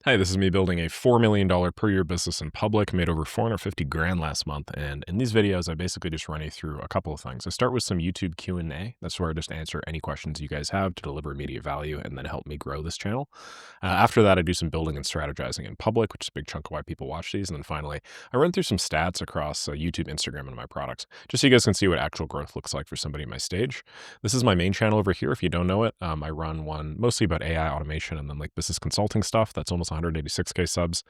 Hi, this is me building a $4 million per year business in public, made over 450 grand last month. And in these videos, I basically just run you through a couple of things. I start with some YouTube Q&A. That's where I just answer any questions you guys have to deliver immediate value and then help me grow this channel. After that, I do some building and strategizing in public, which is a big chunk of why people watch these. And then finally, I run through some stats across YouTube, Instagram, and my products, just so you guys can see what actual growth looks like for somebody in my stage. This is my main channel over here. If you don't know it, I run one mostly about AI automation and then like business consulting stuff. That's almost 186K subs.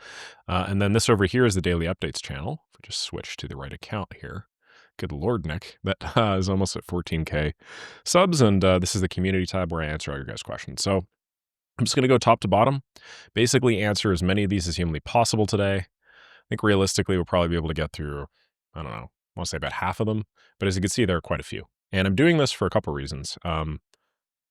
And then this over here is the daily updates channel. If we just switch to the right account here. Good Lord, Nick. That is almost at 14K subs. And this is the community tab where I answer all your guys' questions. So I'm just going to go top to bottom, basically answer as many of these as humanly possible today. I think realistically, we'll probably be able to get through, I don't know, I want to say about half of them. But as you can see, there are quite a few. And I'm doing this for a couple reasons.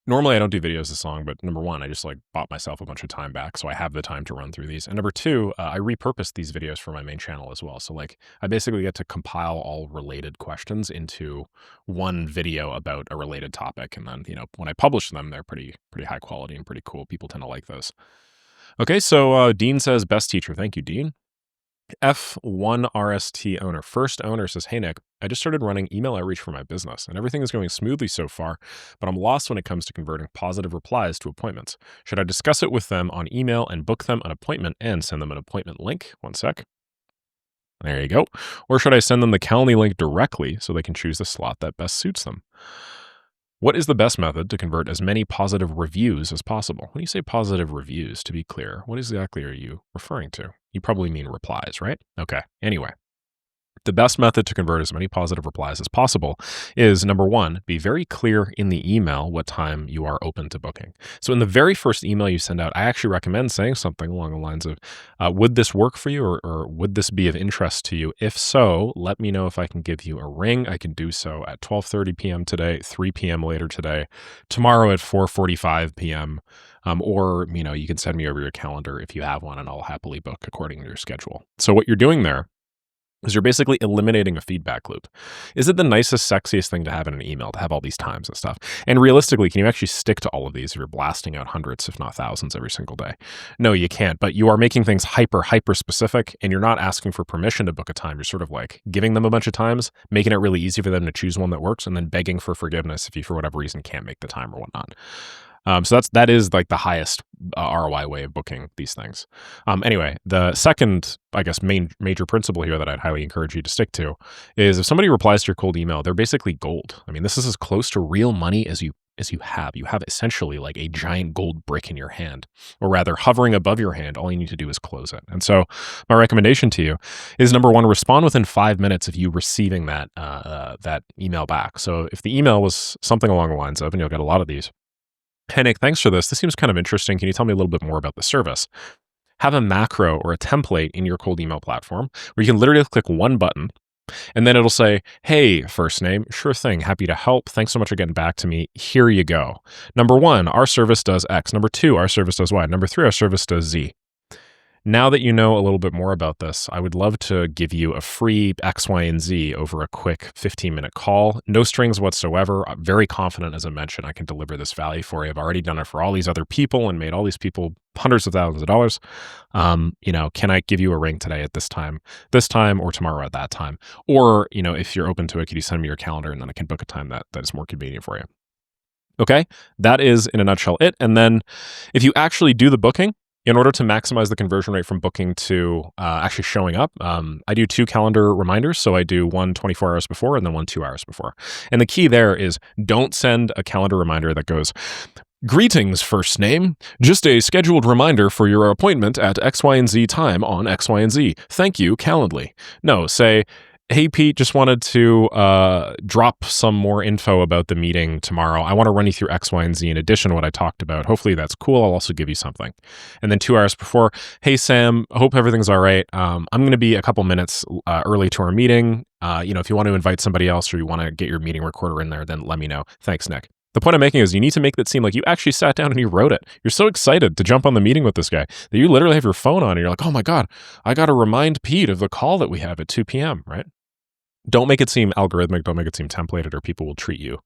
Normally, I don't do videos this long, but number one, I just like bought myself a bunch of time back, so I have the time to run through these. And number two, I repurposed these videos for my main channel as well. So like, I basically get to compile all related questions into one video about a related topic. And then, you know, when I publish them, they're pretty high quality and pretty cool. People tend to like those. Okay, so Dean says, best teacher. Thank you, Dean. F1RST owner. First owner says, hey, Nick, I just started running email outreach for my business and everything is going smoothly so far, but I'm lost when it comes to converting positive replies to appointments. Should I discuss it with them on email and book them an appointment and send them an appointment link? One sec. There you go. Or should I send them the Calendly link directly so they can choose the slot that best suits them? What is the best method to convert as many positive reviews as possible? When you say positive reviews, to be clear, what exactly are you referring to? You probably mean replies, right? Okay. Anyway, the best method to convert as many positive replies as possible is, number one, be very clear in the email what time you are open to booking. So in the very first email you send out, I actually recommend saying something along the lines of, would this work for you or would this be of interest to you? If so, let me know if I can give you a ring. I can do so at 12:30 p.m. today, 3 p.m. later today, tomorrow at 4:45 p.m. Or, you know, you can send me over your calendar if you have one and I'll happily book according to your schedule. So what you're doing there is you're basically eliminating a feedback loop. Is it the nicest, sexiest thing to have in an email, to have all these times and stuff? And realistically, can you actually stick to all of these if you're blasting out hundreds, if not thousands every single day? No, you can't, but you are making things hyper specific and you're not asking for permission to book a time. You're sort of like giving them a bunch of times, making it really easy for them to choose one that works and then begging for forgiveness if you, for whatever reason, can't make the time or whatnot. So that is like the highest ROI way of booking these things. Anyway, the second, I guess, major principle here that I'd highly encourage you to stick to is if somebody replies to your cold email, they're basically gold. I mean, this is as close to real money as you have. You have essentially like a giant gold brick in your hand, or rather hovering above your hand. All you need to do is close it. And so my recommendation to you is, number one, respond within 5 minutes of you receiving that email back. So if the email was something along the lines of, and you'll get a lot of these, hey, Nick, thanks for this. This seems kind of interesting. Can you tell me a little bit more about the service? Have a macro or a template in your cold email platform where you can literally click one button and then it'll say, hey, first name, sure thing, happy to help. Thanks so much for getting back to me. Here you go. Number one, our service does X. Number two, our service does Y. Number three, our service does Z. Now that you know a little bit more about this, I would love to give you a free X, Y, and Z over a quick 15-minute call. No strings whatsoever. I'm very confident, as I mentioned, I can deliver this value for you. I've already done it for all these other people and made all these people hundreds of thousands of dollars. You know, can I give you a ring today at this time, or tomorrow at that time? Or, you know, if you're open to it, could you send me your calendar and then I can book a time that is more convenient for you? Okay, that is in a nutshell it. And then if you actually do the booking, in order to maximize the conversion rate from booking to actually showing up, I do 2 calendar reminders. So I do one 24 hours before and then one 2 hours before. And the key there is don't send a calendar reminder that goes, greetings, first name. Just a scheduled reminder for your appointment at X, Y, and Z time on X, Y, and Z. Thank you, Calendly. No, say, hey, Pete, just wanted to drop some more info about the meeting tomorrow. I want to run you through X, Y, and Z in addition to what I talked about. Hopefully that's cool. I'll also give you something. And then 2 hours before, hey, Sam, hope everything's all right. I'm going to be a couple minutes early to our meeting. You know, if you want to invite somebody else or you want to get your meeting recorder in there, then let me know. Thanks, Nick. The point I'm making is you need to make that seem like you actually sat down and you wrote it. You're so excited to jump on the meeting with this guy that you literally have your phone on and you're like, oh my God, I got to remind Pete of the call that we have at 2 p.m., right? Don't make it seem algorithmic. Don't make it seem templated, or people will treat you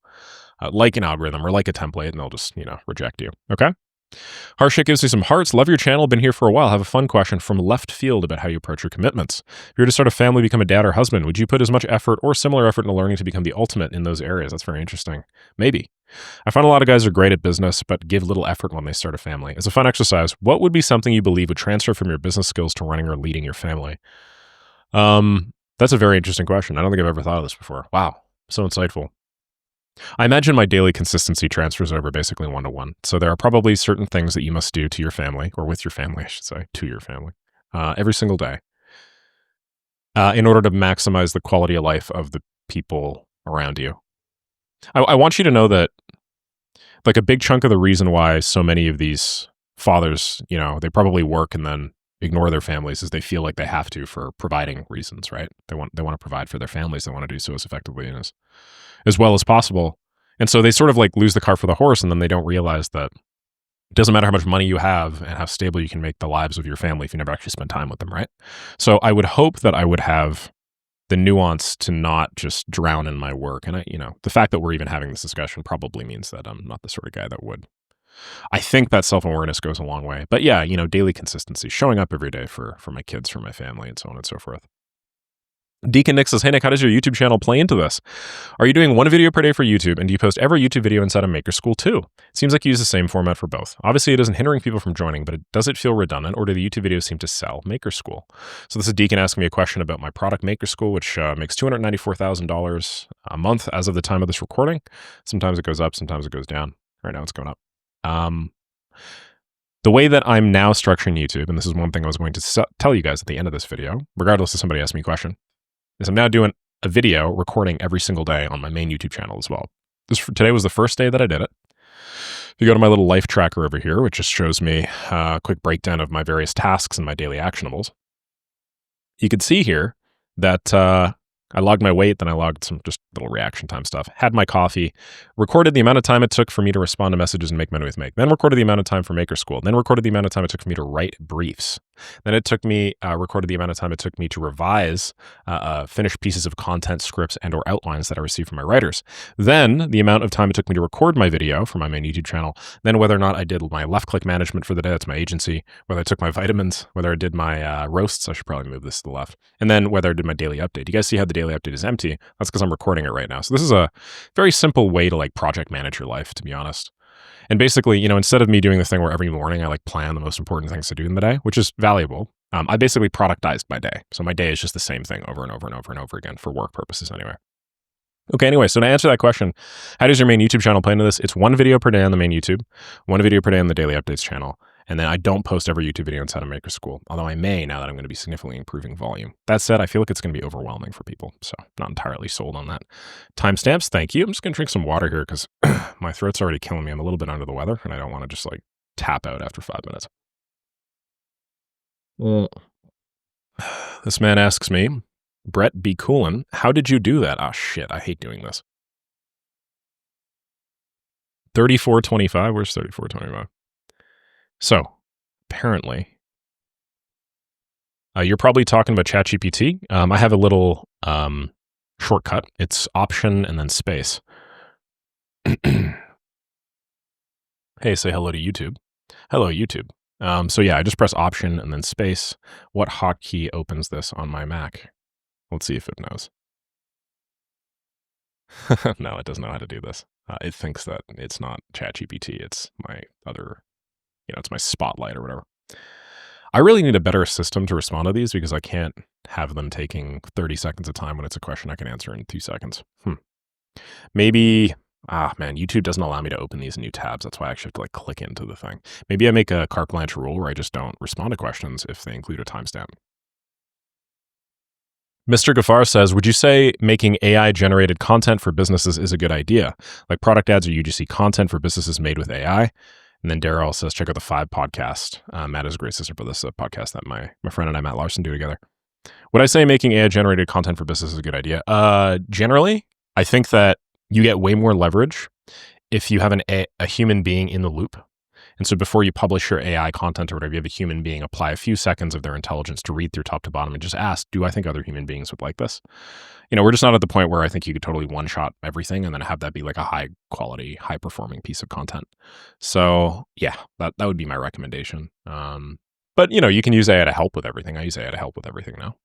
like an algorithm or like a template and they'll just, you know, reject you. Okay. Harshit gives me some hearts. Love your channel. Been here for a while. Have a fun question from left field about how you approach your commitments. If you were to start a family, become a dad or husband, would you put as much effort or similar effort into learning to become the ultimate in those areas? That's very interesting. Maybe. I find a lot of guys are great at business, but give little effort when they start a family. As a fun exercise, what would be something you believe would transfer from your business skills to running or leading your family? That's a very interesting question. I don't think I've ever thought of this before. Wow. So insightful. I imagine my daily consistency transfers over basically one-to-one. So there are probably certain things that you must do to your family, or with your family, I should say, to your family, every single day, in order to maximize the quality of life of the people around you. I want you to know that, like, a big chunk of the reason why so many of these fathers, they probably work and then ignore their families is they feel like they have to for providing reasons, right? They want to provide for their families. They want to do so as effectively and as well as possible. And so they sort of like lose the cart for the horse, and then they don't realize that it doesn't matter how much money you have and how stable you can make the lives of your family if you never actually spend time with them, right? So I would hope that I would have the nuance to not just drown in my work. And the fact that we're even having this discussion probably means that I'm not the sort of guy that would. I think that self-awareness goes a long way. But yeah, daily consistency, showing up every day for my kids, for my family, and so on and so forth. Deacon Nick says, hey, Nick, how does your YouTube channel play into this? Are you doing one video per day for YouTube, and do you post every YouTube video inside of Maker School too? It seems like you use the same format for both. Obviously, it isn't hindering people from joining, but does it feel redundant, or do the YouTube videos seem to sell Maker School? So this is Deacon asking me a question about my product, Maker School, which makes $294,000 a month as of the time of this recording. Sometimes it goes up, sometimes it goes down. Right now it's going up. The way that I'm now structuring YouTube, and this is one thing I was going to tell you guys at the end of this video, regardless if somebody asks me a question, is I'm now doing a video recording every single day on my main YouTube channel as well. Today was the first day that I did it. If you go to my little life tracker over here, which just shows me a quick breakdown of my various tasks and my daily actionables, you can see here that I logged my weight, then I logged some just little reaction time stuff, had my coffee, recorded the amount of time it took for me to respond to messages and make money with Make, then recorded the amount of time for Maker School, then recorded the amount of time it took for me to write briefs. Then it took me, recorded the amount of time it took me to revise finished pieces of content, scripts, and or outlines that I received from my writers. Then the amount of time it took me to record my video for my main YouTube channel. Then whether or not I did my left click management for the day, that's my agency, whether I took my vitamins, whether I did my roasts, I should probably move this to the left. And then whether I did my daily update. You guys see how the daily update is empty? That's because I'm recording it right now. So this is a very simple way to like project manage your life, to be honest. And basically, instead of me doing this thing where every morning I like plan the most important things to do in the day, which is valuable, I basically productized my day. So my day is just the same thing over and over and over and over again for work purposes anyway. Okay, anyway, so to answer that question, how does your main YouTube channel play into this? It's one video per day on the main YouTube, one video per day on the Daily Updates channel, and then I don't post every YouTube video inside of Maker School, although I may now that I'm going to be significantly improving volume. That said, I feel like it's going to be overwhelming for people, so not entirely sold on that. Timestamps, thank you. I'm just going to drink some water here because my throat's already killing me. I'm a little bit under the weather, and I don't want to just like tap out after 5 minutes. This man asks me, Brett B. Coolin, how did you do that? Oh, shit, I hate doing this. 3425, where's 3425? So, apparently, you're probably talking about ChatGPT. I have a little shortcut. It's Option and then space. Hey, say hello to YouTube. Hello, YouTube. So yeah, I just press Option and then space. What hotkey opens this on my Mac? Let's see if it knows. No, it doesn't know how to do this. It thinks that it's not ChatGPT. It's my other... it's my Spotlight or whatever. I really need a better system to respond to these because I can't have them taking 30 seconds of time when it's a question I can answer in 2 seconds. Maybe, man, YouTube doesn't allow me to open these new tabs. That's why I actually have to like click into the thing. Maybe I make a carte blanche rule where I just don't respond to questions if they include a timestamp. Mr. Gafar says, would you say making AI-generated content for businesses is a good idea? Like product ads or UGC content for businesses made with AI? And then Daryl says, check out the 5 podcast. Matt is a great sister for this podcast that my friend and I, Matt Larsen, do together. Would I say making AI-generated content for business is a good idea? Generally, I think that you get way more leverage if you have a human being in the loop And so before you publish your AI content or whatever, you have a human being apply a few seconds of their intelligence to read through top to bottom and just ask, do I think other human beings would like this? We're just not at the point where I think you could totally one shot everything and then have that be like a high quality, high performing piece of content. So yeah, that would be my recommendation. But you can use AI to help with everything. I use AI to help with everything now.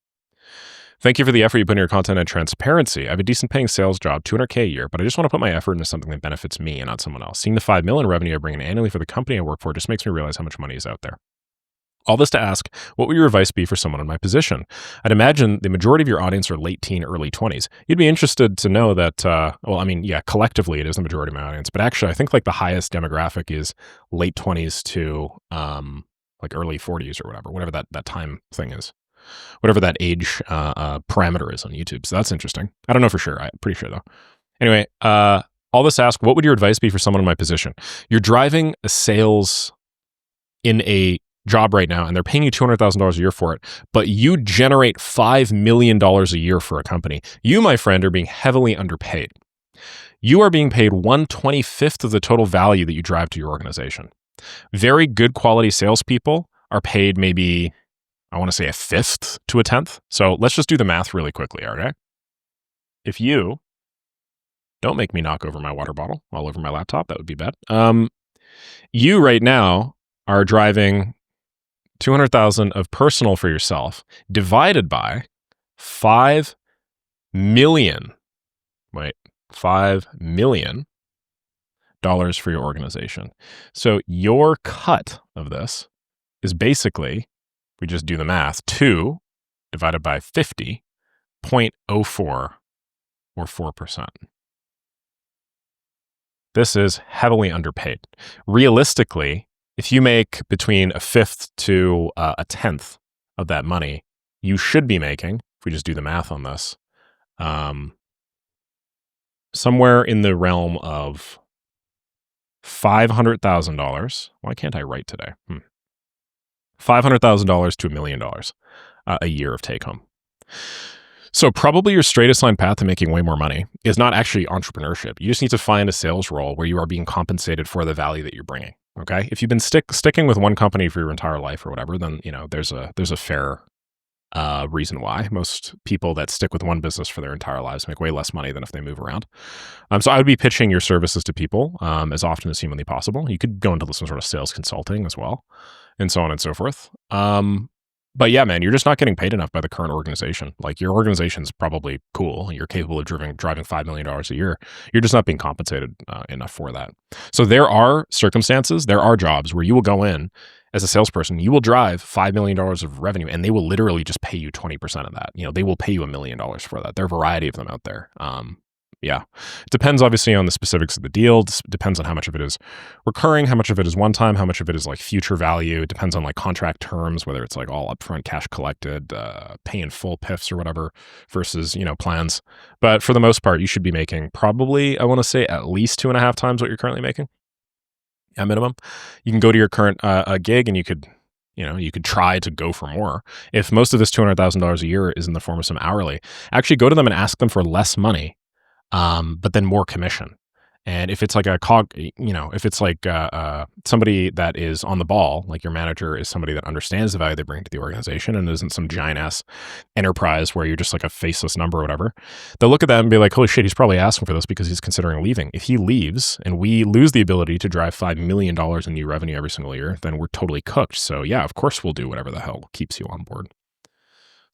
Thank you for the effort you put in your content and transparency. I have a decent paying sales job, $200K a year, but I just want to put my effort into something that benefits me and not someone else. Seeing the $5 million revenue I bring in annually for the company I work for just makes me realize how much money is out there. All this to ask, what would your advice be for someone in my position? I'd imagine the majority of your audience are late teen, early 20s. You'd be interested to know that, collectively it is the majority of my audience, but actually I think like the highest demographic is late 20s to like early 40s or whatever that time thing is. Whatever that age parameter is on YouTube. So that's interesting. I don't know for sure. I'm pretty sure though. Anyway, all this ask, what would your advice be for someone in my position? You're driving a sales in a job right now and they're paying you $200,000 a year for it, but you generate $5 million a year for a company. You, my friend, are being heavily underpaid. You are being paid 1/25th of the total value that you drive to your organization. Very good quality salespeople are paid maybe, I want to say, 1/5 to 1/10. So let's just do the math really quickly, okay? If you don't make me knock over my water bottle all over my laptop, that would be bad. You right now are driving 200,000 of personal for yourself divided by 5 million. Wait, $5 million for your organization. So your cut of this is basically, we just do the math, 2 divided by 50, 0.04 or 4%. This is heavily underpaid. Realistically, if you make between 1/5 to 1/10 of that money, you should be making, if we just do the math on this, somewhere in the realm of $500,000. Why can't I write today? $500,000 to $1 million a year of take home. So probably your straightest line path to making way more money is not actually entrepreneurship. You just need to find a sales role where you are being compensated for the value that you're bringing. Okay. If you've been sticking with one company for your entire life or whatever, then, there's a fair reason why. Most people that stick with one business for their entire lives make way less money than if they move around. So I would be pitching your services to people as often as humanly possible. You could go into some sort of sales consulting as well, and so on and so forth. But yeah, man, you're just not getting paid enough by the current organization. Like, your organization's probably cool. You're capable of driving $5 million a year. You're just not being compensated enough for that. So there are circumstances, there are jobs where you will go in as a salesperson, you will drive $5 million of revenue and they will literally just pay you 20% of that. They will pay you $1 million for that. There are a variety of them out there. Yeah. It depends obviously on the specifics of the deal. It depends on how much of it is recurring, how much of it is one time, how much of it is like future value. It depends on like contract terms, whether it's like all upfront cash collected, pay in full PIFs or whatever versus, plans. But for the most part, you should be making probably, I want to say, at least 2.5 times what you're currently making at minimum. You can go to your current gig and you could try to go for more. If most of this $200,000 a year is in the form of some hourly, actually go to them and ask them for less money. But then more commission. And if it's like if it's like somebody that is on the ball, like your manager is somebody that understands the value they bring to the organization and isn't some giant ass enterprise where you're just like a faceless number or whatever, they'll look at that and be like, holy shit, he's probably asking for this because he's considering leaving. If he leaves and we lose the ability to drive $5 million in new revenue every single year, then we're totally cooked. So yeah, of course we'll do whatever the hell keeps you on board.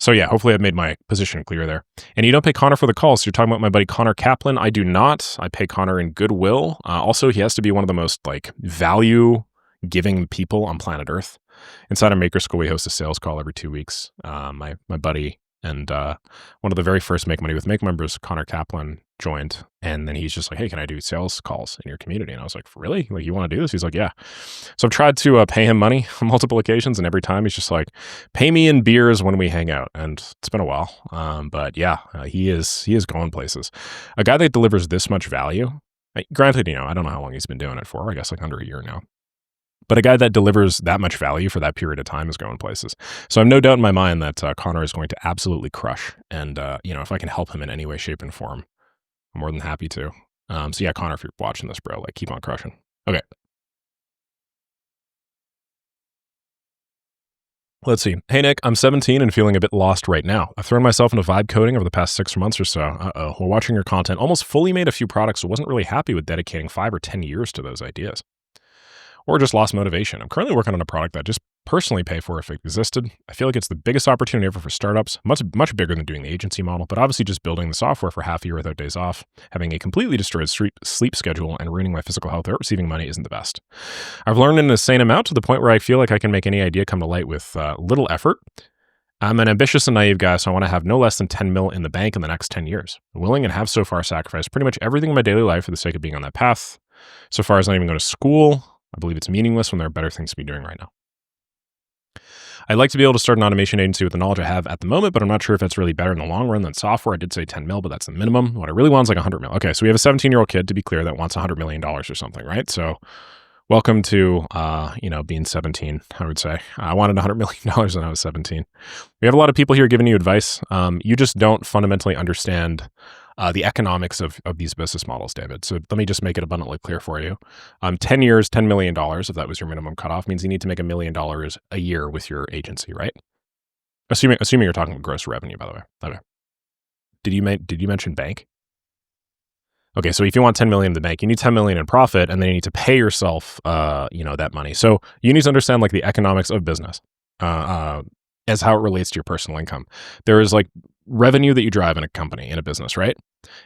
So yeah, hopefully I've made my position clear there. And you don't pay Connor for the calls. So you're talking about my buddy Connor Kaplan. I do not. I pay Connor in goodwill. Also, he has to be one of the most like value giving people on planet Earth. Inside of Maker School, we host a sales call every 2 weeks. My buddy and one of the very first Make Money with Make members, Connor Kaplan, joined. And then he's just like, hey, can I do sales calls in your community? And I was like, really? Like, you want to do this? He's like, yeah. So I've tried to pay him money on multiple occasions. And every time he's just like, pay me in beers when we hang out. And it's been a while. But yeah, he is going places. A guy that delivers this much value, granted, I don't know how long he's been doing it for. I guess like under a year now. But a guy that delivers that much value for that period of time is going places. So I have no doubt in my mind that Connor is going to absolutely crush. And, if I can help him in any way, shape, and form, I'm more than happy to. So yeah, Connor, if you're watching this, bro, like, keep on crushing. Okay. Let's see. Hey, Nick, I'm 17 and feeling a bit lost right now. I've thrown myself into vibe coding over the past 6 months or so. While watching your content, almost fully made a few products, so wasn't really happy with dedicating 5 or 10 years to those ideas. Or just lost motivation. I'm currently working on a product that I'd just personally pay for if it existed. I feel like it's the biggest opportunity ever for startups, much bigger than doing the agency model, but obviously just building the software for half a year without days off, having a completely destroyed sleep schedule, and ruining my physical health without receiving money isn't the best. I've learned an insane amount to the point where I feel like I can make any idea come to light with little effort. I'm an ambitious and naive guy, so I want to have no less than 10 mil in the bank in the next 10 years. I'm willing and have so far sacrificed pretty much everything in my daily life for the sake of being on that path. So far as not even going to school, I believe it's meaningless when there are better things to be doing right now. I'd like to be able to start an automation agency with the knowledge I have at the moment, but I'm not sure if that's really better in the long run than software. I did say 10 mil, but that's the minimum. What I really want is like 100 mil. Okay, so we have a 17-year-old kid, to be clear, that wants $100 million or something, right? So welcome to, being 17, I would say. I wanted $100 million when I was 17. We have a lot of people here giving you advice. You just don't fundamentally understand the economics of these business models, David. So let me just make it abundantly clear for you. 10 years, $10 million, if that was your minimum cutoff, means you need to make $1 million a year with your agency, right? Assuming you're talking gross revenue, by the way. Okay. Did you mention bank? Okay, so if you want 10 million in the bank, you need 10 million in profit, and then you need to pay yourself, that money. So you need to understand like the economics of business, as how it relates to your personal income. There is like revenue that you drive in a company, in a business, right?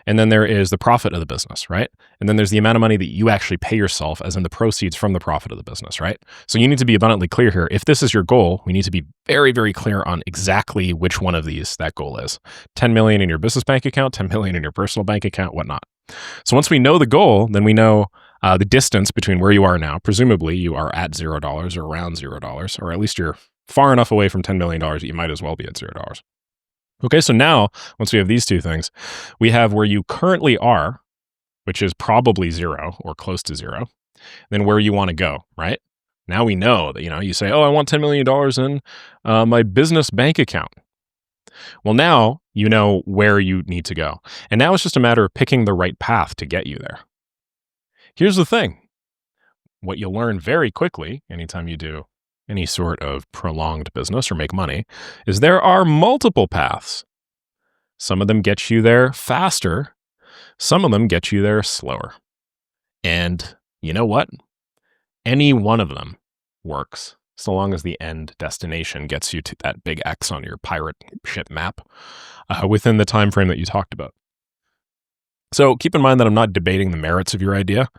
And then there is the profit of the business, right? And then there's the amount of money that you actually pay yourself, as in the proceeds from the profit of the business, right? So you need to be abundantly clear here. If this is your goal, we need to be very, very clear on exactly which one of these that goal is. 10 million in your business bank account, 10 million in your personal bank account, whatnot. So once we know the goal, then we know the distance between where you are now. Presumably you are at $0 or around $0, or at least you're far enough away from $10 million that you might as well be at $0. Okay, so now, once we have these two things, we have where you currently are, which is probably 0 or close to 0, then where you want to go, right? Now we know that, you say, oh, I want $10 million in my business bank account. Well, now you know where you need to go. And now it's just a matter of picking the right path to get you there. Here's the thing. What you'll learn very quickly, anytime you do any sort of prolonged business or make money, is there are multiple paths. Some of them get you there faster. Some of them get you there slower. And you know what? Any one of them works, so long as the end destination gets you to that big X on your pirate ship map within the time frame that you talked about. So keep in mind that I'm not debating the merits of your idea,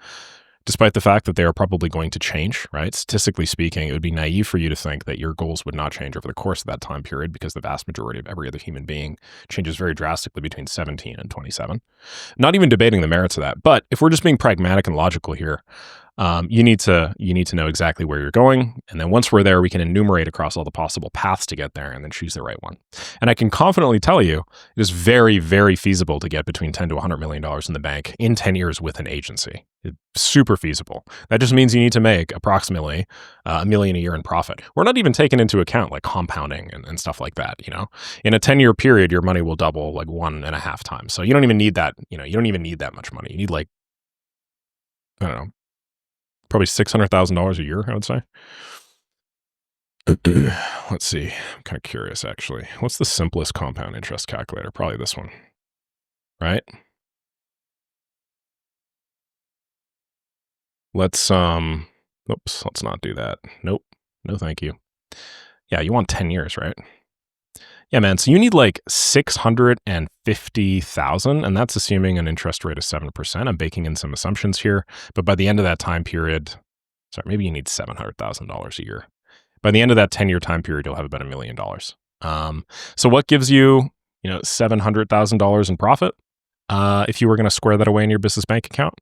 despite the fact that they are probably going to change, right? Statistically speaking, it would be naive for you to think that your goals would not change over the course of that time period, because the vast majority of every other human being changes very drastically between 17 and 27. Not even debating the merits of that. But if we're just being pragmatic and logical here, you need to know exactly where you're going. And then once we're there, we can enumerate across all the possible paths to get there and then choose the right one. And I can confidently tell you, it is very, very feasible to get between 10 to $100 million in the bank in 10 years with an agency. It's super feasible. That just means you need to make approximately $1 million a year in profit. We're not even taking into account like compounding and stuff like that. In a 10-year period, your money will double like 1.5 times. So you don't even need that. You don't even need that much money. You need like, I don't know, probably $600,000 a year, I would say. Let's see. I'm kind of curious, actually. What's the simplest compound interest calculator? Probably this one, right? Let's not do that. Nope. No, thank you. Yeah, you want 10 years, right? Yeah, man. So you need like 650,000, and that's assuming an interest rate of 7%. I'm baking in some assumptions here, but by the end of that time period, maybe you need $700,000 a year. By the end of that 10-year time period, you'll have about $1 million. So what gives you, $700,000 in profit? If you were going to square that away in your business bank account,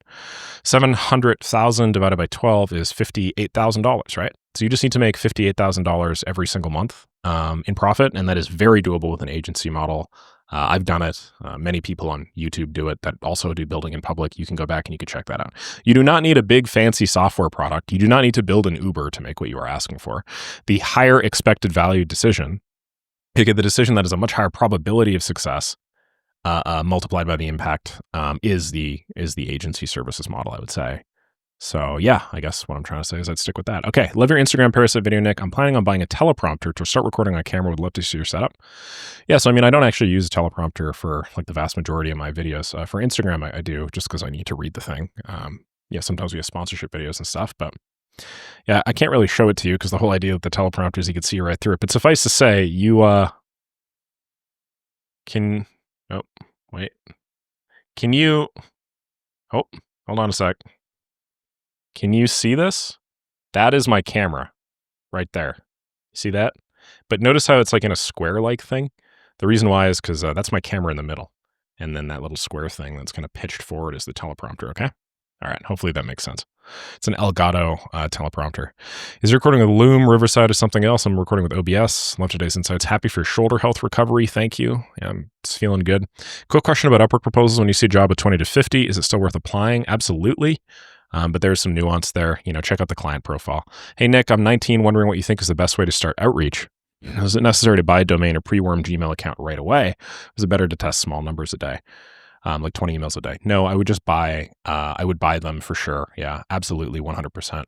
700,000 divided by 12 is $58,000, right? So you just need to make $58,000 every single month in profit, and that is very doable with an agency model. I've done it. Many people on YouTube do it that also do building in public. You can go back and you can check that out. You do not need a big fancy software product. You do not need to build an Uber to make what you are asking for. The higher expected value decision, you get the decision that is a much higher probability of success, multiplied by the impact, is the agency services model, I would say. So yeah, I guess what I'm trying to say is I'd stick with that. Okay, love your Instagram parasite video, Nick. I'm planning on buying a teleprompter to start recording on camera. Would love to see your setup. Yeah, so I mean, I don't actually use a teleprompter for like the vast majority of my videos. For Instagram, I do just because I need to read the thing. Yeah, sometimes we have sponsorship videos and stuff, but yeah, I can't really show it to you because the whole idea of the teleprompter is you can see right through it. But suffice to say, you can. Oh, wait. Can you? Oh, hold on a sec. Can you see this? That is my camera right there. See that? But notice how it's like in a square-like thing? The reason why is because that's my camera in the middle. And then that little square thing that's kind of pitched forward is the teleprompter, okay? All right, hopefully that makes sense. It's an Elgato teleprompter. Is recording with Loom, Riverside, or something else? I'm recording with OBS. Love today's insights. Happy for your shoulder health recovery. Thank you. Yeah, it's feeling good. Quick question about Upwork proposals. When you see a job at 20 to 50, is it still worth applying? Absolutely. But there's some nuance there. Check out the client profile. Hey, Nick, I'm 19, wondering what you think is the best way to start outreach. Is it necessary to buy a domain or pre-warm Gmail account right away? Is it better to test small numbers a day? Like 20 emails a day. No, I would just buy, I would buy them for sure. Yeah, absolutely. 100%.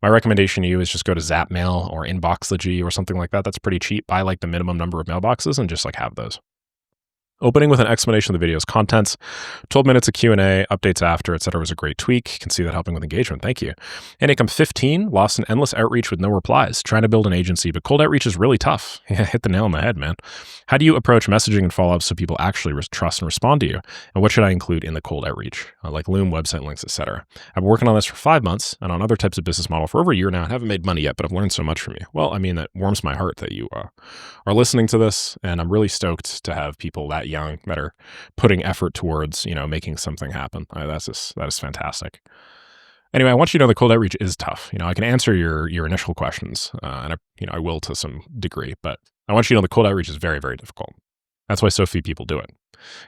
My recommendation to you is just go to Zapmail or Inboxlogy or something like that. That's pretty cheap. Buy like the minimum number of mailboxes and just like have those. Opening with an explanation of the video's contents, 12 minutes of Q&A, updates after, etc. was a great tweak. You can see that helping with engagement. Thank you. Hey, Nick, I'm 15, lost in endless outreach with no replies, trying to build an agency, but cold outreach is really tough. Yeah, hit the nail on the head, man. How do you approach messaging and follow-ups so people actually trust and respond to you? And what should I include in the cold outreach? Like Loom, website links, etc. I've been working on this for 5 months and on other types of business model for over a year now. I haven't made money yet, but I've learned so much from you. Well, I mean, that warms my heart that you are listening to this, and I'm really stoked to have people that young that are putting effort towards, making something happen. That is fantastic. Anyway, I want you to know the cold outreach is tough. I can answer your initial questions, and I will to some degree, but I want you to know the cold outreach is very, very difficult. That's why so few people do it.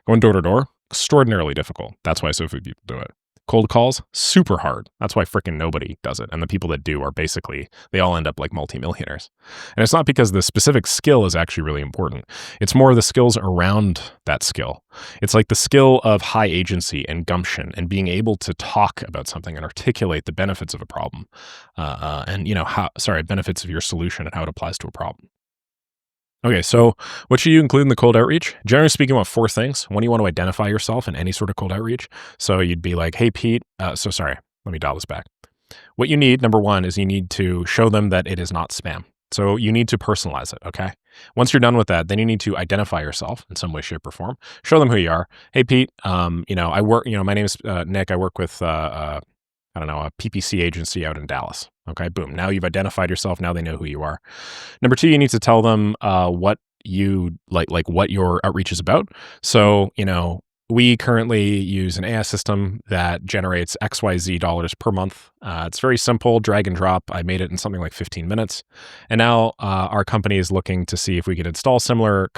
Going door to door, extraordinarily difficult. That's why so few people do it. Cold calls, super hard. That's why freaking nobody does it. And the people that do are basically, they all end up like multimillionaires. And it's not because the specific skill is actually really important. It's more the skills around that skill. It's like the skill of high agency and gumption and being able to talk about something and articulate the benefits of a problem. Benefits of your solution and how it applies to a problem. Okay, so what should you include in the cold outreach? Generally speaking, about 4 things. One, you want to identify yourself in any sort of cold outreach. So you'd be like, hey, Pete, let me dial this back. What you need, number 1, is you need to show them that it is not spam. So you need to personalize it, okay? Once you're done with that, then you need to identify yourself in some way, shape, or form. Show them who you are. Hey, Pete, I work, my name is Nick. I work with, a PPC agency out in Dallas. Okay, boom. Now you've identified yourself. Now they know who you are. Number 2, you need to tell them what you like what your outreach is about. So, we currently use an AI system that generates XYZ dollars per month. It's very simple, drag and drop. I made it in something like 15 minutes. And now our company is looking to see if we could install similar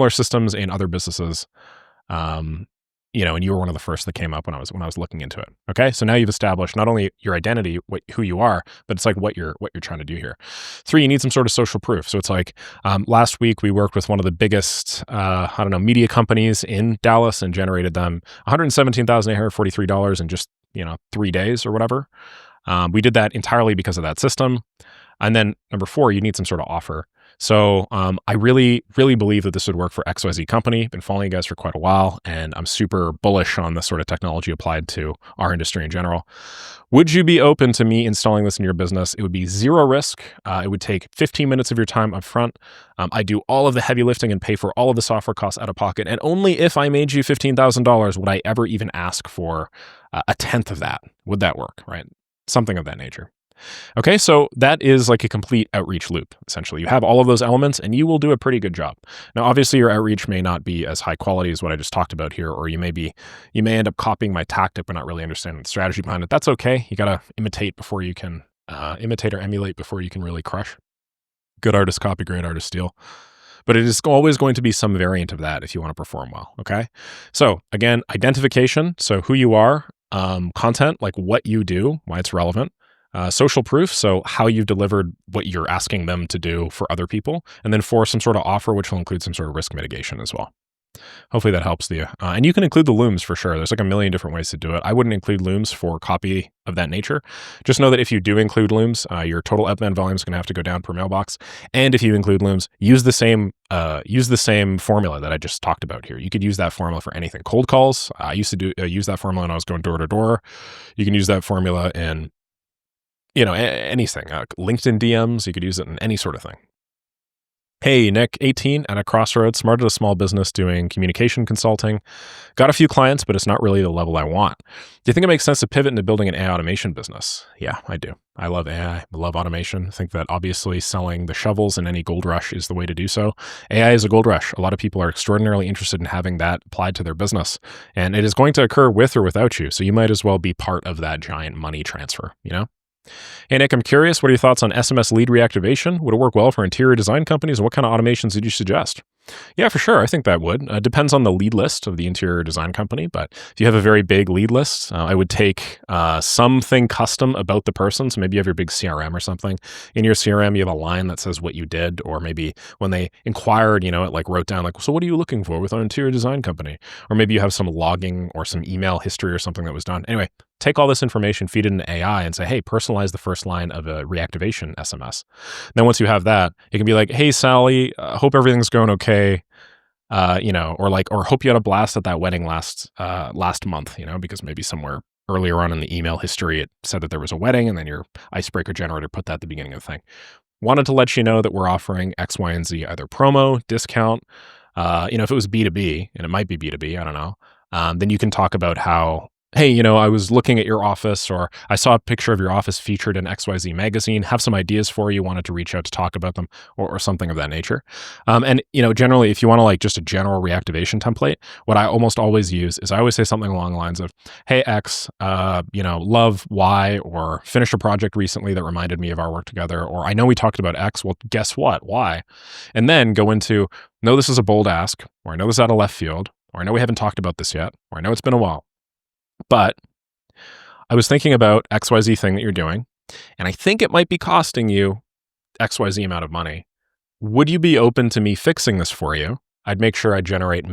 systems in other businesses. And you were one of the first that came up when I was looking into it. Okay, so now you've established not only your identity, who you are, but it's like what you're trying to do here. 3, you need some sort of social proof. So it's like last week we worked with one of the biggest media companies in Dallas and generated them $117,843 in just 3 days or whatever. We did that entirely because of that system. And then number 4, you need some sort of offer. So I really, really believe that this would work for XYZ company. Been following you guys for quite a while, and I'm super bullish on the sort of technology applied to our industry in general. Would you be open to me installing this in your business? It would be 0 risk. It would take 15 minutes of your time up front. I do all of the heavy lifting and pay for all of the software costs out of pocket. And only if I made you $15,000 would I ever even ask for a tenth of that. Would that work, right? Something of that nature. Okay, so that is like a complete outreach loop, essentially. You have all of those elements and you will do a pretty good job. Now, obviously your outreach may not be as high quality as what I just talked about here, or you may end up copying my tactic but not really understanding the strategy behind it. That's okay. You got to imitate before you can imitate or emulate before you can really crush. Good artists copy, great artists steal. But it is always going to be some variant of that if you want to perform well, okay? So again, identification, so who you are, content, like what you do, why it's relevant, social proof, so how you've delivered what you're asking them to do for other people, and then 4, some sort of offer, which will include some sort of risk mitigation as well. Hopefully that helps you. And you can include the looms for sure. There's like a million different ways to do it. I wouldn't include looms for copy of that nature. Just know that if you do include looms, your total upend volume is going to have to go down per mailbox. And if you include looms, use the same formula that I just talked about here. You could use that formula for anything. Cold calls. I used to use that formula when I was going door to door. You can use that formula in anything. LinkedIn DMs. You could use it in any sort of thing. Hey, Nick, 18, at a crossroads, started a small business doing communication consulting. Got a few clients, but it's not really the level I want. Do you think it makes sense to pivot into building an AI automation business? Yeah, I do. I love AI. I love automation. I think that obviously selling the shovels in any gold rush is the way to do so. AI is a gold rush. A lot of people are extraordinarily interested in having that applied to their business, and it is going to occur with or without you. So you might as well be part of that giant money transfer, Hey, Nick, I'm curious, what are your thoughts on SMS lead reactivation? Would it work well for interior design companies? And what kind of automations did you suggest? Yeah, for sure. I think that would. Depends on the lead list of the interior design company. But if you have a very big lead list, I would take something custom about the person. So maybe you have your big CRM or something. In your CRM, you have a line that says what you did. Or maybe when they inquired, it like wrote down like, so what are you looking for with an interior design company? Or maybe you have some logging or some email history or something that was done. Anyway, take all this information, feed it into AI and say, hey, personalize the first line of a reactivation SMS. Then once you have that, it can be like, hey, Sally, hope everything's going okay. Or hope you had a blast at that wedding last month, because maybe somewhere earlier on in the email history, it said that there was a wedding and then your icebreaker generator put that at the beginning of the thing. Wanted to let you know that we're offering X, Y, and Z, either promo, discount. If it was B2B, and it might be B2B, I don't know. Then you can talk about how, hey, I was looking at your office, or I saw a picture of your office featured in XYZ magazine, have some ideas for you, wanted to reach out to talk about them, or something of that nature. And generally, if you want to like just a general reactivation template, what I almost always use is I always say something along the lines of, hey, X, love Y, or finished a project recently that reminded me of our work together, or I know we talked about X, well, guess what, Y? And then go into, no, this is a bold ask, or I know this is out of left field, or I know we haven't talked about this yet, or I know it's been a while. But I was thinking about XYZ thing that you're doing, and I think it might be costing you XYZ amount of money. Would you be open to me fixing this for you? I'd make sure I generate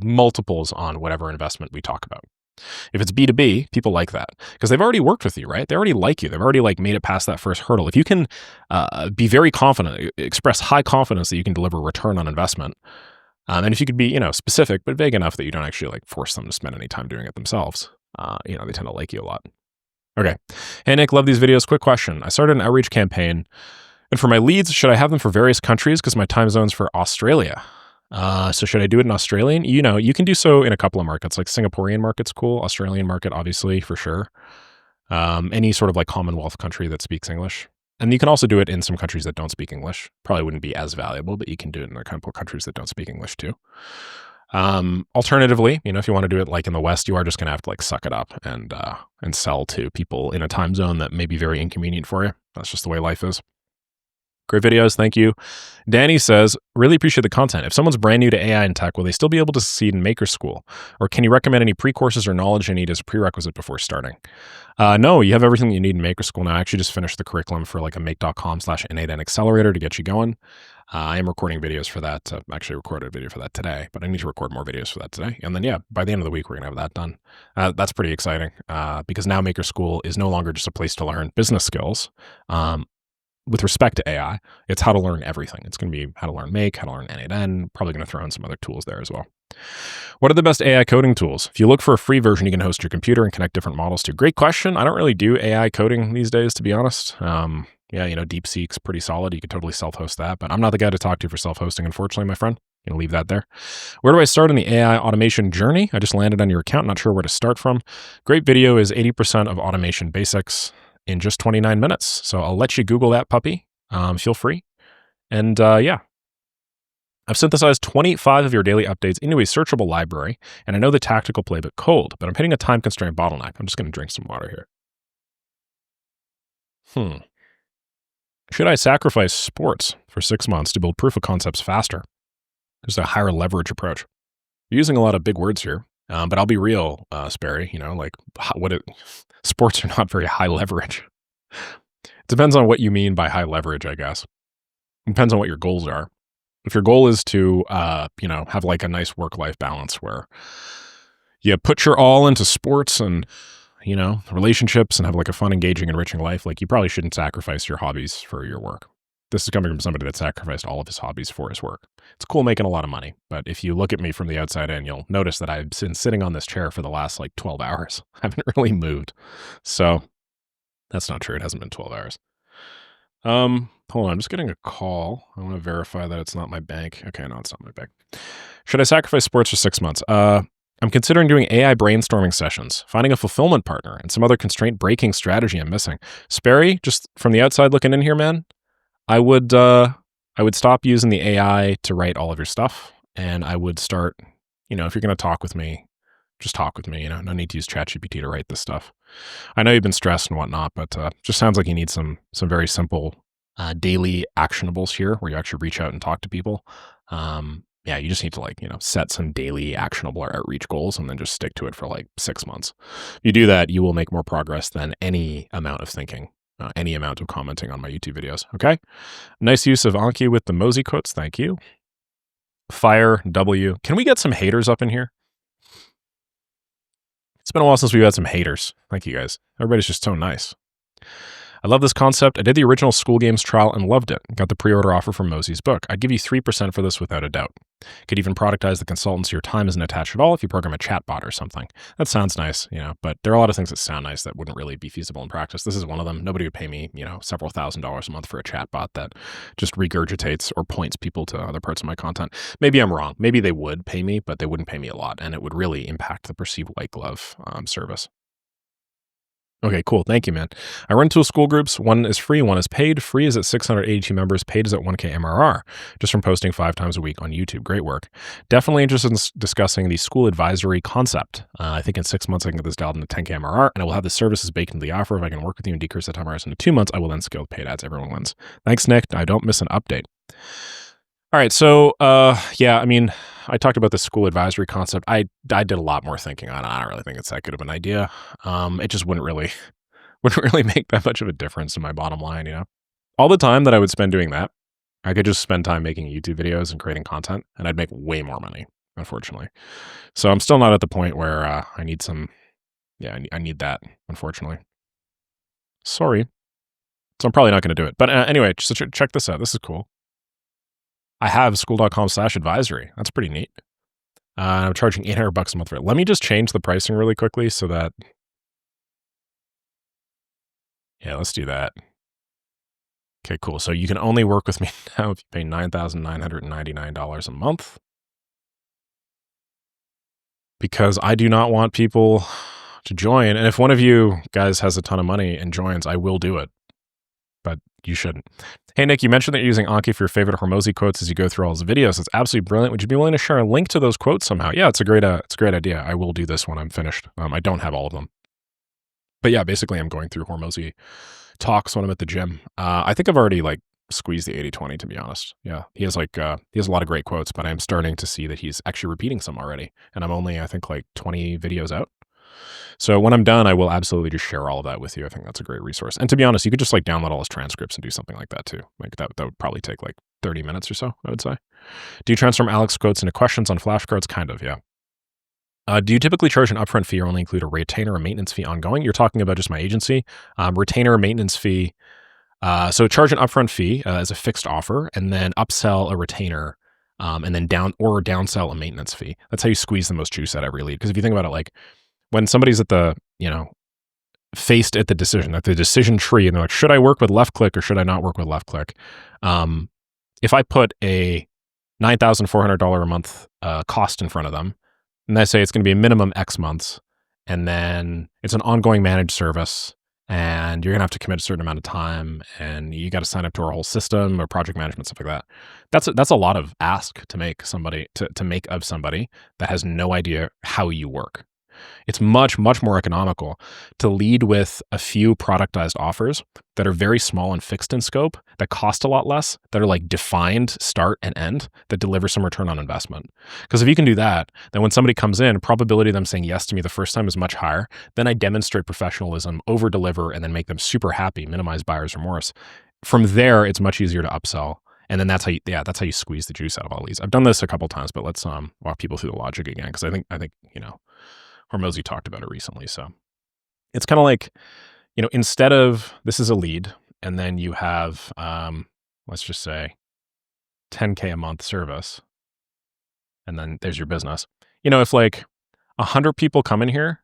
multiples on whatever investment we talk about. If it's B2B, people like that because they've already worked with you, right? They already like you. They've already made it past that first hurdle. If you can be very confident, express high confidence that you can deliver return on investment, and if you could be, specific, but vague enough that you don't actually force them to spend any time doing it themselves, they tend to like you a lot. Okay. Hey, Nick, love these videos. Quick question. I started an outreach campaign, and for my leads, should I have them for various countries? Because my time zone's for Australia. So should I do it in Australian? You can do so in a couple of markets, like Singaporean market's cool. Australian market, obviously, for sure. Any sort of Commonwealth country that speaks English. And you can also do it in some countries that don't speak English. Probably wouldn't be as valuable, but you can do it in a couple of countries that don't speak English too. Alternatively, if you want to do it in the West, you are just going to have to suck it up and sell to people in a time zone that may be very inconvenient for you. That's just the way life is. Great videos. Thank you. Danny says, really appreciate the content. If someone's brand new to AI and tech, will they still be able to succeed in Maker School? Or can you recommend any pre-courses or knowledge they need as a prerequisite before starting? No, you have everything you need in Maker School now. I actually just finished the curriculum for a make.com/innate accelerator to get you going. I am recording videos for that. Actually recorded a video for that today, but I need to record more videos for that today. And then, by the end of the week, we're going to have that done. That's pretty exciting because now Maker School is no longer just a place to learn business skills. With respect to AI, it's how to learn everything. It's going to be how to learn Make, how to learn N8N, probably going to throw in some other tools there as well. What are the best AI coding tools? If you look for a free version, you can host your computer and connect different models to. Great question. I don't really do AI coding these days, to be honest. DeepSeek's pretty solid. You could totally self-host that, but I'm not the guy to talk to for self-hosting, unfortunately, my friend. Gonna leave that there. Where do I start in the AI automation journey? I just landed on your account, not sure where to start from. Great video is 80% of automation basics in just 29 minutes. So I'll let you Google that puppy. Feel free. And I've synthesized 25 of your daily updates into a searchable library, and I know the tactical playbook cold, but I'm hitting a time constraint bottleneck. I'm just going to drink some water here. Should I sacrifice sports for 6 months to build proof of concepts faster? There's a higher leverage approach. You're using a lot of big words here, but I'll be real, Sperry. Sports are not very high leverage. It depends on what you mean by high leverage, I guess. It depends on what your goals are. If your goal is to, have like a nice work-life balance where you put your all into sports and, relationships and have like a fun, engaging, enriching life, like you probably shouldn't sacrifice your hobbies for your work. This is coming from somebody that sacrificed all of his hobbies for his work. It's cool making a lot of money, but if you look at me from the outside in, you'll notice that I've been sitting on this chair for the last like 12 hours. I haven't really moved. So that's not true. It hasn't been 12 hours. Hold on. I'm just getting a call. I want to verify that it's not my bank. Okay, no, it's not my bank. Should I sacrifice sports for 6 months? I'm considering doing AI brainstorming sessions, finding a fulfillment partner, and some other constraint breaking strategy I'm missing. Sperry, just from the outside looking in here, man, I would stop using the AI to write all of your stuff, and I would start, if you're going to talk with me, just talk with me. No need to use ChatGPT to write this stuff. I know you've been stressed and whatnot, but just sounds like you need some very simple daily actionables here, where you actually reach out and talk to people. Yeah, you just need to set some daily actionable or outreach goals and then just stick to it for like 6 months. If you do that, you will make more progress than any amount of thinking, any amount of commenting on my YouTube videos. Okay. Nice use of Anki with the Mosey quotes. Thank you. Fire W. Can we get some haters up in here? It's been a while since we've had some haters. Thank you guys. Everybody's just so nice. I love this concept. I did the original School Games trial and loved it. Got the pre-order offer from Mosey's book. I'd give you 3% for this without a doubt. Could even productize the consultants. Your time isn't attached at all if you program a chatbot or something. That sounds nice, but there are a lot of things that sound nice that wouldn't really be feasible in practice. This is one of them. Nobody would pay me, several $1,000s a month for a chatbot that just regurgitates or points people to other parts of my content. Maybe I'm wrong. Maybe they would pay me, but they wouldn't pay me a lot, and it would really impact the perceived white glove service. Okay, cool. Thank you, man. I run 2 school groups. One is free, one is paid. Free is at 682 members. Paid is at 1K MRR, just from posting 5 times a week on YouTube. Great work. Definitely interested in discussing the school advisory concept. I think in 6 months I can get this dialed into 10K MRR, and I will have the services baked into the offer. If I can work with you and decrease the time hours into 2 months, I will then scale paid ads. Everyone wins. Thanks, Nick. I don't miss an update. All right, so I talked about the school advisory concept. I did a lot more thinking on it. I don't really think it's that good of an idea. It just wouldn't really make that much of a difference in my bottom line, All the time that I would spend doing that, I could just spend time making YouTube videos and creating content, and I'd make way more money, unfortunately. So I'm still not at the point where I need I need that, unfortunately. Sorry. So I'm probably not going to do it. But anyway, so check this out. This is cool. I have school.com/advisory. That's pretty neat. I'm charging $800 a month for it. Let me just change the pricing really quickly so that, yeah, let's do that. Okay, cool. So you can only work with me now if you pay $9,999 a month, because I do not want people to join. And if one of you guys has a ton of money and joins, I will do it, but you shouldn't. Hey, Nick, you mentioned that you're using Anki for your favorite Hormozy quotes as you go through all his videos. It's absolutely brilliant. Would you be willing to share a link to those quotes somehow? Yeah, it's a great idea. I will do this when I'm finished. I don't have all of them. But yeah, basically I'm going through Hormozy talks when I'm at the gym. I think I've already squeezed the 80-20, to be honest. Yeah, he has a lot of great quotes, but I'm starting to see that he's actually repeating some already. And I'm only, I think, 20 videos out. So when I'm done, I will absolutely just share all of that with you. I think that's a great resource. And to be honest, you could just download all his transcripts and do something like that too. That would probably take 30 minutes or so, I would say. Do you transform Alex quotes into questions on flashcards? Kind of, yeah. Do you typically charge an upfront fee or only include a retainer or maintenance fee ongoing? You're talking about just my agency. Retainer or maintenance fee. So charge an upfront fee as a fixed offer, and then upsell a retainer, and then downsell a maintenance fee. That's how you squeeze the most juice out of every lead. Because if you think about it, when somebody's at the, faced at the decision tree, and they're like, should I work with left click or should I not work with left click? If I put a $9,400 a month cost in front of them, and I say it's going to be a minimum X months, and then it's an ongoing managed service, and you're going to have to commit a certain amount of time, and you got to sign up to our whole system or project management, stuff like that. That's a lot of ask to make somebody to make of somebody that has no idea how you work. It's much, much more economical to lead with a few productized offers that are very small and fixed in scope, that cost a lot less, that are defined start and end, that deliver some return on investment. Because if you can do that, then when somebody comes in, probability of them saying yes to me the first time is much higher. Then I demonstrate professionalism, over-deliver, and then make them super happy, minimize buyer's remorse. From there, it's much easier to upsell And then that's how you squeeze the juice out of all these. I've done this a couple times, but let's walk people through the logic again, because I think Hormozy talked about it recently. So it's kind of like, instead of, this is a lead, and then you have let's just say $10K a month service, and then there's your business. If like 100 people come in here,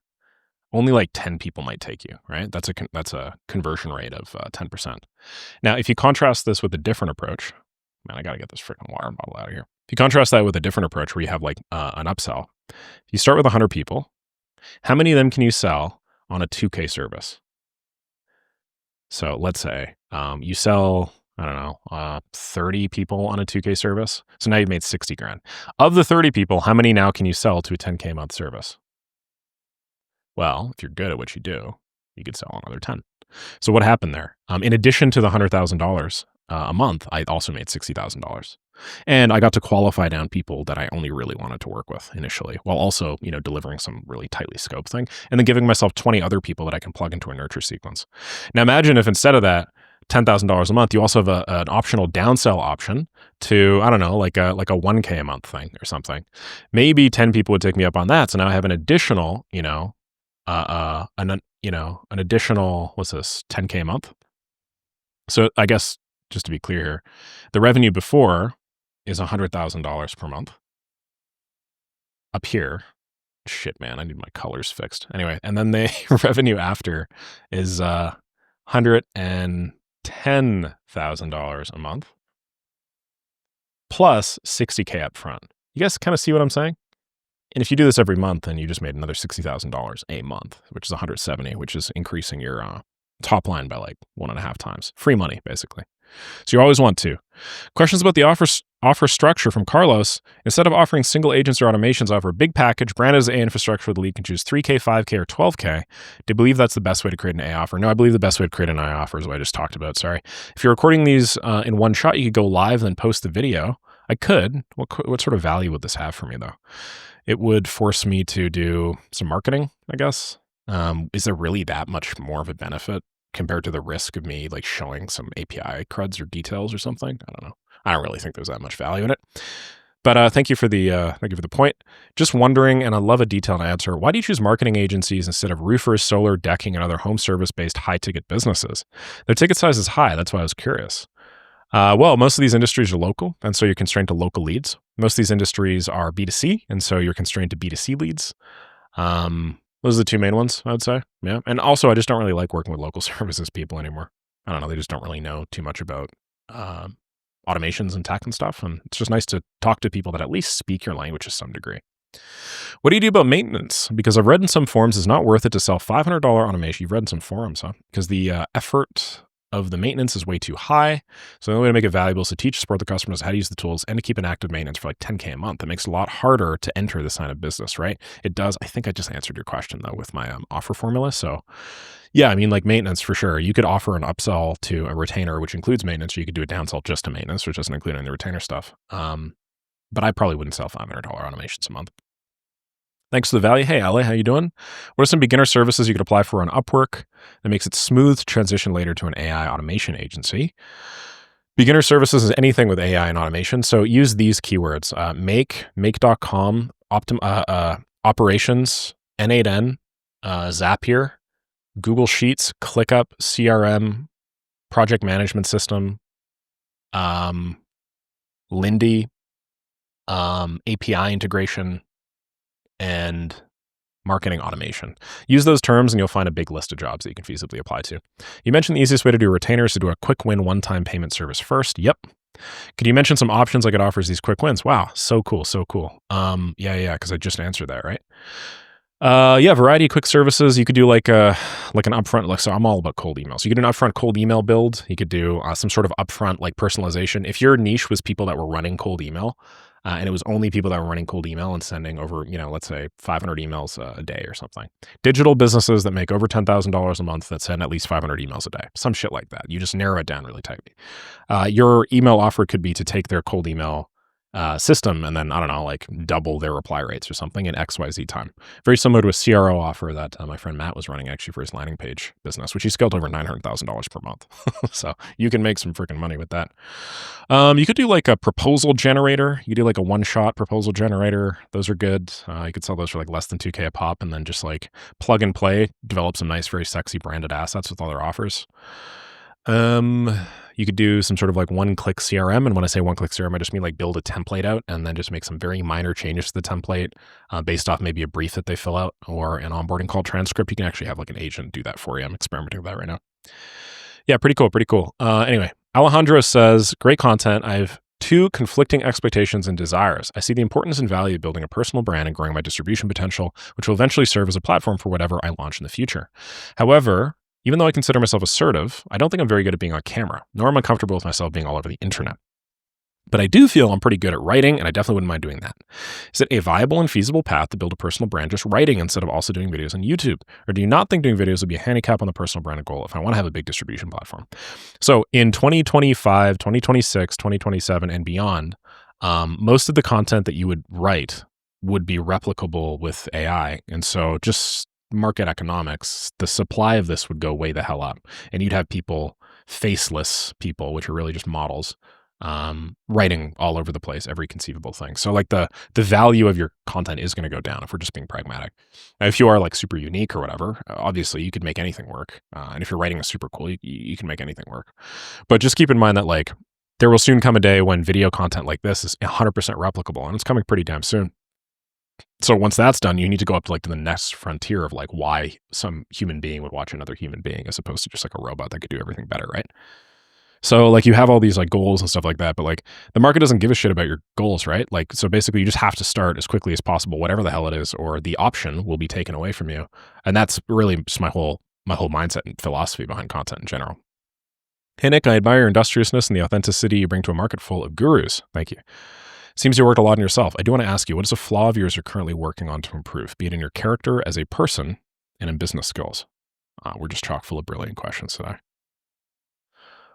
only like 10 people might take you, right? That's a conversion rate of 10%. Now, if you contrast this with a different approach, man, I got to get this freaking water bottle out of here. If you contrast that with a different approach where you have like an upsell, you start with 100 people. How many of them can you sell on a 2K service? So let's say you sell, I don't know, 30 people on a 2K service. So now you've made 60 grand. Of the 30 people, how many now can you sell to a 10K a month service? Well, if you're good at what you do, you could sell another 10. So what happened there? In addition to the $100,000 a month, I also made $60,000. And I got to qualify down people that I only really wanted to work with initially, while also, delivering some really tightly scoped thing, and then giving myself 20 other people that I can plug into a nurture sequence. Now imagine if instead of that $10,000 a month, you also have an optional downsell option to, I don't know, like a 1K a month thing or something. Maybe 10 people would take me up on that. So now I have an additional, an additional, what's this, 10K a month? So I guess, just to be clear here, the revenue before is $100,000 per month. Up here, shit, man, I need my colors fixed. Anyway, and then the revenue after is $110,000 a month plus $60K up front. You guys kind of see what I'm saying? And if you do this every month, then you just made another $60,000 a month, which is 170, which is increasing your top line by like 1.5 times. Free money, basically. So you always want to. Questions about the offer structure from Carlos. Instead of offering single agents or automations, offer a big package branded as AI infrastructure where the lead can choose 3K, 5K, or 12K. Do you believe that's the best way to create an AI offer? No, I believe the best way to create an AI offer is what I just talked about. Sorry. If you're recording these in one shot, you could go live, then post the video. I could. What sort of value would this have for me, though? It would force me to do some marketing, I guess. Is there really that much more of a benefit compared to the risk of me like showing some API cruds or details or something? I don't know. I don't really think there's that much value in it. But thank you for the point. Just wondering, and I love a detailed answer. Why do you choose marketing agencies instead of roofers, solar, decking, and other home service-based high-ticket businesses? Their ticket size is high. That's why I was curious. Well, most of these industries are local, and so you're constrained to local leads. Most of these industries are B2C, and so you're constrained to B2C leads. Those are the two main ones, I would say. Yeah. And also, I just don't really like working with local services people anymore. I don't know. They just don't really know too much about automations and tech and stuff. And it's just nice to talk to people that at least speak your language to some degree. What do you do about maintenance? Because I've read in some forums it's not worth it to sell $500 automation. You've read in some forums, huh? Because the effort of the maintenance is way too high. So the only way to make it valuable is to teach, support the customers how to use the tools and to keep an active maintenance for like 10K a month. It makes it a lot harder to enter this line of business, right? It does. I think I just answered your question though with my offer formula. So yeah, I mean like maintenance for sure. You could offer an upsell to a retainer, which includes maintenance, or you could do a downsell just to maintenance, which doesn't include any of the retainer stuff. But I probably wouldn't sell $500 automations a month. Thanks for the value. Hey, Ali, how you doing? What are some beginner services you could apply for on Upwork that makes it smooth to transition later to an AI automation agency? Beginner services is anything with AI and automation. So use these keywords: make.com, operations, N8N, Zapier, Google Sheets, ClickUp, CRM, project management system, Lindy, API integration, and marketing automation. Use those terms and you'll find a big list of jobs that you can feasibly apply to. You mentioned the easiest way to do a retainer is to do a quick win one-time payment service first. Yep. Could you mention some options like it offers these quick wins? Wow, so cool, so cool. Yeah, because I just answered that, right? Yeah, variety of quick services. You could do like an upfront, so I'm all about cold emails. You could do an upfront cold email build. You could do some sort of upfront like personalization. If your niche was people that were running cold email, and it was only people that were running cold email and sending over, let's say 500 emails a day or something. Digital businesses that make over $10,000 a month that send at least 500 emails a day. Some shit like that. You just narrow it down really tightly. Your email offer could be to take their cold email system and then, I don't know, like double their reply rates or something in XYZ time. Very similar to a CRO offer that my friend Matt was running actually for his landing page business, which he scaled over $900,000 per month. So you can make some freaking money with that. You could do like a proposal generator. You could do like a one-shot proposal generator. Those are good. You could sell those for like less than 2K a pop and then just like plug and play, develop some nice, very sexy branded assets with all their offers. You could do some sort of like one-click CRM. And when I say one-click CRM, I just mean like build a template out and then just make some very minor changes to the template based off maybe a brief that they fill out or an onboarding call transcript. You can actually have like an agent do that for you. I'm experimenting with that right now. Yeah, pretty cool, pretty cool. Anyway, Alejandro says, great content. I have two conflicting expectations and desires. I see the importance and value of building a personal brand and growing my distribution potential, which will eventually serve as a platform for whatever I launch in the future. However, even though I consider myself assertive, I don't think I'm very good at being on camera, nor am I comfortable with myself being all over the internet. But I do feel I'm pretty good at writing, and I definitely wouldn't mind doing that. Is it a viable and feasible path to build a personal brand just writing instead of also doing videos on YouTube? Or do you not think doing videos would be a handicap on the personal brand goal if I want to have a big distribution platform? So in 2025, 2026, 2027, and beyond, most of the content that you would write would be replicable with AI. And so just market economics, the supply of this would go way the hell up. And you'd have people, faceless people, which are really just models, writing all over the place, every conceivable thing. So like the value of your content is going to go down if we're just being pragmatic. Now, if you are like super unique or whatever, obviously you could make anything work. And if you're writing a super cool, you can make anything work. But just keep in mind that like there will soon come a day when video content like this is 100% replicable, and it's coming pretty damn soon. So once that's done, you need to go up to like to the next frontier of like why some human being would watch another human being as opposed to just like a robot that could do everything better, right? So like you have all these like goals and stuff like that, but like the market doesn't give a shit about your goals, right? Like, so basically you just have to start as quickly as possible, whatever the hell it is, or the option will be taken away from you. And that's really just my whole mindset and philosophy behind content in general. Hey Nick, I admire your industriousness and the authenticity you bring to a market full of gurus. Thank you. Seems you worked a lot on yourself. I do want to ask you, what is a flaw of yours you're currently working on to improve, be it in your character as a person and in business skills? We're just chock full of brilliant questions today.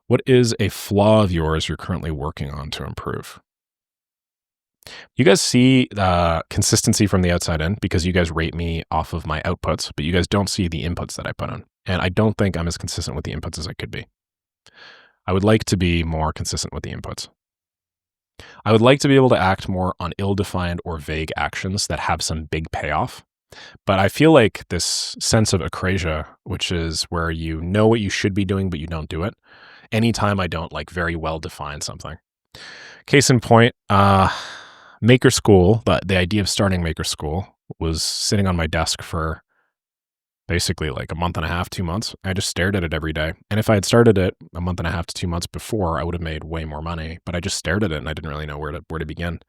What is a flaw of yours you're currently working on to improve? You guys see consistency from the outside in because you guys rate me off of my outputs, but you guys don't see the inputs that I put in. And I don't think I'm as consistent with the inputs as I could be. I would like to be more consistent with the inputs. I would like to be able to act more on ill-defined or vague actions that have some big payoff. But I feel like this sense of acrasia, which is where you know what you should be doing, but you don't do it, anytime I don't like very well define something. Case in point, Maker School, the idea of starting Maker School was sitting on my desk for basically like a month and a half, 2 months. I just stared at it every day. And if I had started it a month and a half to 2 months before, I would have made way more money, but I just stared at it and I didn't really know where to begin.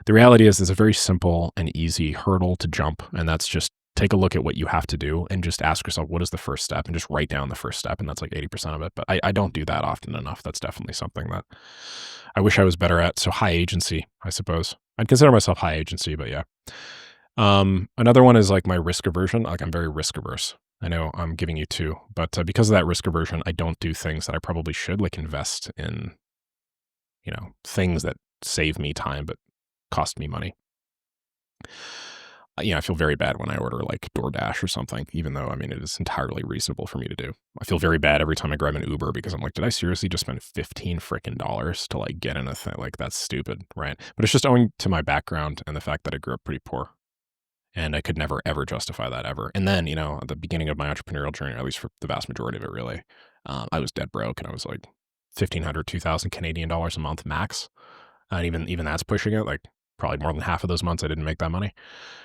The reality is there's a very simple and easy hurdle to jump. And that's just take a look at what you have to do and just ask yourself, what is the first step? And just write down the first step. And that's like 80% of it. But I don't do that often enough. That's definitely something that I wish I was better at. So high agency, I suppose. I'd consider myself high agency, but yeah. Another one is like my risk aversion. Like I'm very risk averse. I know I'm giving you two, but because of that risk aversion, I don't do things that I probably should, like invest in, things that save me time, but cost me money. I feel very bad when I order like DoorDash or something, even though, it is entirely reasonable for me to do. I feel very bad every time I grab an Uber because I'm like, did I seriously just spend $15 frickin' to like get in a thing? Like that's stupid, right? But it's just owing to my background and the fact that I grew up pretty poor. And I could never, ever justify that ever. And then, at the beginning of my entrepreneurial journey, or at least for the vast majority of it, really, I was dead broke and I was like 1,500, 2,000 Canadian dollars a month max. And even that's pushing it. Like probably more than half of those months I didn't make that money.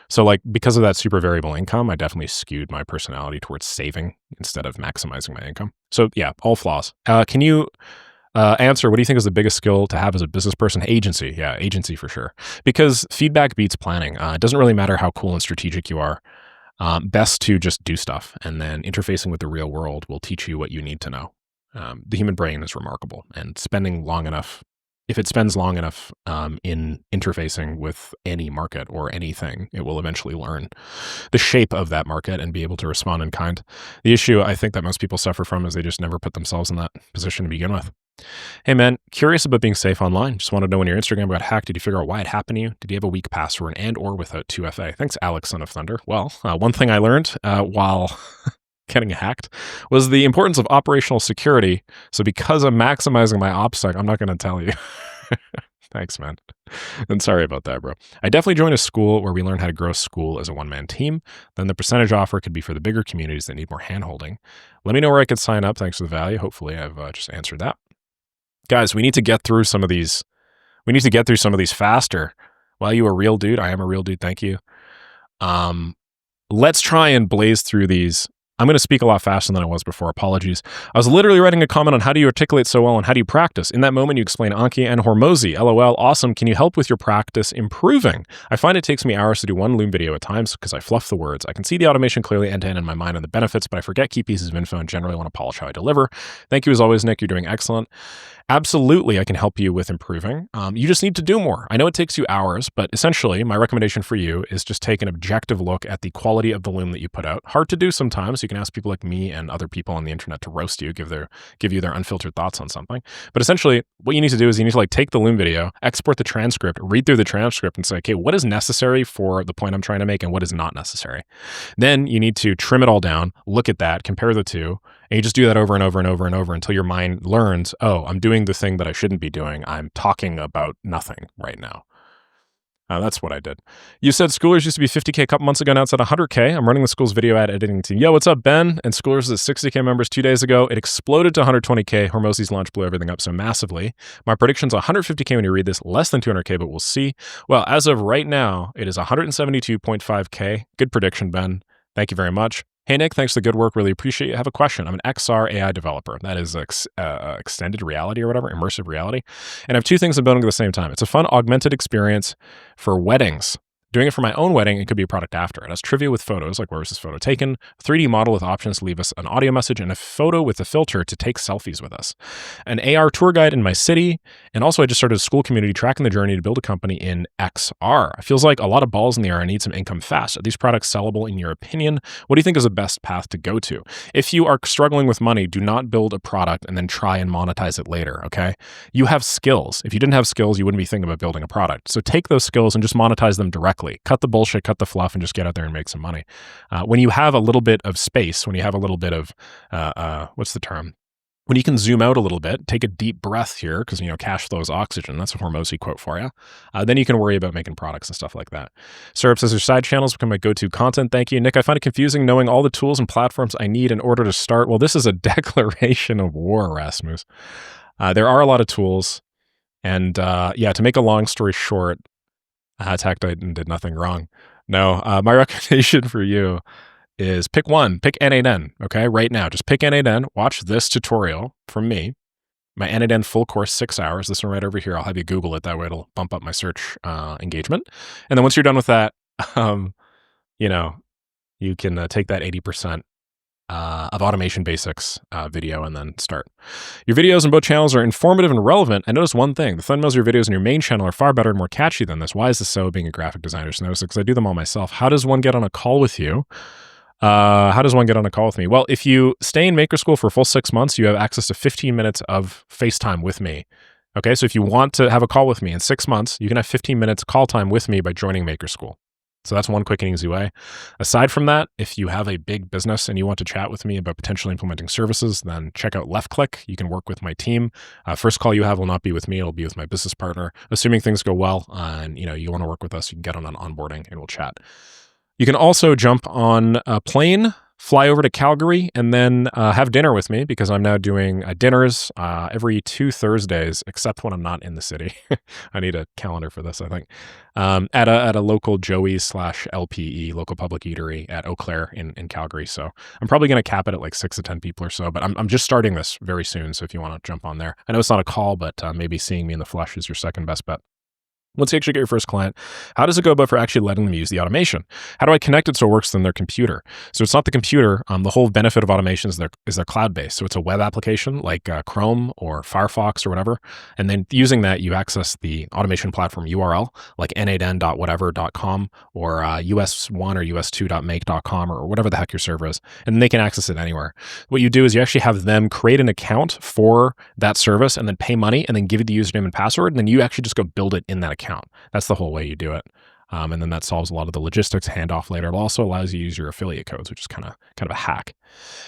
So like because of that super variable income, I definitely skewed my personality towards saving instead of maximizing my income. So yeah, all flaws. Can you answer, what do you think is the biggest skill to have as a business person? Agency. Yeah, agency for sure. Because feedback beats planning. It doesn't really matter how cool and strategic you are. Best to just do stuff. And then interfacing with the real world will teach you what you need to know. The human brain is remarkable. And if it spends long enough in interfacing with any market or anything, it will eventually learn the shape of that market and be able to respond in kind. The issue I think that most people suffer from is they just never put themselves in that position to begin with. Hey man, curious about being safe online. Just want to know when your Instagram got hacked. Did you figure out why it happened to you? Did you have a weak password and or without 2FA? Thanks, Alex, son of thunder. Well, one thing I learned while getting hacked was the importance of operational security. So because I'm maximizing my OPSEC, I'm not going to tell you. Thanks, man. And sorry about that, bro. I definitely joined a school where we learned how to grow school as a one-man team. Then the percentage offer could be for the bigger communities that need more hand-holding. Let me know where I could sign up. Thanks for the value. Hopefully I've just answered that. Guys, we need to get through some of these. We need to get through some of these faster. Well, you a real dude? I am a real dude. Thank you. Let's try and blaze through these. I'm going to speak a lot faster than I was before. Apologies. I was literally writing a comment on how do you articulate so well and how do you practice. In that moment, you explain Anki and Hormozy. LOL. Awesome. Can you help with your practice improving? I find it takes me hours to do one Loom video at times because I fluff the words. I can see the automation clearly end to end in my mind and the benefits, but I forget key pieces of info and generally want to polish how I deliver. Thank you as always, Nick. You're doing excellent. Absolutely, I can help you with improving. You just need to do more. I know it takes you hours, but essentially, my recommendation for you is just take an objective look at the quality of the Loom that you put out. Hard to do sometimes. You can ask people like me and other people on the internet to roast you, give you their unfiltered thoughts on something. But essentially, what you need to do is you need to like take the Loom video, export the transcript, read through the transcript, and say, okay, what is necessary for the point I'm trying to make, and what is not necessary. Then you need to trim it all down, look at that, compare the two. And you just do that over and over and over and over until your mind learns, oh, I'm doing the thing that I shouldn't be doing. I'm talking about nothing right now. That's what I did. You said Schoolers used to be 50K a couple months ago. Now it's at 100K. I'm running the school's video ad editing team. Yo, what's up, Ben? And Schoolers is at 60K members 2 days ago. It exploded to 120K. Hormozy's launch blew everything up so massively. My prediction's 150K when you read this, less than 200K, but we'll see. Well, as of right now, it is 172.5K. Good prediction, Ben. Thank you very much. Hey, Nick, thanks for the good work. Really appreciate it. I have a question. I'm an XR AI developer. That is extended reality or whatever, immersive reality. And I have two things I'm building at the same time. It's a fun augmented experience for weddings. Doing it for my own wedding, it could be a product after. It has trivia with photos, like where was this photo taken, 3D model with options to leave us an audio message, and a photo with a filter to take selfies with us. An AR tour guide in my city, and also I just started a school community tracking the journey to build a company in XR. It feels like a lot of balls in the air. I need some income fast. Are these products sellable in your opinion? What do you think is the best path to go to? If you are struggling with money, do not build a product and then try and monetize it later, okay? You have skills. If you didn't have skills, you wouldn't be thinking about building a product. So take those skills and just monetize them directly. Cut the bullshit, cut the fluff, and just get out there and make some money. When you have a little bit of space, when you have a little bit of, what's the term? When you can zoom out a little bit, take a deep breath here, because, cash flow is oxygen. That's a Hormozy quote for you. Then you can worry about making products and stuff like that. Syrup says your side channels become my go-to content. Thank you. Nick, I find it confusing knowing all the tools and platforms I need in order to start. Well, this is a declaration of war, Rasmus. There are a lot of tools. And to make a long story short, Attack Titan did nothing wrong. No, my recommendation for you is pick one. Pick N8N, okay? Right now, just pick N8N. Watch this tutorial from me. My N8N full course, 6 hours. This one right over here. I'll have you Google it. That way it'll bump up my search engagement. And then once you're done with that, you can take that 80% of automation basics video and then start. Your videos on both channels are informative and relevant. I noticed one thing. The thumbnails of your videos on your main channel are far better and more catchy than this. Why is this so, being a graphic designer? So notice it because I do them all myself. How does one get on a call with you? How does one get on a call with me? Well, if you stay in Maker School for a full 6 months, you have access to 15 minutes of FaceTime with me. Okay, so if you want to have a call with me in 6 months, you can have 15 minutes call time with me by joining Maker School. So that's one quick and easy way. Aside from that, if you have a big business and you want to chat with me about potentially implementing services, then check out Left Click. You can work with my team. First call you have will not be with me. It'll be with my business partner. Assuming things go well and you want to work with us, you can get on an onboarding and we'll chat. You can also jump on a plane, fly over to Calgary, and then have dinner with me because I'm now doing dinners every 2 Thursdays, except when I'm not in the city. I need a calendar for this, I think. At a local Joey's/LPE, local public eatery at Eau Claire in Calgary. So I'm probably going to cap it at like 6 to 10 people or so, but I'm just starting this very soon. So if you want to jump on there, I know it's not a call, but maybe seeing me in the flesh is your second best bet. Once you actually get your first client, how does it go about for actually letting them use the automation? How do I connect it so it works on their computer? So it's not the computer. The whole benefit of automation is they're cloud-based. So it's a web application like Chrome or Firefox or whatever. And then using that, you access the automation platform URL like n8n.whatever.com or us1 or us2.make.com or whatever the heck your server is. And they can access it anywhere. What you do is you actually have them create an account for that service and then pay money and then give you the username and password. And then you actually just go build it in that account. That's the whole way you do it. And then that solves a lot of the logistics handoff later. It also allows you to use your affiliate codes, which is kind of a hack.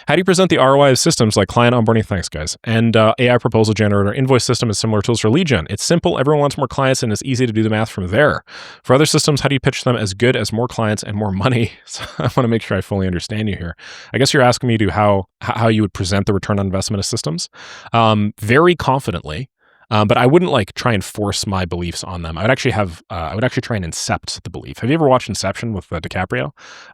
How do you present the ROI of systems like client onboarding? Thanks, guys. And AI proposal generator invoice system is similar tools for lead gen. It's simple. Everyone wants more clients, and it's easy to do the math from there. For other systems, how do you pitch them as good as more clients and more money? So I want to make sure I fully understand you here. I guess you're asking me to how you would present the return on investment of systems. Very confidently. But I wouldn't like try and force my beliefs on them. I would actually try and incept the belief. Have you ever watched Inception with DiCaprio?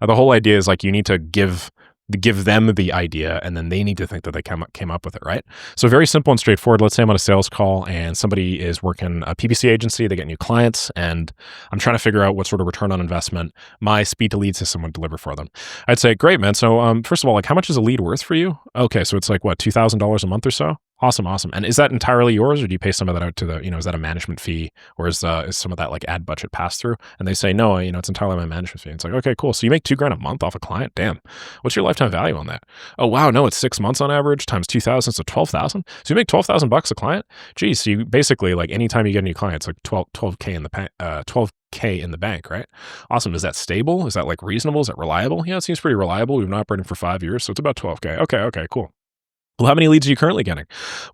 The whole idea is like you need to give them the idea and then they need to think that they came up with it, right? So very simple and straightforward. Let's say I'm on a sales call and somebody is working a PPC agency, they get new clients, and I'm trying to figure out what sort of return on investment my speed to lead system would deliver for them. I'd say, great, man. So first of all, like how much is a lead worth for you? Okay, so it's like what, $2,000 a month or so? Awesome. And is that entirely yours, or do you pay some of that out to the, is that a management fee, or is some of that like ad budget pass through? And they say, no, it's entirely my management fee. It's like, okay, cool. So you make $2,000 a month off a client? Damn. What's your lifetime value on that? Oh, wow. No, it's 6 months on average times 2,000. So 12,000. So you make $12,000 a client? Geez. So you basically like anytime you get a new client, it's like 12K in the 12K in the bank, right? Awesome. Is that stable? Is that like reasonable? Is that reliable? Yeah, it seems pretty reliable. We've been operating for 5 years. So it's about 12K. Okay, cool. Well, how many leads are you currently getting?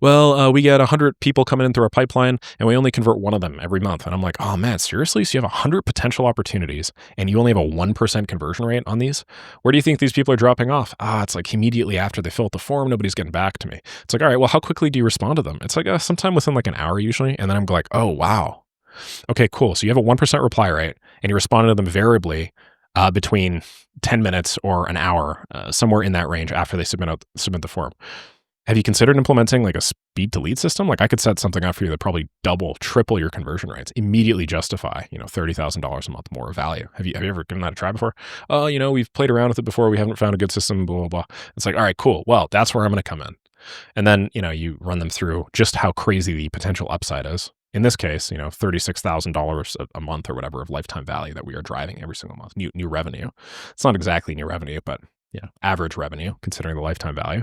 Well, we get 100 people coming in through our pipeline, and we only convert one of them every month. And I'm like, oh man, seriously? So you have 100 potential opportunities, and you only have a 1% conversion rate on these? Where do you think these people are dropping off? It's like immediately after they fill out the form, nobody's getting back to me. It's like, all right, well, how quickly do you respond to them? It's like sometime within like an hour usually. And then I'm like, oh, wow. Okay, cool. So you have a 1% reply rate, and you're responding to them variably between 10 minutes or an hour, somewhere in that range after they submit the form. Have you considered implementing like a speed to lead system? Like I could set something up for you that probably double, triple your conversion rates, immediately justify, $30,000 a month more value. Have you ever given that a try before? We've played around with it before. We haven't found a good system, blah, blah, blah. It's like, all right, cool. Well, that's where I'm going to come in. And then, you run them through just how crazy the potential upside is. In this case, $36,000 a month or whatever of lifetime value that we are driving every single month, new revenue. It's not exactly new revenue, but average revenue considering the lifetime value.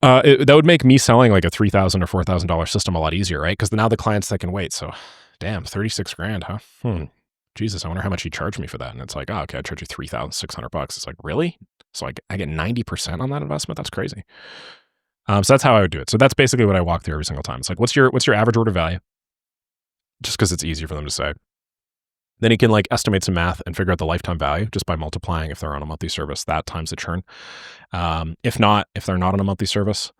That would make me selling like a $3,000 or $4,000 system a lot easier, right? Because now the clients that can wait. So, damn, $36,000, huh? Jesus, I wonder how much he charged me for that. And it's like, oh, okay, I charge you $3,600. It's like, really? So I get 90% on that investment? That's crazy. So that's how I would do it. So that's basically what I walk through every single time. It's like, what's your average order value? Just because it's easier for them to say. Then you can like estimate some math and figure out the lifetime value just by multiplying if they're on a monthly service, that times the churn. If they're not on a monthly service,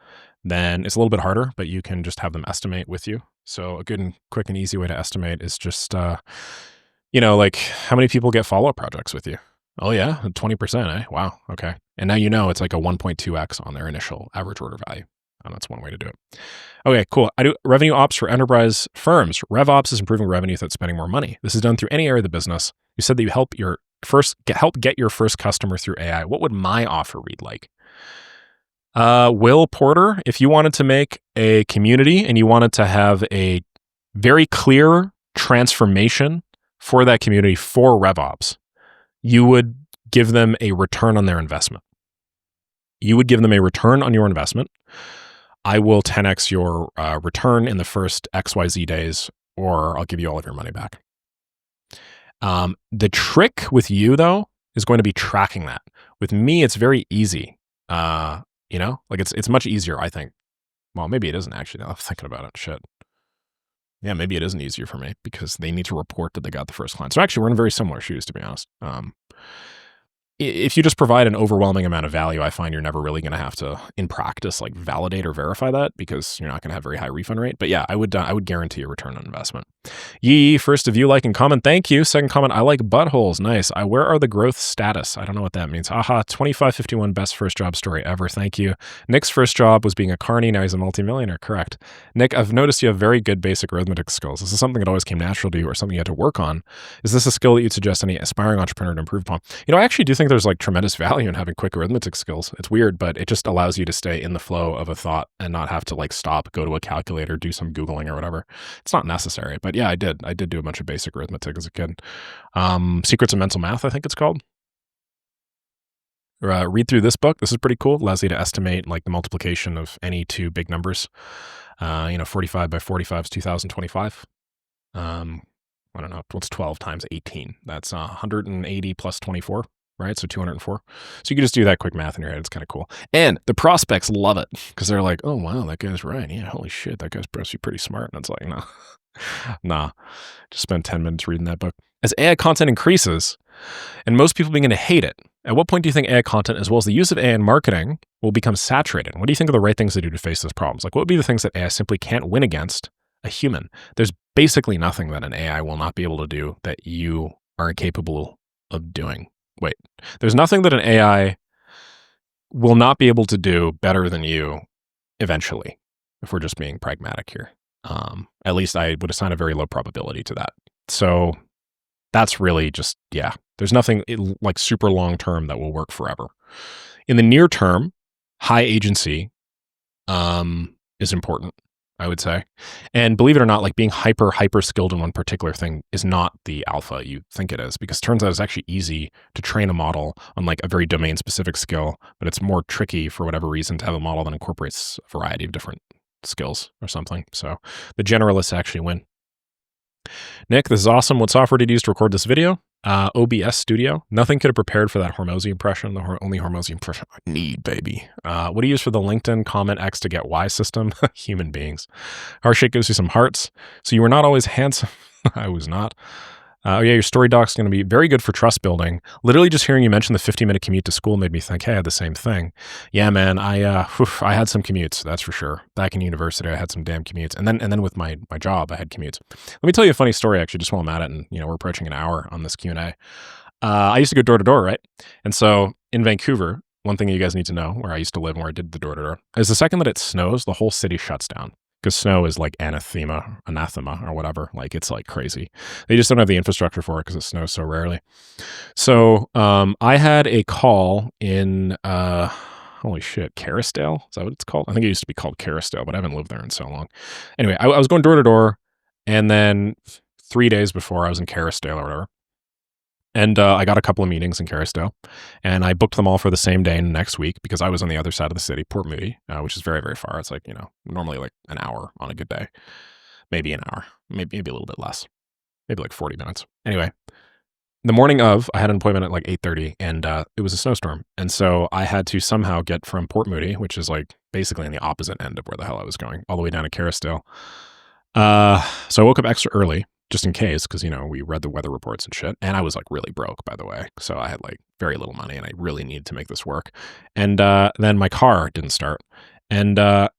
then it's a little bit harder, but you can just have them estimate with you. So a good and quick and easy way to estimate is just, like how many people get follow-up projects with you? Oh yeah, 20%, eh? Wow, okay. And now it's like a 1.2x on their initial average order value. And that's one way to do it. Okay, cool. I do revenue ops for enterprise firms. RevOps is improving revenue without spending more money. This is done through any area of the business. You said that you help get your first customer through AI. What would my offer read like? Will Porter, if you wanted to make a community and you wanted to have a very clear transformation for that community for RevOps, you would give them a return on their investment. You would give them a return on your investment. I will 10x your return in the first XYZ days, or I'll give you all of your money back. The trick with you, though, is going to be tracking that. With me, it's very easy. It's much easier, I think. Well, maybe it isn't actually. Now I'm thinking about it. Shit. Yeah, maybe it isn't easier for me because they need to report that they got the first client. So actually, we're in very similar shoes, to be honest. if you just provide an overwhelming amount of value, I find you're never really going to have to, in practice, like validate or verify that because you're not going to have very high refund rate. But yeah, I would guarantee a return on investment. Yee, first of you, like and comment. Thank you. Second comment, I like buttholes. Nice. Where are the growth status? I don't know what that means. Aha, 2551, best first job story ever. Thank you. Nick's first job was being a carny. Now he's a multimillionaire. Correct. Nick, I've noticed you have very good basic arithmetic skills. Is this something that always came natural to you or something you had to work on? Is this a skill that you'd suggest any aspiring entrepreneur to improve upon? I actually do think there's like tremendous value in having quick arithmetic skills. It's weird, but it just allows you to stay in the flow of a thought and not have to like stop, go to a calculator, do some Googling or whatever. It's not necessary, but yeah, I did do a bunch of basic arithmetic as a kid. Secrets of Mental Math, I think it's called. Read through this book. This is pretty cool. It allows you to estimate like the multiplication of any two big numbers. 45 by 45 is 2025. I don't know, what's 12 times 18? That's 180 plus 24, right? So 204. So you can just do that quick math in your head. It's kind of cool. And the prospects love it because they're like, oh, wow, that guy's right. Yeah, holy shit, that guy's pretty smart. And it's like, no, nah, just spend 10 minutes reading that book. As AI content increases, and most people begin to hate it, at what point do you think AI content, as well as the use of AI in marketing, will become saturated? What do you think are the right things to do to face those problems? Like, what would be the things that AI simply can't win against a human? There's basically nothing that an AI will not be able to do that you aren't capable of doing. Wait, there's nothing that an AI will not be able to do better than you eventually, if we're just being pragmatic here. At least I would assign a very low probability to that. So that's really just, yeah, there's nothing like super long term that will work forever. In the near term, high agency is important, I would say. And believe it or not, like being hyper skilled in one particular thing is not the alpha you think it is, because it turns out it's actually easy to train a model on like a very domain specific skill, but it's more tricky for whatever reason to have a model that incorporates a variety of different skills or something. So the generalists actually win. Nick, this is awesome. What software did you use to record this video? OBS Studio. Nothing could have prepared for that Hormozy impression. The only Hormozy impression I need, baby. What do you use for the LinkedIn comment X to get Y system? Human beings. Harshake gives you some hearts. So you were not always handsome. I was not. Oh yeah, your story doc's going to be very good for trust building. Literally just hearing you mention the 50-minute commute to school made me think, hey, I had the same thing. Yeah, man, I had some commutes, that's for sure. Back in university, I had some damn commutes. And then with my job, I had commutes. Let me tell you a funny story, actually, just while I'm at it, and we're approaching an hour on this Q&A. I used to go door to door, right? And so in Vancouver, one thing you guys need to know, where I used to live and where I did the door to door, is the second that it snows, the whole city shuts down. Because snow is like anathema or whatever. Like it's like crazy. They just don't have the infrastructure for it because it snows so rarely. So I had a call in, holy shit, Kerrisdale? Is that what it's called? I think it used to be called Kerrisdale, but I haven't lived there in so long. Anyway, I was going door to door, and then 3 days before I was in Kerrisdale or whatever. And I got a couple of meetings in Kerrisdale, and I booked them all for the same day next week because I was on the other side of the city, Port Moody, which is very, very far. It's like, normally like an hour on a good day, maybe an hour, maybe a little bit less, maybe like 40 minutes. Anyway, the morning of, I had an appointment at like 8:30, and it was a snowstorm. And so I had to somehow get from Port Moody, which is like basically on the opposite end of where the hell I was going, all the way down to Kerrisdale. So I woke up extra early, just in case, because, we read the weather reports and shit. And I was like really broke, by the way. So I had like very little money and I really needed to make this work. And then my car didn't start. And I'm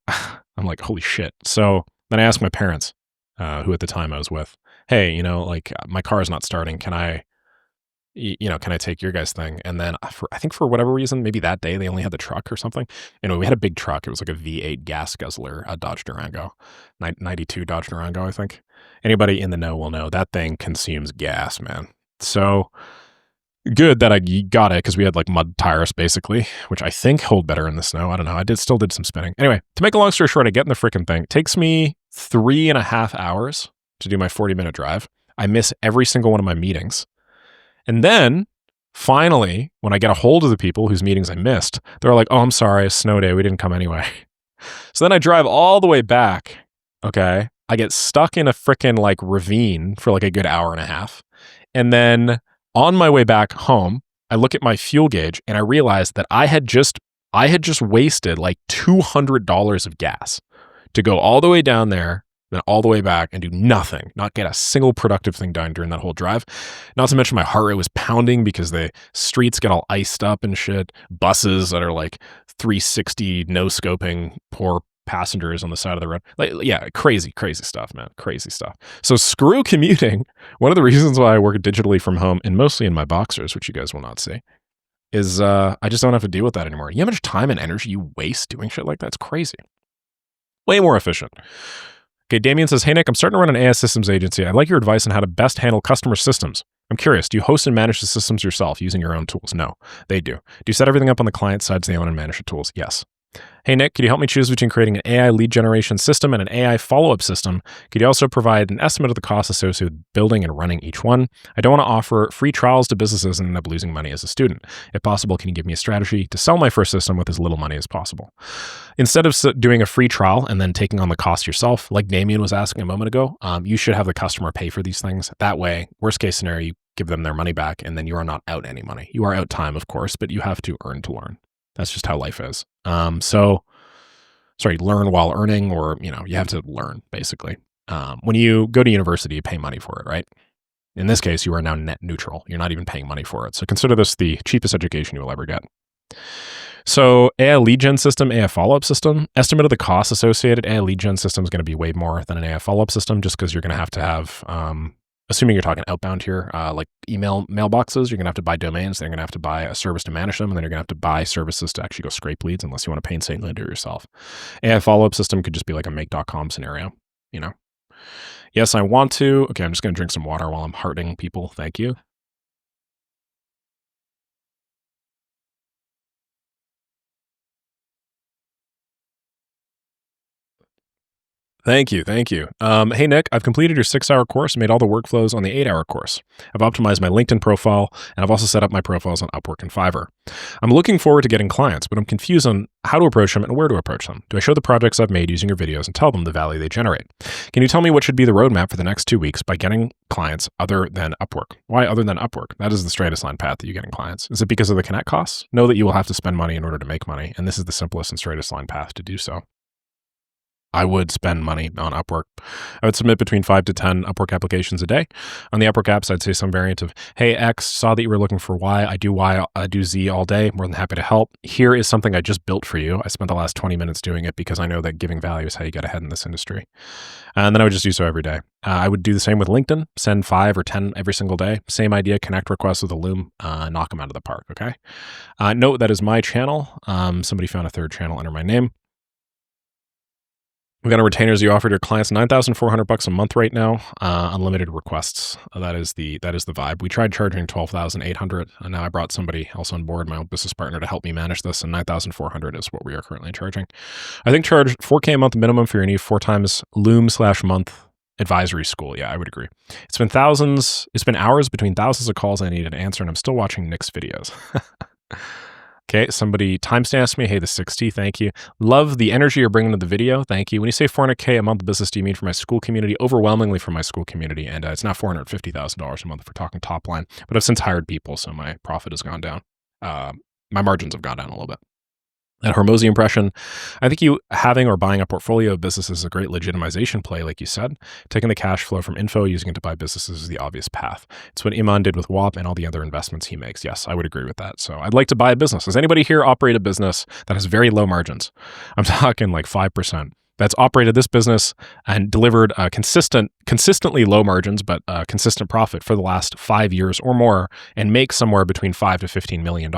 like, holy shit. So then I asked my parents, who at the time I was with, hey, like my car is not starting. Can I take your guys' thing? And then I think for whatever reason, maybe that day they only had the truck or something. Anyway, we had a big truck. It was like a V8 gas guzzler, a Dodge Durango, 92 Dodge Durango, I think. Anybody in the know will know that thing consumes gas, man. So good that I got it because we had like mud tires basically, which I think hold better in the snow. I don't know. I still did some spinning. Anyway, to make a long story short, I get in the freaking thing. It takes me 3.5 hours to do my 40-minute drive. I miss every single one of my meetings. And then finally, when I get a hold of the people whose meetings I missed, they're like, oh, I'm sorry, it's snow day. We didn't come anyway. So then I drive all the way back. Okay. I get stuck in a freaking like ravine for like a good hour and a half. And then on my way back home, I look at my fuel gauge and I realize that I had just wasted like $200 of gas to go all the way down there then all the way back and do nothing, not get a single productive thing done during that whole drive. Not to mention my heart rate was pounding because the streets get all iced up and shit. Buses that are like 360 no scoping poor passengers on the side of the road. Like, yeah, crazy stuff, man. Crazy stuff. So screw commuting. One of the reasons why I work digitally from home and mostly in my boxers, which you guys will not see, is I just don't have to deal with that anymore. You know how much time and energy you waste doing shit like that? It's crazy. Way more efficient. Okay, Damien says, hey, Nick, I'm starting to run an AI systems agency. I'd like your advice on how to best handle customer systems. I'm curious, do you host and manage the systems yourself using your own tools? No, they do. Do you set everything up on the client side so they own and manage the tools? Yes. Hey, Nick, could you help me choose between creating an AI lead generation system and an AI follow-up system? Could you also provide an estimate of the cost associated with building and running each one? I don't want to offer free trials to businesses and end up losing money as a student. If possible, can you give me a strategy to sell my first system with as little money as possible? Instead of doing a free trial and then taking on the cost yourself, like Damien was asking a moment ago, you should have the customer pay for these things. That way, worst case scenario, you give them their money back and then you are not out any money. You are out time, of course, but you have to earn to learn. That's just how life is. Learn while earning, or, you have to learn, basically. When you go to university, you pay money for it, right? In this case, you are now net neutral. You're not even paying money for it. So consider this the cheapest education you will ever get. So AI lead gen system, AI follow-up system, estimate of the cost associated. AI lead gen system is going to be way more than an AI follow-up system just because you're going to have assuming you're talking outbound here, like email mailboxes, you're going to have to buy domains. Then you're going to have to buy a service to manage them. And then you're going to have to buy services to actually go scrape leads unless you want to painstakingly do it yourself. AI follow-up system could just be like a make.com scenario, Yes, I want to. Okay, I'm just going to drink some water while I'm hearting people. Thank you. Thank you. Hey, Nick, I've completed your 6-hour course and made all the workflows on the 8-hour course. I've optimized my LinkedIn profile, and I've also set up my profiles on Upwork and Fiverr. I'm looking forward to getting clients, but I'm confused on how to approach them and where to approach them. Do I show the projects I've made using your videos and tell them the value they generate? Can you tell me what should be the roadmap for the next 2 weeks by getting clients other than Upwork? Why other than Upwork? That is the straightest line path that you getting clients. Is it because of the connect costs? Know that you will have to spend money in order to make money, and this is the simplest and straightest line path to do so. I would spend money on Upwork. I would submit between 5 to 10 Upwork applications a day. On the Upwork apps, I'd say some variant of, hey, X, saw that you were looking for Y. I do Y, I do Z all day. More than happy to help. Here is something I just built for you. I spent the last 20 minutes doing it because I know that giving value is how you get ahead in this industry. And then I would just do so every day. I would do the same with LinkedIn, send 5 or 10 every single day. Same idea, connect requests with a Loom, knock them out of the park, okay? Note that is my channel. Somebody found a third channel under my name. We've got a retainers you offered your clients $9,400 a month right now, unlimited requests. That is the vibe. We tried charging $12,800, and now I brought somebody else on board, my old business partner, to help me manage this, and $9,400 is what we are currently charging. I think charge $4K a month minimum for your need 4 times Loom/month advisory school. Yeah, I would agree. It's been hours between thousands of calls I needed to answer, and I'm still watching Nick's videos. Okay, somebody timestamps me. Hey, the 60, thank you. Love the energy you're bringing to the video. Thank you. When you say $400K a month business, do you mean for my school community? Overwhelmingly for my school community. And it's now $450,000 a month if we're talking top line. But I've since hired people, so my profit has gone down. My margins have gone down a little bit. That Hormozy impression, I think you having or buying a portfolio of businesses is a great legitimization play, like you said. Taking the cash flow from info, using it to buy businesses is the obvious path. It's what Iman did with WAP and all the other investments he makes. Yes, I would agree with that. So I'd like to buy a business. Does anybody here operate a business that has very low margins? I'm talking like 5%. That's operated this business and delivered consistently low margins, but consistent profit for the last 5 years or more, and make somewhere between $5 to $15 million.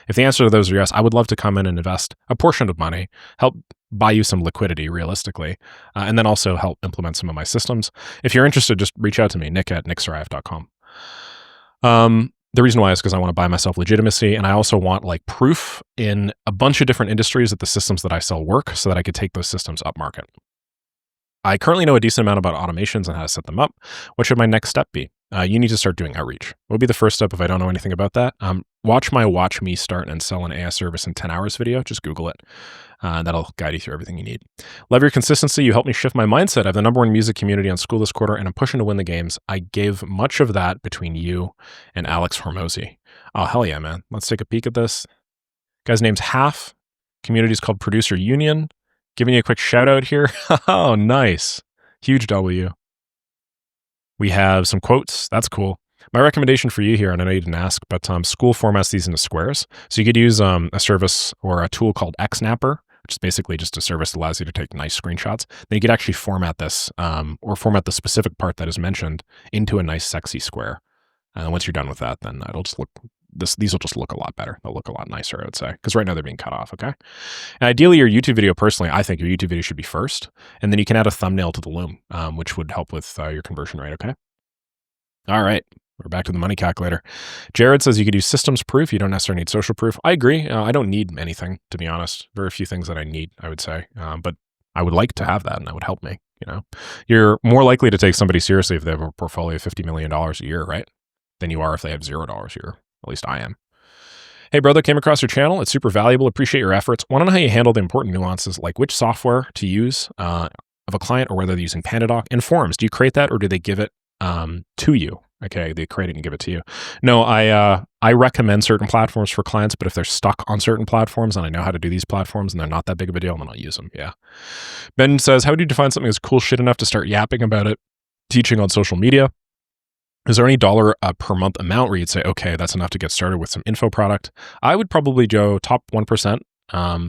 If the answer to those are yes, I would love to come in and invest a portion of money, help buy you some liquidity realistically, and then also help implement some of my systems. If you're interested, just reach out to me, nick@nicksaraev.com. The reason why is because I want to buy myself legitimacy, and I also want like proof in a bunch of different industries that the systems that I sell work so that I could take those systems up market. I currently know a decent amount about automations and how to set them up. What should my next step be? You need to start doing outreach. What would be the first step if I don't know anything about that? Watch my Watch Me Start and Sell an AI Service in 10 Hours video. Just Google it. That'll guide you through everything you need. Love your consistency. You helped me shift my mindset. I have the #1 music community on School this quarter, and I'm pushing to win the games. I gave much of that between you and Alex Hormozy. Oh, hell yeah, man. Let's take a peek at this. Guy's name's Half. Community's called Producer Union. Giving you a quick shout out here. Oh, nice. Huge W. We have some quotes. That's cool. My recommendation for you here, and I know you didn't ask, but School formats these into squares. So you could use a service or a tool called Xnapper, which is basically just a service that allows you to take nice screenshots. Then you could actually format this or format the specific part that is mentioned into a nice, sexy square. And once you're done with that, then it'll just look, these will just look a lot better. They'll look a lot nicer, I would say, because right now they're being cut off, okay? And ideally, your YouTube video, personally, I think your YouTube video should be first, and then you can add a thumbnail to the loom, which would help with your conversion rate, okay? All right. We're back to the money calculator. Jared says you could use systems proof. You don't necessarily need social proof. I agree. I don't need anything, to be honest. Very few things that I need, I would say. But I would like to have that, and that would help me. You're more likely to take somebody seriously if they have a portfolio of $50 million a year, right? Than you are if they have $0 a year. At least I am. Hey, brother, came across your channel. It's super valuable. Appreciate your efforts. Want to know how you handle the important nuances, like which software to use of a client, or whether they're using PandaDoc and forms. Do you create that, or do they give it to you? Okay, they create it and give it to you. No, I recommend certain platforms for clients, but if they're stuck on certain platforms and I know how to do these platforms and they're not that big of a deal, then I'll use them. Yeah. Ben says, how would you define something as cool shit enough to start yapping about it, teaching on social media? Is there any dollar per month amount where you'd say, okay, that's enough to get started with some info product? I would probably go top 1%.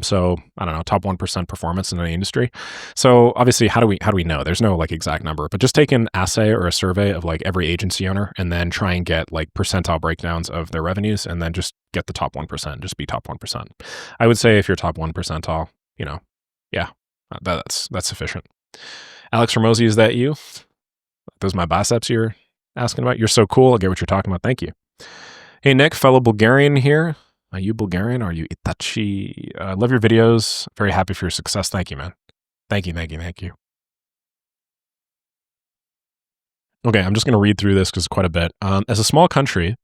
So I don't know, top 1% performance in any industry. So obviously, how do we know? There's no like exact number, but just take an assay or a survey of like every agency owner and then try and get like percentile breakdowns of their revenues and then just get the top 1%, just be top 1%. I would say if you're top 1 percentile, yeah, that's sufficient. Alex Ramosi, is that you? Those are my biceps you're asking about? You're so cool. I get what you're talking about. Thank you. Hey, Nick, fellow Bulgarian here. Are you Bulgarian or are you Itachi? Love your videos. Very happy for your success. Thank you, man. Thank you. Okay, I'm just going to read through this because it's quite a bit. As a small country,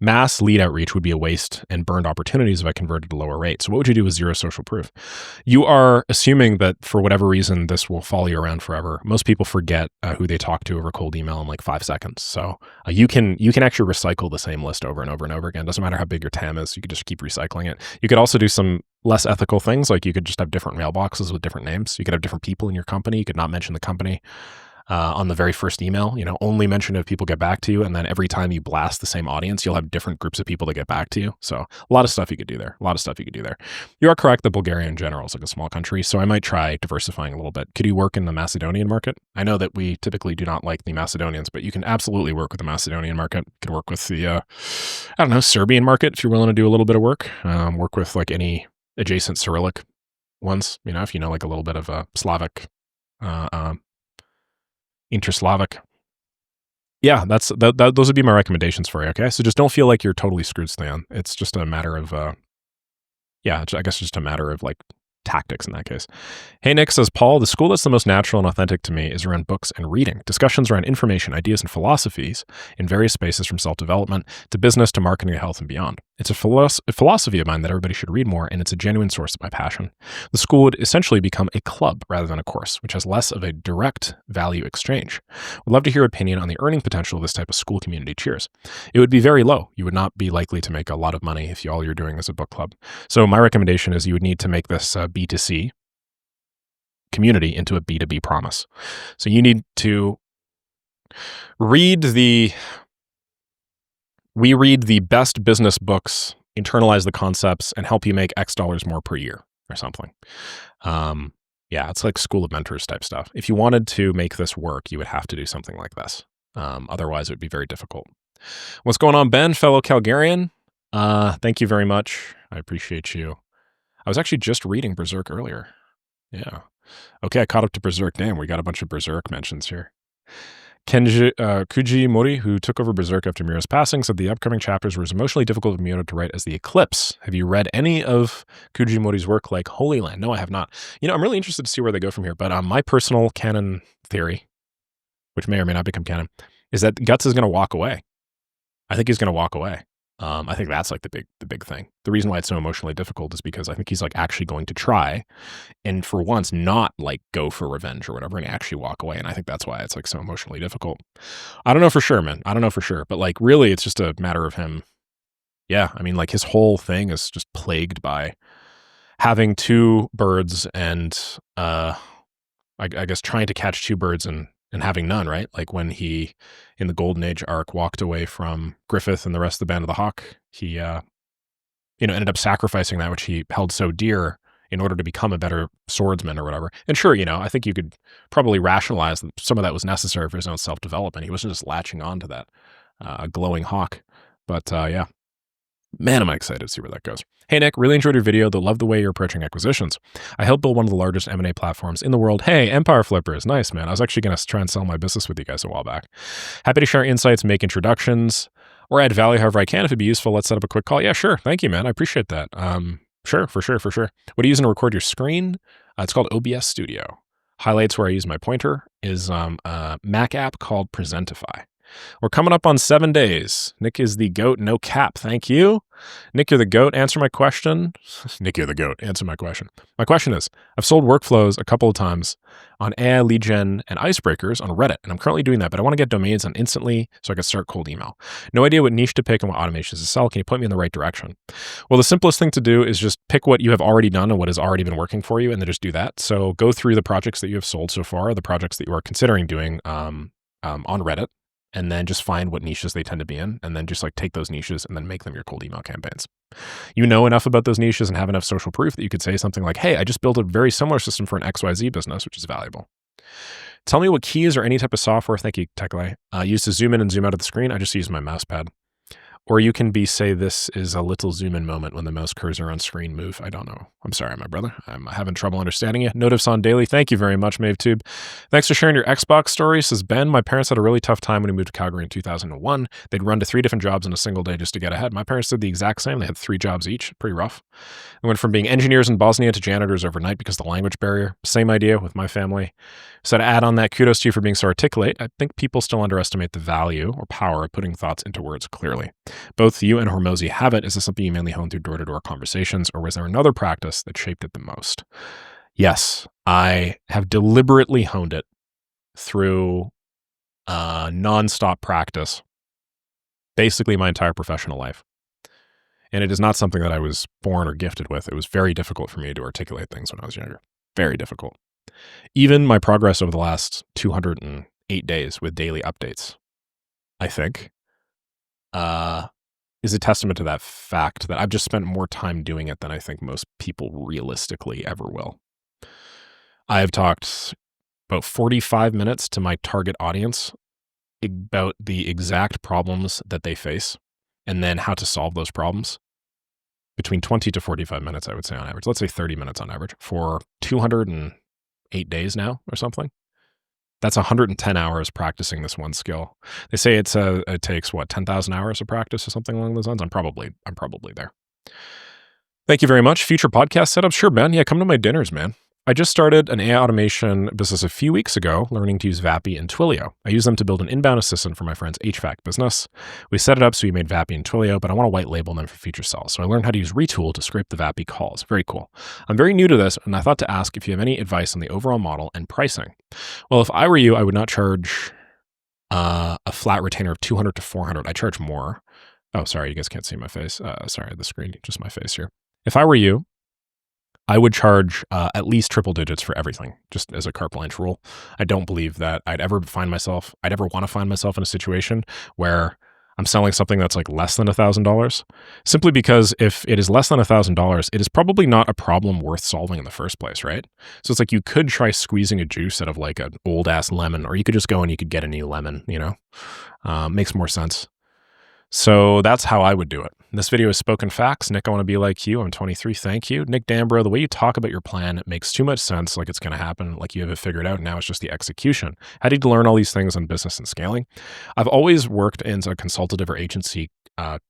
mass lead outreach would be a waste and burned opportunities if I converted to lower rate. So what would you do with zero social proof? You are assuming that for whatever reason, this will follow you around forever. Most people forget who they talk to over cold email in like 5 seconds. So you can actually recycle the same list over and over and over again. Doesn't matter how big your TAM is. You could just keep recycling it. You could also do some less ethical things. Like you could just have different mailboxes with different names. You could have different people in your company. You could not mention the company. On the very first email, only mention if people get back to you. And then every time you blast the same audience, you'll have different groups of people that get back to you. So a lot of stuff you could do there. You are correct that Bulgaria in general is like a small country. So I might try diversifying a little bit. Could you work in the Macedonian market? I know that we typically do not like the Macedonians, but you can absolutely work with the Macedonian market. You could work with the, Serbian market if you're willing to do a little bit of work. Work with like any adjacent Cyrillic ones, if you know like a little bit of Slavic, Inter-Slavic. Yeah, those would be my recommendations for you, okay? So just don't feel like you're totally screwed, Stan. It's just a matter of, I guess just a matter of like tactics in that case. Hey, Nick says, Paul, the school that's the most natural and authentic to me is around books and reading. Discussions around information, ideas, and philosophies in various spaces from self-development to business to marketing to health and beyond. It's a philosophy of mine that everybody should read more, and it's a genuine source of my passion. The school would essentially become a club rather than a course, which has less of a direct value exchange. Would love to hear your opinion on the earning potential of this type of school community. Cheers. It would be very low. You would not be likely to make a lot of money if all you're doing is a book club. So my recommendation is you would need to make this B2C community into a B2B promise. So you need to we read the best business books, internalize the concepts, and help you make X dollars more per year or something. It's like School of Mentors type stuff. If you wanted to make this work, you would have to do something like this. Otherwise, it would be very difficult. What's going on, Ben, fellow Calgarian? Thank you very much. I appreciate you. I was actually just reading Berserk earlier. Yeah. Okay, I caught up to Berserk. Damn, we got a bunch of Berserk mentions here. Kuji Mori, who took over Berserk after Mira's passing, said the upcoming chapters were as emotionally difficult for Mira to write as The Eclipse. Have you read any of Kuji Mori's work like Holy Land? No, I have not. I'm really interested to see where they go from here, but my personal canon theory, which may or may not become canon, is that Guts is going to walk away. I think he's going to walk away. I think that's like the big thing. The reason why it's so emotionally difficult is because I think he's like actually going to try and for once not like go for revenge or whatever and actually walk away. And I think that's why it's like so emotionally difficult. I don't know for sure, man. I don't know for sure. But like really it's just a matter of him. Yeah. I mean like his whole thing is just plagued by having two birds and I guess, trying to catch two birds and having none, right? Like when he, in the Golden Age arc, walked away from Griffith and the rest of the Band of the Hawk, he, ended up sacrificing that which he held so dear in order to become a better swordsman or whatever. And sure, I think you could probably rationalize that some of that was necessary for his own self-development. He wasn't just latching on to that glowing hawk. But yeah, man, am I excited to see where that goes. Hey, Nick, really enjoyed your video, though love the way you're approaching acquisitions. I helped build one of the largest M&A platforms in the world. Hey, Empire Flippers. Nice, man. I was actually going to try and sell my business with you guys a while back. Happy to share insights, make introductions, or add value however I can. If it'd be useful, let's set up a quick call. Yeah, sure. Thank you, man. I appreciate that. Sure, for sure. What are you using to record your screen? It's called OBS Studio. Highlights where I use my pointer is a Mac app called Presentify. We're coming up on 7 days. Nick is the GOAT, no cap. Thank you. Nick, you're the GOAT. Answer my question. Nick, you're the GOAT. Answer my question. My question is, I've sold workflows a couple of times on AI lead gen and icebreakers on Reddit, and I'm currently doing that, but I want to get domains on instantly so I can start cold email. No idea what niche to pick and what automations to sell. Can you point me in the right direction? Well, the simplest thing to do is just pick what you have already done and what has already been working for you, and then just do that. So go through the projects that you have sold so far, the projects that you are considering doing on Reddit, and then just find what niches they tend to be in, and then just like take those niches and then make them your cold email campaigns. You know enough about those niches and have enough social proof that you could say something like, hey, I just built a very similar system for an XYZ business, which is valuable. Tell me what keys or any type of software, thank you, Teklay, used to zoom in and zoom out of the screen. I just use my mouse pad. Or you can say this is a little zoom in moment when the mouse cursor on screen move. I don't know. I'm sorry, my brother. I'm having trouble understanding you. Notifs on daily. Thank you very much, MaveTube. Thanks for sharing your Xbox story. Says Ben, my parents had a really tough time when we moved to Calgary in 2001. They'd run to 3 different jobs in a single day just to get ahead. My parents did the exact same. They had 3 jobs each. Pretty rough. I went from being engineers in Bosnia to janitors overnight because of the language barrier. Same idea with my family. So to add on that, kudos to you for being so articulate. I think people still underestimate the value or power of putting thoughts into words clearly. Both you and Hormozy have it. Is this something you mainly honed through door-to-door conversations, or was there another practice that shaped it the most? Yes, I have deliberately honed it through nonstop practice, basically my entire professional life. And it is not something that I was born or gifted with. It was very difficult for me to articulate things when I was younger. Very difficult. Even my progress over the last 208 days with daily updates, I think, is a testament to that fact that I've just spent more time doing it than I think most people realistically ever will. I've talked about 45 minutes to my target audience about the exact problems that they face and then how to solve those problems. Between 20 to 45 minutes, I would say on average. Let's say 30 minutes on average for 208 days now or something. That's 110 hours practicing this one skill. They say it takes 10,000 hours of practice or something along those lines. I'm probably there. Thank you very much. Future podcast setup. Sure, Ben. Yeah, come to my dinners, man. I just started an AI automation business a few weeks ago, learning to use Vappy and Twilio. I use them to build an inbound assistant for my friend's HVAC business. We set it up so we made Vappy and Twilio, but I want to white label them for future sales. So I learned how to use Retool to scrape the Vappy calls. Very cool. I'm very new to this, and I thought to ask if you have any advice on the overall model and pricing. Well, if I were you, I would not charge a flat retainer of 200 to 400. I charge more. Oh, sorry, you guys can't see my face. Sorry, the screen, just my face here. If I were you, I would charge at least triple digits for everything, just as a carte blanche rule. I don't believe that I'd ever want to find myself in a situation where I'm selling something that's like less than $1,000, simply because if it is less than $1,000, it is probably not a problem worth solving in the first place, right? So it's like you could try squeezing a juice out of like an old ass lemon, or you could just go and you could get a new lemon, makes more sense. So that's how I would do it. This video is spoken facts. Nick, I want to be like you. I'm 23. Thank you. Nick Dambro, the way you talk about your plan, it makes too much sense, like it's going to happen, like you have it figured out. Now it's just the execution. How did you learn all these things on business and scaling? I've always worked in a consultative or agency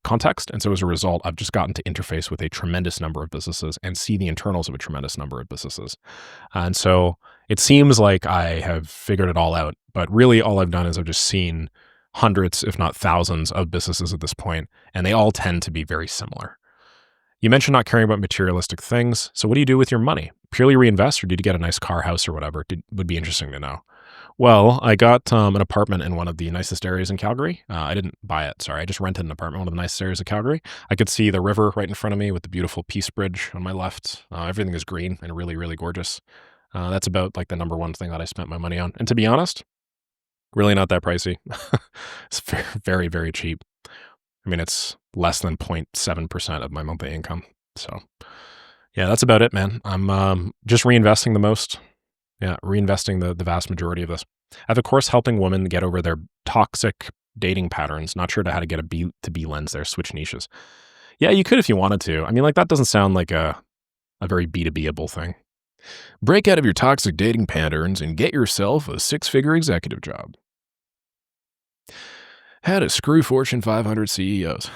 context. And so as a result, I've just gotten to interface with a tremendous number of businesses and see the internals of a tremendous number of businesses. And so it seems like I have figured it all out, but really all I've done is I've just seen hundreds, if not thousands, of businesses at this point, and they all tend to be very similar. You mentioned not caring about materialistic things. So what do you do with your money? Purely reinvest, or did you get a nice car, house, or whatever? Would be interesting to know. Well, I got an apartment in one of the nicest areas in Calgary. I didn't buy it, sorry. I just rented an apartment in one of the nicest areas of Calgary. I could see the river right in front of me with the beautiful Peace Bridge on my left. Everything is green and really, really gorgeous. That's about like the number one thing that I spent my money on. And to be honest, really not that pricey. It's very, very cheap. I mean, it's less than 0.7% of my monthly income. So yeah, that's about it, man. I'm just reinvesting the most. Yeah, reinvesting the vast majority of this. I have a course helping women get over their toxic dating patterns. Not sure how to get a B to B lens there, switch niches. Yeah, you could if you wanted to. I mean, like that doesn't sound like a very B2B-able thing. Break out of your toxic dating patterns and get yourself a six-figure executive job. How to screw Fortune 500 CEOs.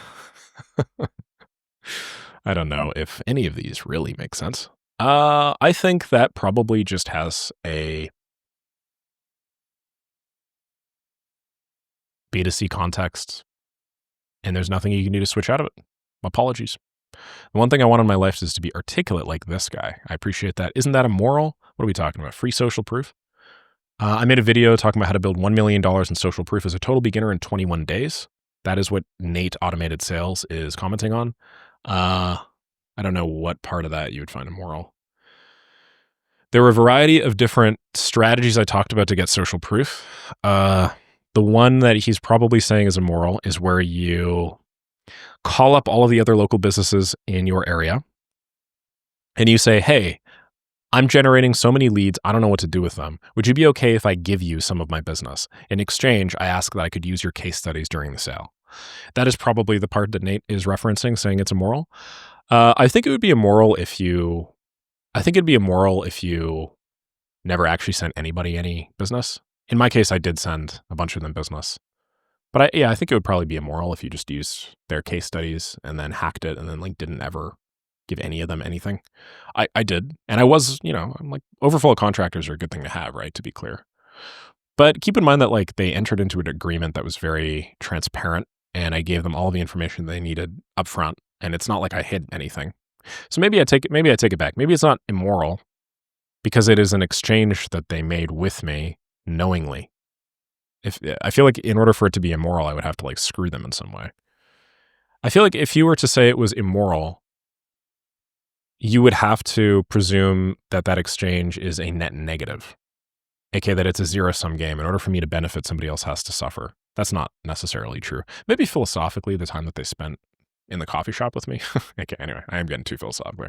I don't know if any of these really make sense. I think that probably just has a B2C context, and there's nothing you can do to switch out of it. Apologies. The one thing I want in my life is to be articulate like this guy. I appreciate that. Isn't that immoral? What are we talking about? Free social proof? I made a video talking about how to build $1 million in social proof as a total beginner in 21 days. That is what Nate Automated Sales is commenting on. I don't know what part of that you would find immoral. There were a variety of different strategies I talked about to get social proof. The one that he's probably saying is immoral is where you call up all of the other local businesses in your area and you say, hey, I'm generating so many leads, I don't know what to do with them. Would you be okay if I give you some of my business? In exchange, I ask that I could use your case studies during the sale. That is probably the part that Nate is referencing, saying it's immoral. I think it would be immoral if you never actually sent anybody any business. In my case, I did send a bunch of them business. But I think it would probably be immoral if you just used their case studies and then hacked it and then like didn't ever give any of them anything. I did. And I was, I'm like, overflow contractors are a good thing to have, right? To be clear. But keep in mind that like they entered into an agreement that was very transparent and I gave them all the information they needed up front. And it's not like I hid anything. So maybe I take it back. Maybe it's not immoral because it is an exchange that they made with me knowingly. I feel like in order for it to be immoral, I would have to like screw them in some way. I feel like if you were to say it was immoral, you would have to presume that that exchange is a net negative, aka that it's a zero-sum game. In order for me to benefit, somebody else has to suffer. That's not necessarily true. Maybe philosophically, the time that they spent in the coffee shop with me. Okay, anyway, I am getting too philosophical.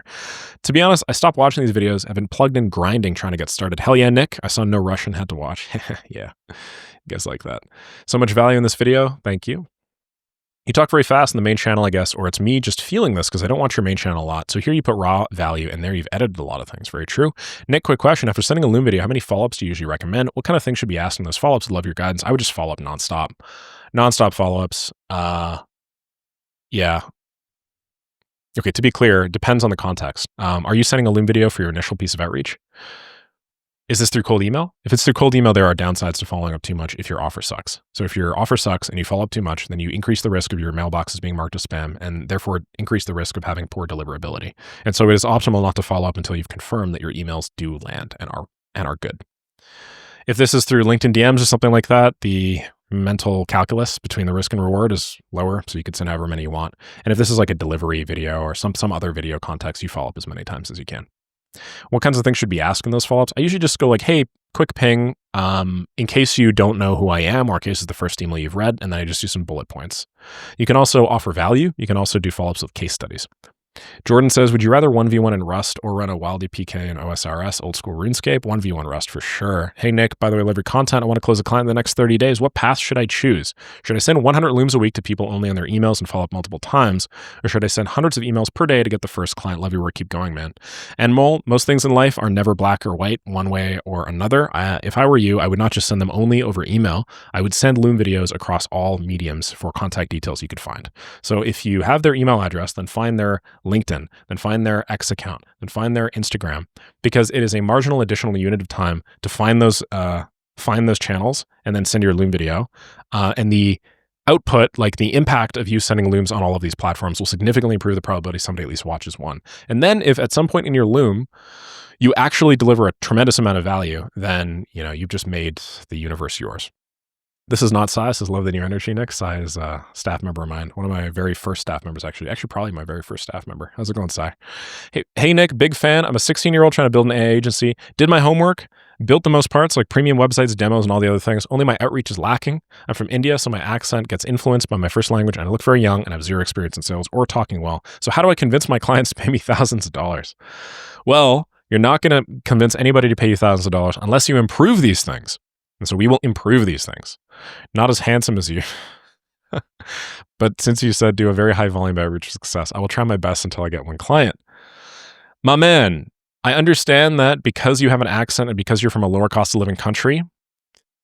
To be honest, I stopped watching these videos. I've been plugged in grinding trying to get started. Hell yeah, Nick. I saw no Russian, had to watch. Yeah, you guys like that. So much value in this video. Thank you. You talk very fast in the main channel, I guess, or it's me just feeling this because I don't watch your main channel a lot. So here you put raw value and there you've edited a lot of things. Very true. Nick, quick question. After sending a Loom video, how many follow-ups do you usually recommend? What kind of things should be asked in those follow-ups? I'd love your guidance. I would just follow up nonstop. Nonstop follow-ups. Yeah. Okay, to be clear, it depends on the context. Are you sending a Loom video for your initial piece of outreach? Is this through cold email? If it's through cold email, there are downsides to following up too much if your offer sucks. So if your offer sucks and you follow up too much, then you increase the risk of your mailboxes being marked as spam and therefore increase the risk of having poor deliverability. And so it is optimal not to follow up until you've confirmed that your emails do land and are good. If this is through LinkedIn DMs or something like that, the mental calculus between the risk and reward is lower, so you could send however many you want. And if this is like a delivery video or some other video context, you follow up as many times as you can. What kinds of things should be asked in those follow-ups? I usually just go like, hey, quick ping, in case you don't know who I am or in case it's the first email you've read, and then I just do some bullet points. You can also offer value. You can also do follow-ups with case studies. Jordan says, would you rather 1v1 in Rust or run a Wildy PK in OSRS, old school RuneScape? 1v1 Rust for sure. Hey, Nick, by the way, I love your content. I want to close a client in the next 30 days. What path should I choose? Should I send 100 looms a week to people only on their emails and follow up multiple times? Or should I send hundreds of emails per day to get the first client? Love your work. Keep going, man. And Mole, most things in life are never black or white, one way or another. If I were you, I would not just send them only over email. I would send Loom videos across all mediums for contact details you could find. So if you have their email address, then find their LinkedIn, then find their X account, then find their Instagram, because it is a marginal additional unit of time to find those channels and then send your Loom video. And the output, like the impact of you sending Looms on all of these platforms will significantly improve the probability somebody at least watches one. And then if at some point in your Loom, you actually deliver a tremendous amount of value, then, you've just made the universe yours. This is not Sai. This is Love the New Energy. Nick Sai is a staff member of mine. One of my very first staff members, actually. Actually, probably my very first staff member. How's it going, Sai? Hey, Nick, big fan. I'm a 16-year-old trying to build an AI agency. Did my homework, built the most parts like premium websites, demos, and all the other things. Only my outreach is lacking. I'm from India, so my accent gets influenced by my first language, and I look very young and have zero experience in sales or talking well. So how do I convince my clients to pay me thousands of dollars? Well, you're not going to convince anybody to pay you thousands of dollars unless you improve these things. And so we will improve these things. Not as handsome as you. But since you said do a very high volume outreach success, I will try my best until I get one client. My man, I understand that because you have an accent and because you're from a lower cost of living country,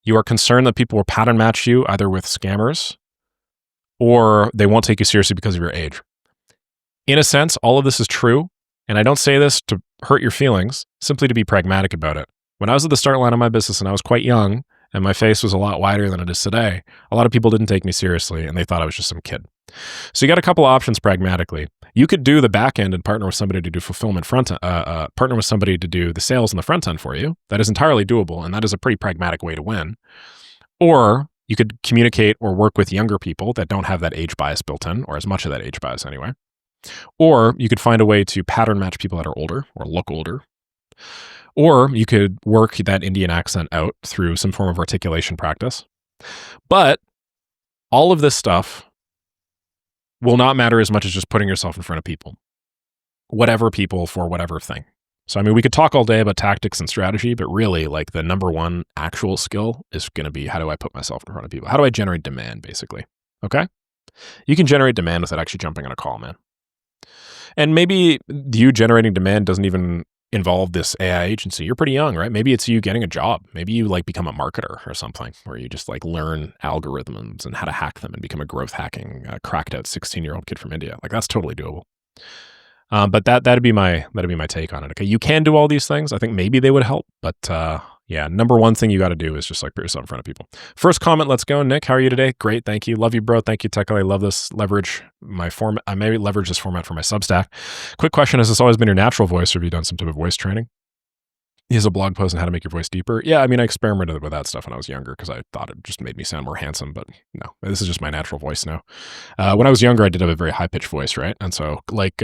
you are concerned that people will pattern match you either with scammers or they won't take you seriously because of your age. In a sense, all of this is true. And I don't say this to hurt your feelings, simply to be pragmatic about it. When I was at the start line of my business and I was quite young and my face was a lot wider than it is today, a lot of people didn't take me seriously and they thought I was just some kid. So you got a couple options pragmatically. You could do the back end and partner with somebody to do fulfillment partner with somebody to do the sales on the front end for you. That is entirely doable, and that is a pretty pragmatic way to win. Or you could communicate or work with younger people that don't have that age bias built in, or as much of that age bias anyway. Or you could find a way to pattern match people that are older or look older. Or you could work that Indian accent out through some form of articulation practice. But all of this stuff will not matter as much as just putting yourself in front of people. Whatever people for whatever thing. So, I mean, we could talk all day about tactics and strategy, but really, like, the number one actual skill is going to be, how do I put myself in front of people? How do I generate demand, basically? Okay? You can generate demand without actually jumping on a call, man. And maybe you generating demand doesn't even involve this AI agency. You're pretty young, right? Maybe it's you getting a job. Maybe you like become a marketer or something, where you just like learn algorithms and how to hack them and become a growth hacking, cracked out 16-year-old kid from India. Like, that's totally doable. But that'd be my take on it. Okay, you can do all these things. I think maybe they would help, but yeah, number one thing you got to do is just like put yourself in front of people. First comment, let's go. Nick, how are you today? Great, thank you. Love you, bro. Thank you, Tekle. I love this. Leverage my format. I may leverage this format for my Substack. Quick question: has this always been your natural voice, or have you done some type of voice training? Here's a blog post on how to make your voice deeper. Yeah, I mean, I experimented with that stuff when I was younger because I thought it just made me sound more handsome, but no, this is just my natural voice now. When I was younger, I did have a very high-pitched voice, right? And so, like,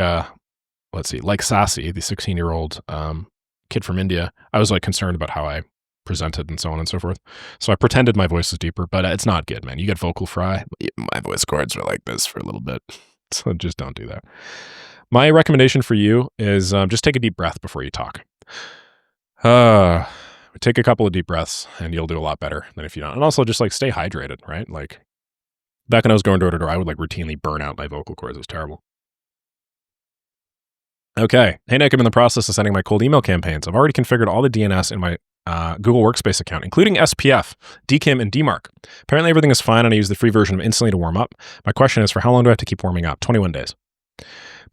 let's see, like Sassy, the 16-year-old kid from India, I was like concerned about how I presented and so on and so forth. So I pretended my voice was deeper, but it's not good, man. You get vocal fry. My voice cords are like this for a little bit. So just don't do that. My recommendation for you is just take a deep breath before you talk. Take a couple of deep breaths and you'll do a lot better than if you don't. And also just like stay hydrated, right? Like back when I was going door to door, I would like routinely burn out my vocal cords. It was terrible. Okay. Hey, Nick, I'm in the process of sending my cold email campaigns. I've already configured all the DNS in my Google Workspace account, including SPF, DKIM, and DMARC. Apparently everything is fine, and I use the free version of Instantly to warm up. My question is, for how long do I have to keep warming up? 21 days.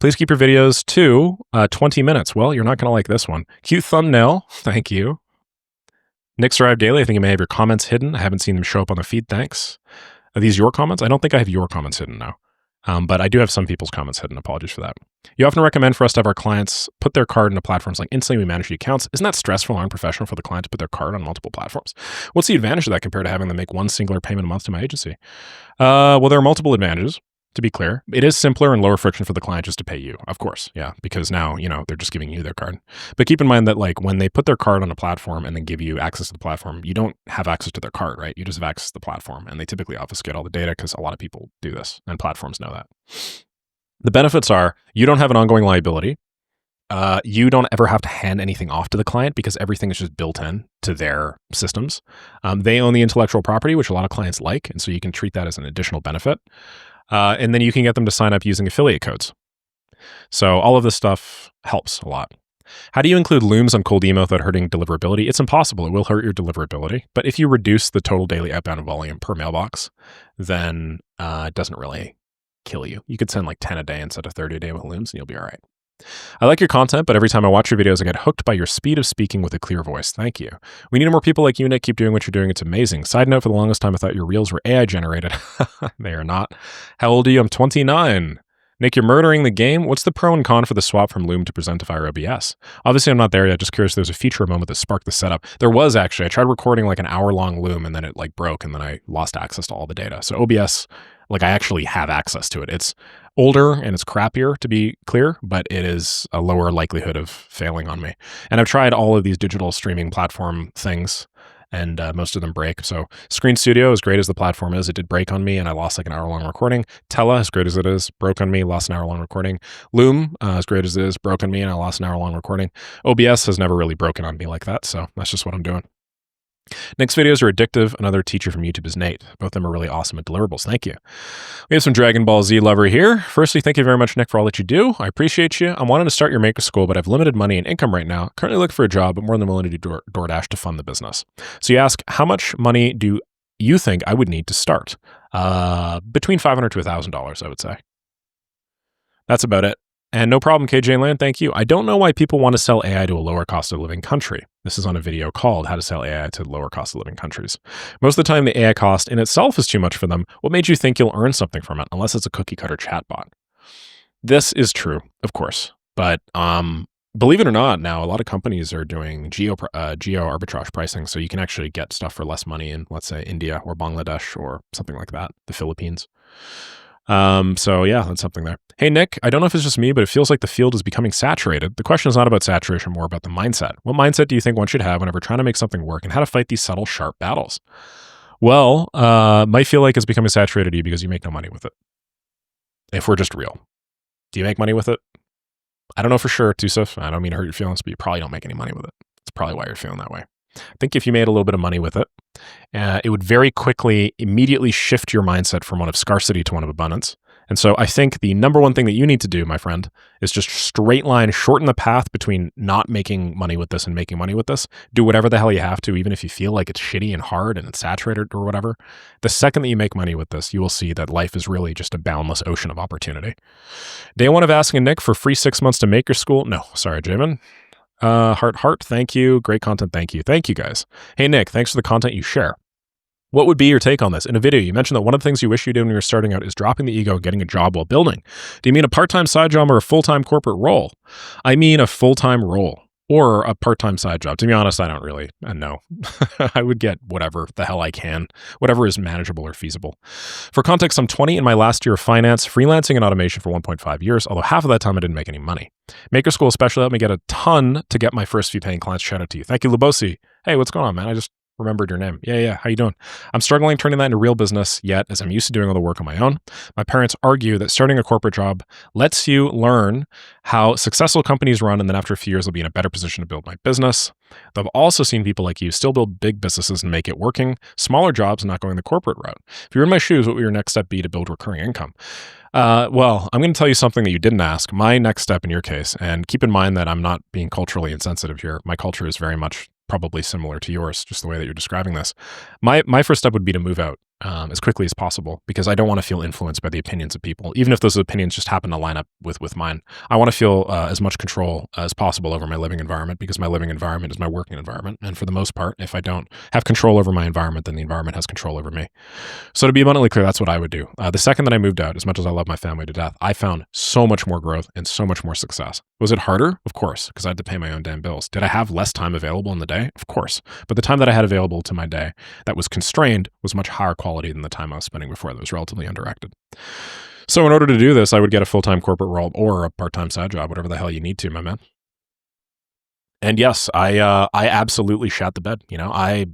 Please keep your videos to 20 minutes. Well, you're not going to like this one. Cute thumbnail. Thank you. Nick Saraev Daily, I think you may have your comments hidden. I haven't seen them show up on the feed. Thanks. Are these your comments? I don't think I have your comments hidden now. But I do have some people's comments hidden. Apologies for that. You often recommend for us to have our clients put their card into platforms like Instantly. We manage the accounts. Isn't that stressful or unprofessional for the client to put their card on multiple platforms? What's the advantage of that compared to having them make one singular payment a month to my agency? Well, there are multiple advantages. To be clear, it is simpler and lower friction for the client just to pay you, of course. Yeah, because now, they're just giving you their card. But keep in mind that like when they put their card on a platform and then give you access to the platform, you don't have access to their card, right? You just have access to the platform, and they typically obfuscate all the data because a lot of people do this and platforms know that. The benefits are you don't have an ongoing liability. You don't ever have to hand anything off to the client because everything is just built in to their systems. They own the intellectual property, which a lot of clients like, and so you can treat that as an additional benefit. And then you can get them to sign up using affiliate codes. So all of this stuff helps a lot. How do you include looms on cold email without hurting deliverability? It's impossible. It will hurt your deliverability. But if you reduce the total daily outbound volume per mailbox, then it doesn't really kill you. You could send like 10 a day instead of 30 a day with looms and you'll be all right. I like your content, but every time I watch your videos, I get hooked by your speed of speaking with a clear voice. Thank you. We need more people like you, Nick. Keep doing what you're doing. It's amazing. Side note, for the longest time, I thought your reels were AI generated. They are not. How old are you? I'm 29. Nick, you're murdering the game. What's the pro and con for the swap from Loom to Presentify OBS? Obviously, I'm not there yet. Just curious, there's a feature or moment that sparked the setup. There was actually. I tried recording like an hour-long Loom, and then it like broke, and then I lost access to all the data. So OBS, like I actually have access to it. It's older and it's crappier, to be clear, but it is a lower likelihood of failing on me. And I've tried all of these digital streaming platform things, and most of them break. So Screen Studio, as great as the platform is, it did break on me, and I lost like an hour-long recording. Tela, as great as it is, broke on me, lost an hour-long recording. Loom, as great as it is, broke on me, and I lost an hour-long recording. OBS has never really broken on me like that, so that's just what I'm doing. Nick's videos are addictive. Another teacher from YouTube is Nate. Both of them are really awesome at deliverables. Thank you. We have some Dragon Ball Z lover here. Firstly, thank you very much, Nick, for all that you do. I appreciate you. I'm wanting to start your maker school, but I have limited money and income right now. Currently looking for a job, but more than willing to do DoorDash to fund the business. So you ask, how much money do you think I would need to start? Between $500 to $1,000, I would say. That's about it. And no problem, KJ Land, thank you. I don't know why people want to sell AI to a lower cost of living country. This is on a video called How to Sell AI to Lower Cost of Living Countries. Most of the time, the AI cost in itself is too much for them. What made you think you'll earn something from it, unless it's a cookie cutter chatbot? This is true, of course. But believe it or not, now a lot of companies are doing geo arbitrage pricing, so you can actually get stuff for less money in, let's say, India or Bangladesh or something like that, the Philippines. So yeah, that's something there. Hey, Nick, I don't know if it's just me, but it feels like the field is becoming saturated. The question is not about saturation, more about the mindset. What mindset do you think one should have whenever trying to make something work, and how to fight these subtle, sharp battles? Well, might feel like it's becoming saturated to you because you make no money with it. If we're just real. Do you make money with it? I don't know for sure, Tusif. I don't mean to hurt your feelings, but you probably don't make any money with it. That's probably why you're feeling that way. I think if you made a little bit of money with it, it would very quickly, immediately shift your mindset from one of scarcity to one of abundance. And so I think the number one thing that you need to do, my friend, is just straight line, shorten the path between not making money with this and making money with this. Do whatever the hell you have to, even if you feel like it's shitty and hard and it's saturated or whatever. The second that you make money with this, you will see that life is really just a boundless ocean of opportunity. Day one of asking Nick for free 6 months to maker school. No, sorry, Jamin. Heart, thank you. Great content, thank you. Thank you, guys. Hey, Nick, thanks for the content you share. What would be your take on this? In a video, you mentioned that one of the things you wish you did when you were starting out is dropping the ego and getting a job while building. Do you mean a part-time side job or a full-time corporate role? I mean a full-time role or a part-time side job. To be honest, I don't really know. I would get whatever the hell I can, whatever is manageable or feasible. For context, I'm 20 in my last year of finance, freelancing and automation for 1.5 years, although half of that time I didn't make any money. Maker School especially helped me get a ton to get my first few paying clients. Shout out to you. Thank you, Lubosi. Hey, what's going on, man? I just remembered your name. Yeah. How you doing? I'm struggling turning that into real business yet, as I'm used to doing all the work on my own. My parents argue that starting a corporate job lets you learn how successful companies run, and then after a few years, I'll be in a better position to build my business. Though I've also seen people like you still build big businesses and make it working, smaller jobs and not going the corporate route. If you're in my shoes, what would your next step be to build recurring income? Well, I'm going to tell you something that you didn't ask. My next step in your case, and keep in mind that I'm not being culturally insensitive here. My culture is very much probably similar to yours, just the way that you're describing this. My first step would be to move out as quickly as possible, because I don't want to feel influenced by the opinions of people, even if those opinions just happen to line up with mine. I want to feel as much control as possible over my living environment, because my living environment is my working environment. And for the most part, if I don't have control over my environment, then the environment has control over me. So to be abundantly clear, that's what I would do. The second that I moved out, as much as I love my family to death, I found so much more growth and so much more success. Was it harder? Of course, because I had to pay my own damn bills. Did I have less time available in the day? Of course. But the time that I had available to my day that was constrained was much higher quality than the time I was spending before that was relatively undirected. So in order to do this, I would get a full-time corporate role or a part-time side job, whatever the hell you need to, my man. And yes, I absolutely shat the bed. You know, I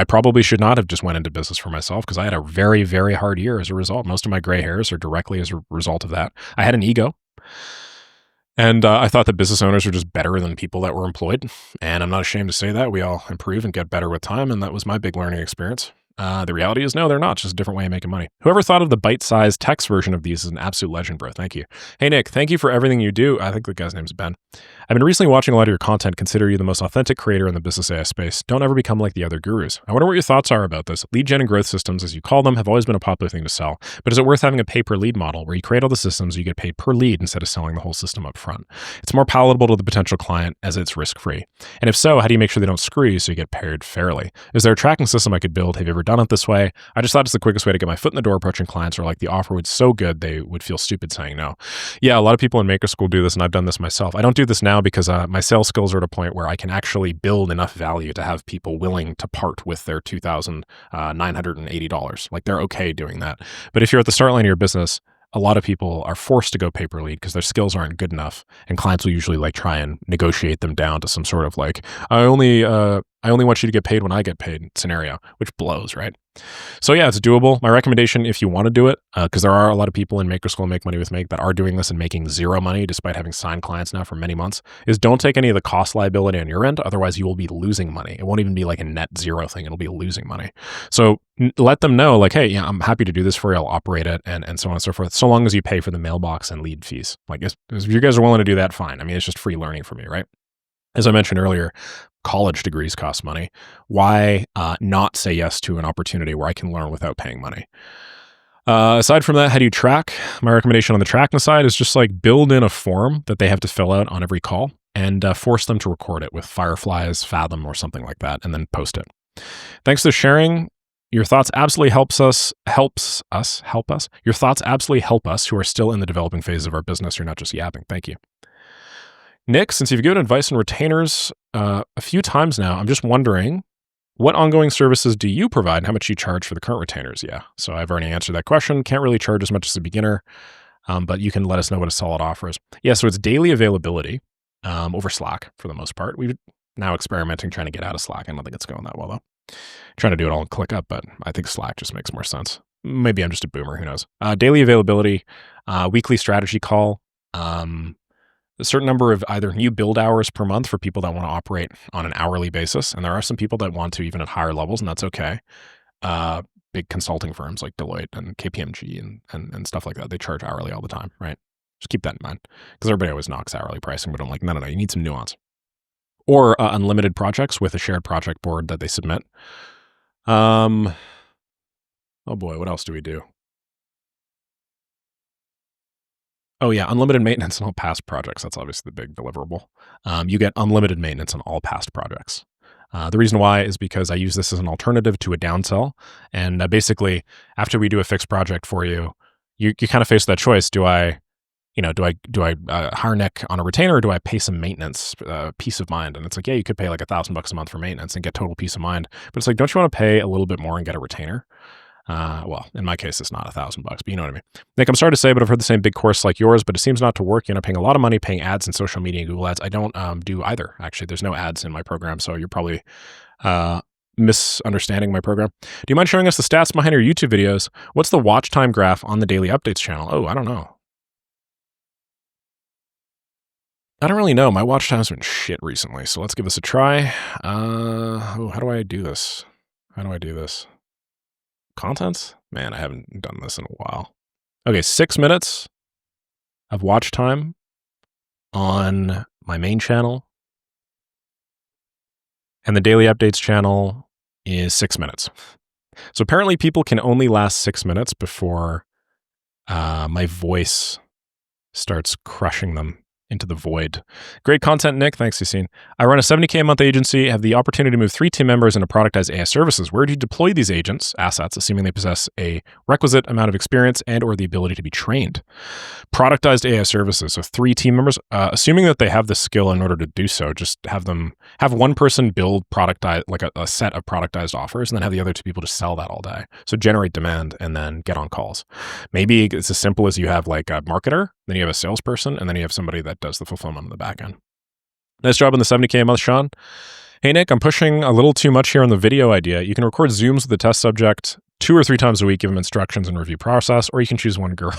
probably should not have just went into business for myself, because I had a very, very hard year as a result. Most of my gray hairs are directly as a result of that. I had an ego. And I thought that business owners were just better than people that were employed. And I'm not ashamed to say that. We all improve and get better with time. And that was my big learning experience. The reality is, no, they're not. It's just a different way of making money. Whoever thought of the bite-sized text version of these is an absolute legend, bro. Thank you. Hey, Nick, thank you for everything you do. I think the guy's name's Ben. I've been recently watching a lot of your content. Consider you the most authentic creator in the business AI space. Don't ever become like the other gurus. I wonder what your thoughts are about this. Lead gen and growth systems, as you call them, have always been a popular thing to sell. But is it worth having a pay-per-lead model where you create all the systems, you get paid per lead instead of selling the whole system up front? It's more palatable to the potential client as it's risk-free. And if so, how do you make sure they don't screw you so you get paid fairly? Is there a tracking system I could build? Have you ever done it this way. I just thought it's the quickest way to get my foot in the door approaching clients, or like the offer was so good they would feel stupid saying no. Yeah, a lot of people in Maker School do this, and I've done this myself. I don't do this now because my sales skills are at a point where I can actually build enough value to have people willing to part with their $2,980. Like they're okay doing that. But if you're at the start line of your business, a lot of people are forced to go pay per lead because their skills aren't good enough, and clients will usually like try and negotiate them down to some sort of like, I only want you to get paid when I get paid scenario, which blows, right? So yeah, it's doable. My recommendation, if you want to do it, because there are a lot of people in Maker School and Make Money with Make that are doing this and making zero money despite having signed clients now for many months, is don't take any of the cost liability on your end. Otherwise, you will be losing money. It won't even be like a net zero thing. It'll be losing money. So let them know like, hey, yeah, I'm happy to do this for you. I'll operate it and so on and so forth, so long as you pay for the mailbox and lead fees. Like if you guys are willing to do that, fine. I mean, it's just free learning for me, right? As I mentioned earlier, college degrees cost money. Why not say yes to an opportunity where I can learn without paying money? Aside from that, how do you track? My recommendation on the tracking side is just like build in a form that they have to fill out on every call and force them to record it with Fireflies, Fathom, or something like that, and then post it. Thanks for sharing. Your thoughts absolutely help us. Your thoughts absolutely help us who are still in the developing phase of our business. You're not just yapping. Thank you. Nick, since you've given advice on retainers a few times now, I'm just wondering, what ongoing services do you provide and how much you charge for the current retainers? Yeah, so I've already answered that question. Can't really charge as much as a beginner, but you can let us know what a solid offer is. Yeah, so it's daily availability over Slack for the most part. We're now experimenting trying to get out of Slack. I don't think it's going that well, though. Trying to do it all in ClickUp, but I think Slack just makes more sense. Maybe I'm just a boomer, who knows? Daily availability, weekly strategy call, a certain number of either new build hours per month for people that want to operate on an hourly basis. And there are some people that want to even at higher levels, and that's okay. Big consulting firms like Deloitte and KPMG and stuff like that, they charge hourly all the time, right? Just keep that in mind because everybody always knocks hourly pricing, but I'm like, no, you need some nuance. Or unlimited projects with a shared project board that they submit. Oh boy, what else do we do? Oh yeah, unlimited maintenance on all past projects. That's obviously the big deliverable. You get unlimited maintenance on all past projects. The reason why is because I use this as an alternative to a downsell. And basically, after we do a fixed project for you, you kind of face that choice. Do I hire Nick on a retainer, or do I pay some maintenance, peace of mind? And it's like, yeah, you could pay like $1,000 a month for maintenance and get total peace of mind. But it's like, don't you want to pay a little bit more and get a retainer? Well, in my case, it's not $1,000, but you know what I mean. Nick, I'm sorry to say, but I've heard the same big course like yours, but it seems not to work. You end up paying a lot of money paying ads in social media and Google ads. I don't do either. Actually, there's no ads in my program, so you're probably misunderstanding my program. Do you mind showing us the stats behind your YouTube videos? What's the watch time graph on the daily updates channel? Oh, I don't know. I don't really know. My watch time's been shit recently, so let's give this a try. How do I do this? Contents? Man, I haven't done this in a while. Okay, 6 minutes of watch time on my main channel. And the daily updates channel is 6 minutes. So apparently people can only last 6 minutes before my voice starts crushing them into the void. Great content, Nick. Thanks, Yassine. I run a $70K a month agency, have the opportunity to move 3 team members into productized AI services. Where do you deploy these assets, assuming they possess a requisite amount of experience and or the ability to be trained? Productized AI services. So 3 team members, assuming that they have the skill in order to do so, just have one person build like a set of productized offers, and then have the other 2 people just sell that all day. So generate demand and then get on calls. Maybe it's as simple as you have like a marketer, then you have a salesperson, and then you have somebody that does the fulfillment on the back end. Nice job on the 70K a month, Sean. Hey, Nick, I'm pushing a little too much here on the video idea. You can record Zooms with the test subject 2 or 3 times a week, give him instructions and review process, or you can choose one girl.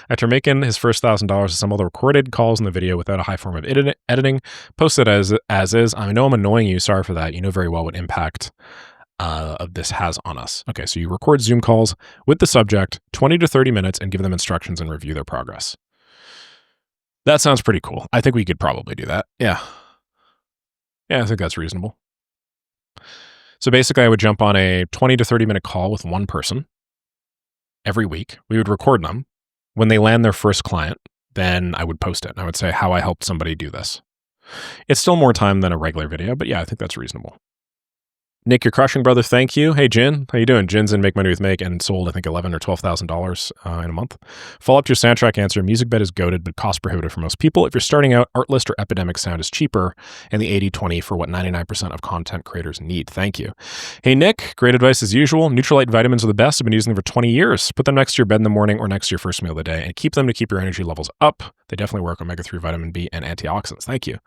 After making his first $1,000, assemble the recorded calls in the video without a high form of editing, post it as is. I know I'm annoying you. Sorry for that. You know very well what impact of this has on us. Okay, so you record Zoom calls with the subject, 20 to 30 minutes, and give them instructions and review their progress. That sounds pretty cool. I think we could probably do that. Yeah, I think that's reasonable. So basically, I would jump on a 20 to 30 minute call with one person every week. We would record them. When they land their first client, then I would post it. And I would say how I helped somebody do this. It's still more time than a regular video, but yeah, I think that's reasonable. Nick, you're crushing, brother. Thank you. Hey, Jin, how you doing? Jin's in Make Money with Make and sold, I think, $11,000 or $12,000 in a month. Follow up to your soundtrack answer. Music bed is goated, but cost prohibitive for most people. If you're starting out, Artlist or Epidemic Sound is cheaper, and the 80/20 for what 99% of content creators need. Thank you. Hey, Nick, great advice as usual. Neutralite vitamins are the best. I've been using them for 20 years. Put them next to your bed in the morning or next to your first meal of the day, and keep them to keep your energy levels up. They definitely work omega-3, vitamin B, and antioxidants. Thank you.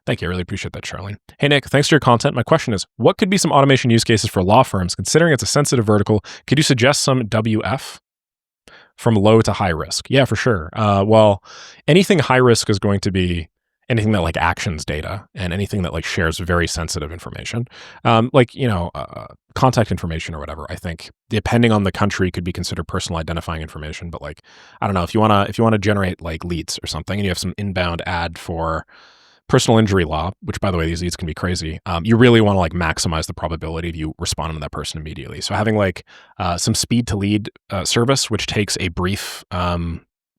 Thank you. I really appreciate that, Charlene. Hey, Nick, thanks for your content. My question is, what could be some automation use cases for law firms? Considering it's a sensitive vertical, could you suggest some WF from low to high risk? Yeah, for sure. Well, anything high risk is going to be anything that like actions data and anything that like shares very sensitive information, contact information or whatever. I think depending on the country could be considered personal identifying information. But like, I don't know, if you wanna generate like leads or something, and you have some inbound ad for personal injury law, which by the way, these leads can be crazy. You really want to like maximize the probability of you responding to that person immediately. So having like some speed to lead service, which takes a brief,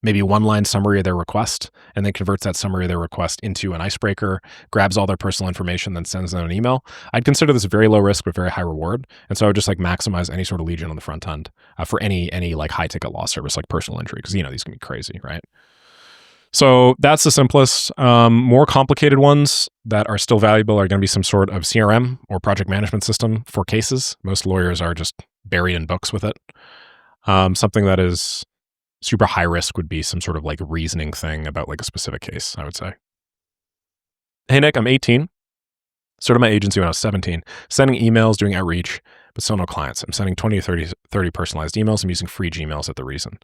maybe one-line summary of their request, and then converts that summary of their request into an icebreaker, grabs all their personal information, then sends them an email. I'd consider this very low risk but very high reward. And so I would just like maximize any sort of lead gen on the front end for any like high ticket law service like personal injury, because these can be crazy, right? So that's the simplest. More complicated ones that are still valuable are going to be some sort of CRM or project management system for cases. Most lawyers are just buried in books with it. Something that is super high risk would be some sort of like reasoning thing about like a specific case, I would say. Hey, Nick, I'm 18. Started my agency when I was 17, sending emails, doing outreach, but still no clients. I'm sending 20 to 30 personalized emails. I'm using free Gmails at the reason.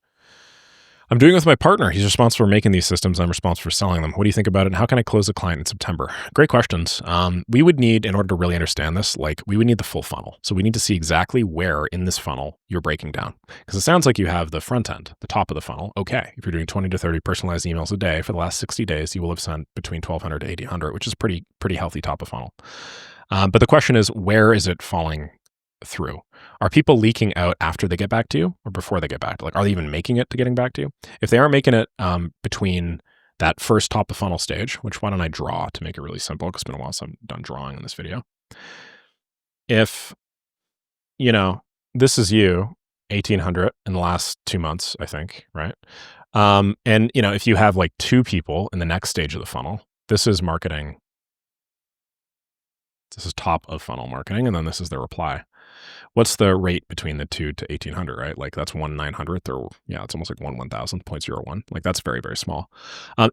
I'm doing it with my partner. He's responsible for making these systems. I'm responsible for selling them. What do you think about it? And how can I close a client in September? Great questions. We would need, in order to really understand this, we would need the full funnel. So we need to see exactly where in this funnel you're breaking down. Because it sounds like you have the front end, the top of the funnel. Okay, if you're doing 20 to 30 personalized emails a day for the last 60 days, you will have sent between 1,200 to 1,800, which is pretty healthy top of funnel. But the question is, where is it falling through? Are people leaking out after they get back to you or before they get back? Like, are they even making it to getting back to you? If they aren't making it between that first top of funnel stage, which why don't I draw to make it really simple? Because it's been a while since I've done drawing in this video. If, this is you, 1,800 in the last 2 months, I think, right? And, if you have like 2 people in the next stage of the funnel, this is marketing. This is top of funnel marketing, and then this is the reply. What's the rate between the 2 to 1,800, right? Like that's 1/900th, or it's almost like 1/1000th, 0.01. Like that's very, very small.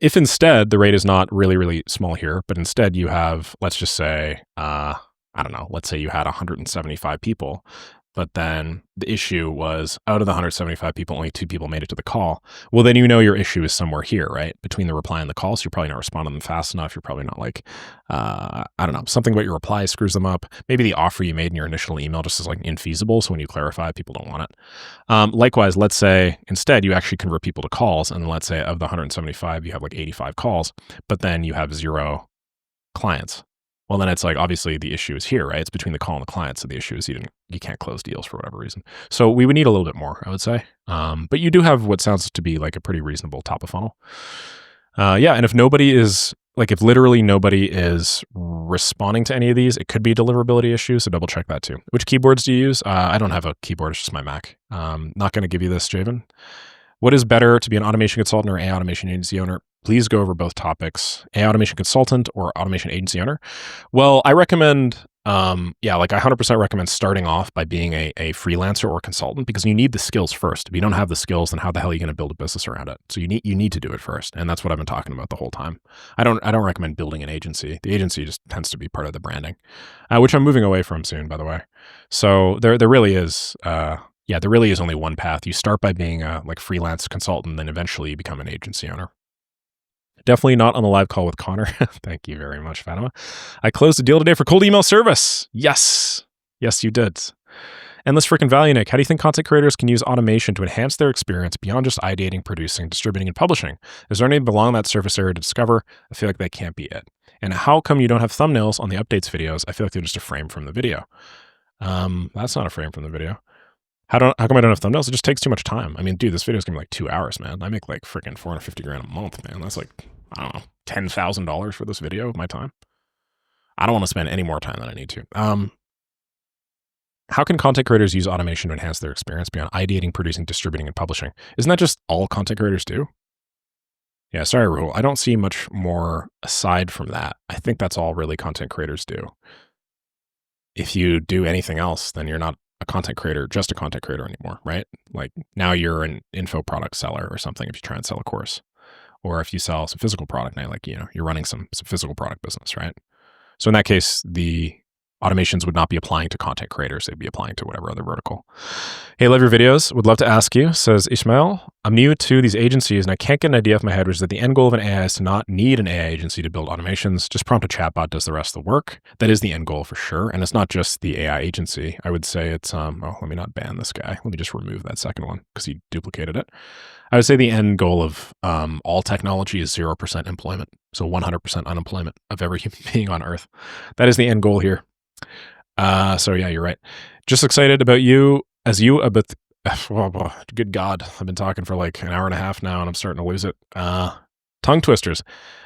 If instead the rate is not really, really small here, but instead you have, let's just say, I don't know, let's say you had 175 people, but then the issue was out of the 175 people, only 2 people made it to the call. Well, then your issue is somewhere here, right? Between the reply and the call. So you're probably not responding to them fast enough. You're probably not like, I don't know, something about your reply screws them up. Maybe the offer you made in your initial email just is like infeasible. So when you clarify, people don't want it. Likewise, let's say instead you actually convert people to calls. And let's say of the 175, you have like 85 calls, but then you have 0 clients. Well, then it's like, obviously the issue is here, right? It's between the call and the client. So the issue is you can't close deals for whatever reason. So we would need a little bit more, I would say. But you do have what sounds to be like a pretty reasonable top of funnel. And if if literally nobody is responding to any of these, it could be a deliverability issue. So double check that too. Which keyboards do you use? I don't have a keyboard. It's just my Mac. Not going to give you this, Javen. What is better, to be an automation consultant or AI automation agency owner? Please go over both topics. AI automation consultant or automation agency owner? Well, I recommend, I 100% recommend starting off by being a freelancer or consultant, because you need the skills first. If you don't have the skills, then how the hell are you going to build a business around it? So you need to do it first. And that's what I've been talking about the whole time. I don't recommend building an agency. The agency just tends to be part of the branding, which I'm moving away from soon, by the way. So there really is, there really is only one path. You start by being a freelance consultant, then eventually you become an agency owner. Definitely not on the live call with Connor. Thank you very much, Fatima. I closed a deal today for cold email service. Yes, you did. Endless freaking value, Nick. How do you think content creators can use automation to enhance their experience beyond just ideating, producing, distributing, and publishing? Is there anything below that surface area to discover? I feel like that can't be it. And how come you don't have thumbnails on the updates videos? I feel like they're just a frame from the video. That's not a frame from the video. How come I don't have thumbnails? It just takes too much time. I mean, dude, this video is gonna be like 2 hours, man. I make like freaking 450 grand a month, man. That's like, I don't know, $10,000 for this video of my time. I don't want to spend any more time than I need to. How can content creators use automation to enhance their experience beyond ideating, producing, distributing, and publishing? Isn't that just all content creators do? Yeah, sorry, Rahul. I don't see much more aside from that. I think that's all really content creators do. If you do anything else, then you're not a content creator, just a content creator anymore, right? Like now you're an info product seller or something if you try and sell a course. Or if you sell some physical product now, like, you're running some physical product business, right? So in that case, the automations would not be applying to content creators. They'd be applying to whatever other vertical. Hey, love your videos. Would love to ask you, says Ishmael. I'm new to these agencies and I can't get an idea off my head, which is that the end goal of an AI is to not need an AI agency to build automations. Just prompt a chatbot does the rest of the work. That is the end goal for sure. And it's not just the AI agency. I would say it's, oh, let me not ban this guy. Let me just remove that second one because he duplicated it. I would say the end goal of all technology is 0% employment. So 100% unemployment of every human being on Earth. That is the end goal here. So yeah, you're right. Just excited about you as you, but good God, I've been talking for like an hour and a half now and I'm starting to lose it. Tongue twisters.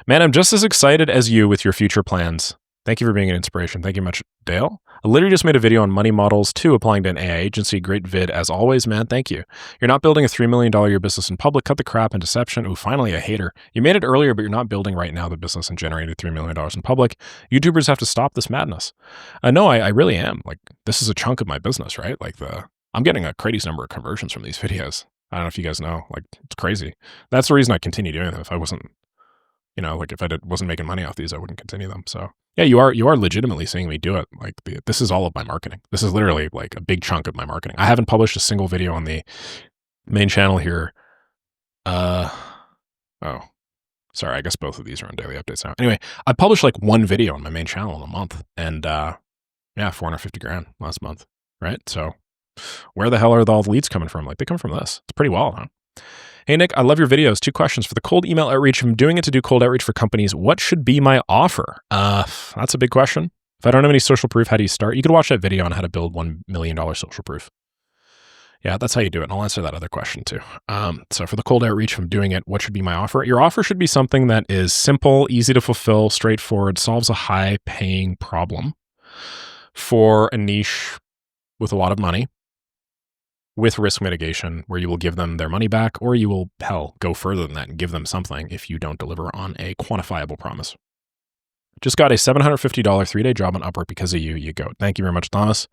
Man, I'm just as excited as you with your future plans. Thank you for being an inspiration. Thank you much, Dale. I literally just made a video on money models too, applying to an AI agency. Great vid as always, man. Thank you. You're not building a $3 million year business in public. Cut the crap and deception. Ooh, finally a hater. You made it earlier, but you're not building right now the business and generated $3 million in public. YouTubers have to stop this madness. No, I really am. Like, this is a chunk of my business, right? Like I'm getting a crazy number of conversions from these videos. I don't know if you guys know, like, it's crazy. That's the reason I continue doing them. If I wasn't, like if I wasn't making money off these, I wouldn't continue them. So yeah, you are legitimately seeing me do it. Like this is all of my marketing. This is literally like a big chunk of my marketing. I haven't published a single video on the main channel here. Oh, sorry. I guess both of these are on daily updates now. Anyway, I published like one video on my main channel in a month and, yeah, 450 grand last month. Right. So where the hell are all the leads coming from? Like they come from this. It's pretty well, huh? Hey, Nick, I love your videos. 2 questions. For the cold email outreach, if I'm doing it to do cold outreach for companies, what should be my offer? That's a big question. If I don't have any social proof, how do you start? You could watch that video on how to build $1 million social proof. Yeah, that's how you do it. And I'll answer that other question too. So for the cold outreach, if I'm doing it, what should be my offer? Your offer should be something that is simple, easy to fulfill, straightforward, solves a high paying problem for a niche with a lot of money, with risk mitigation, where you will give them their money back, or you will, go further than that and give them something if you don't deliver on a quantifiable promise. Just got a $750 3-day job on Upwork because of you, you goat. Thank you very much, Thomas.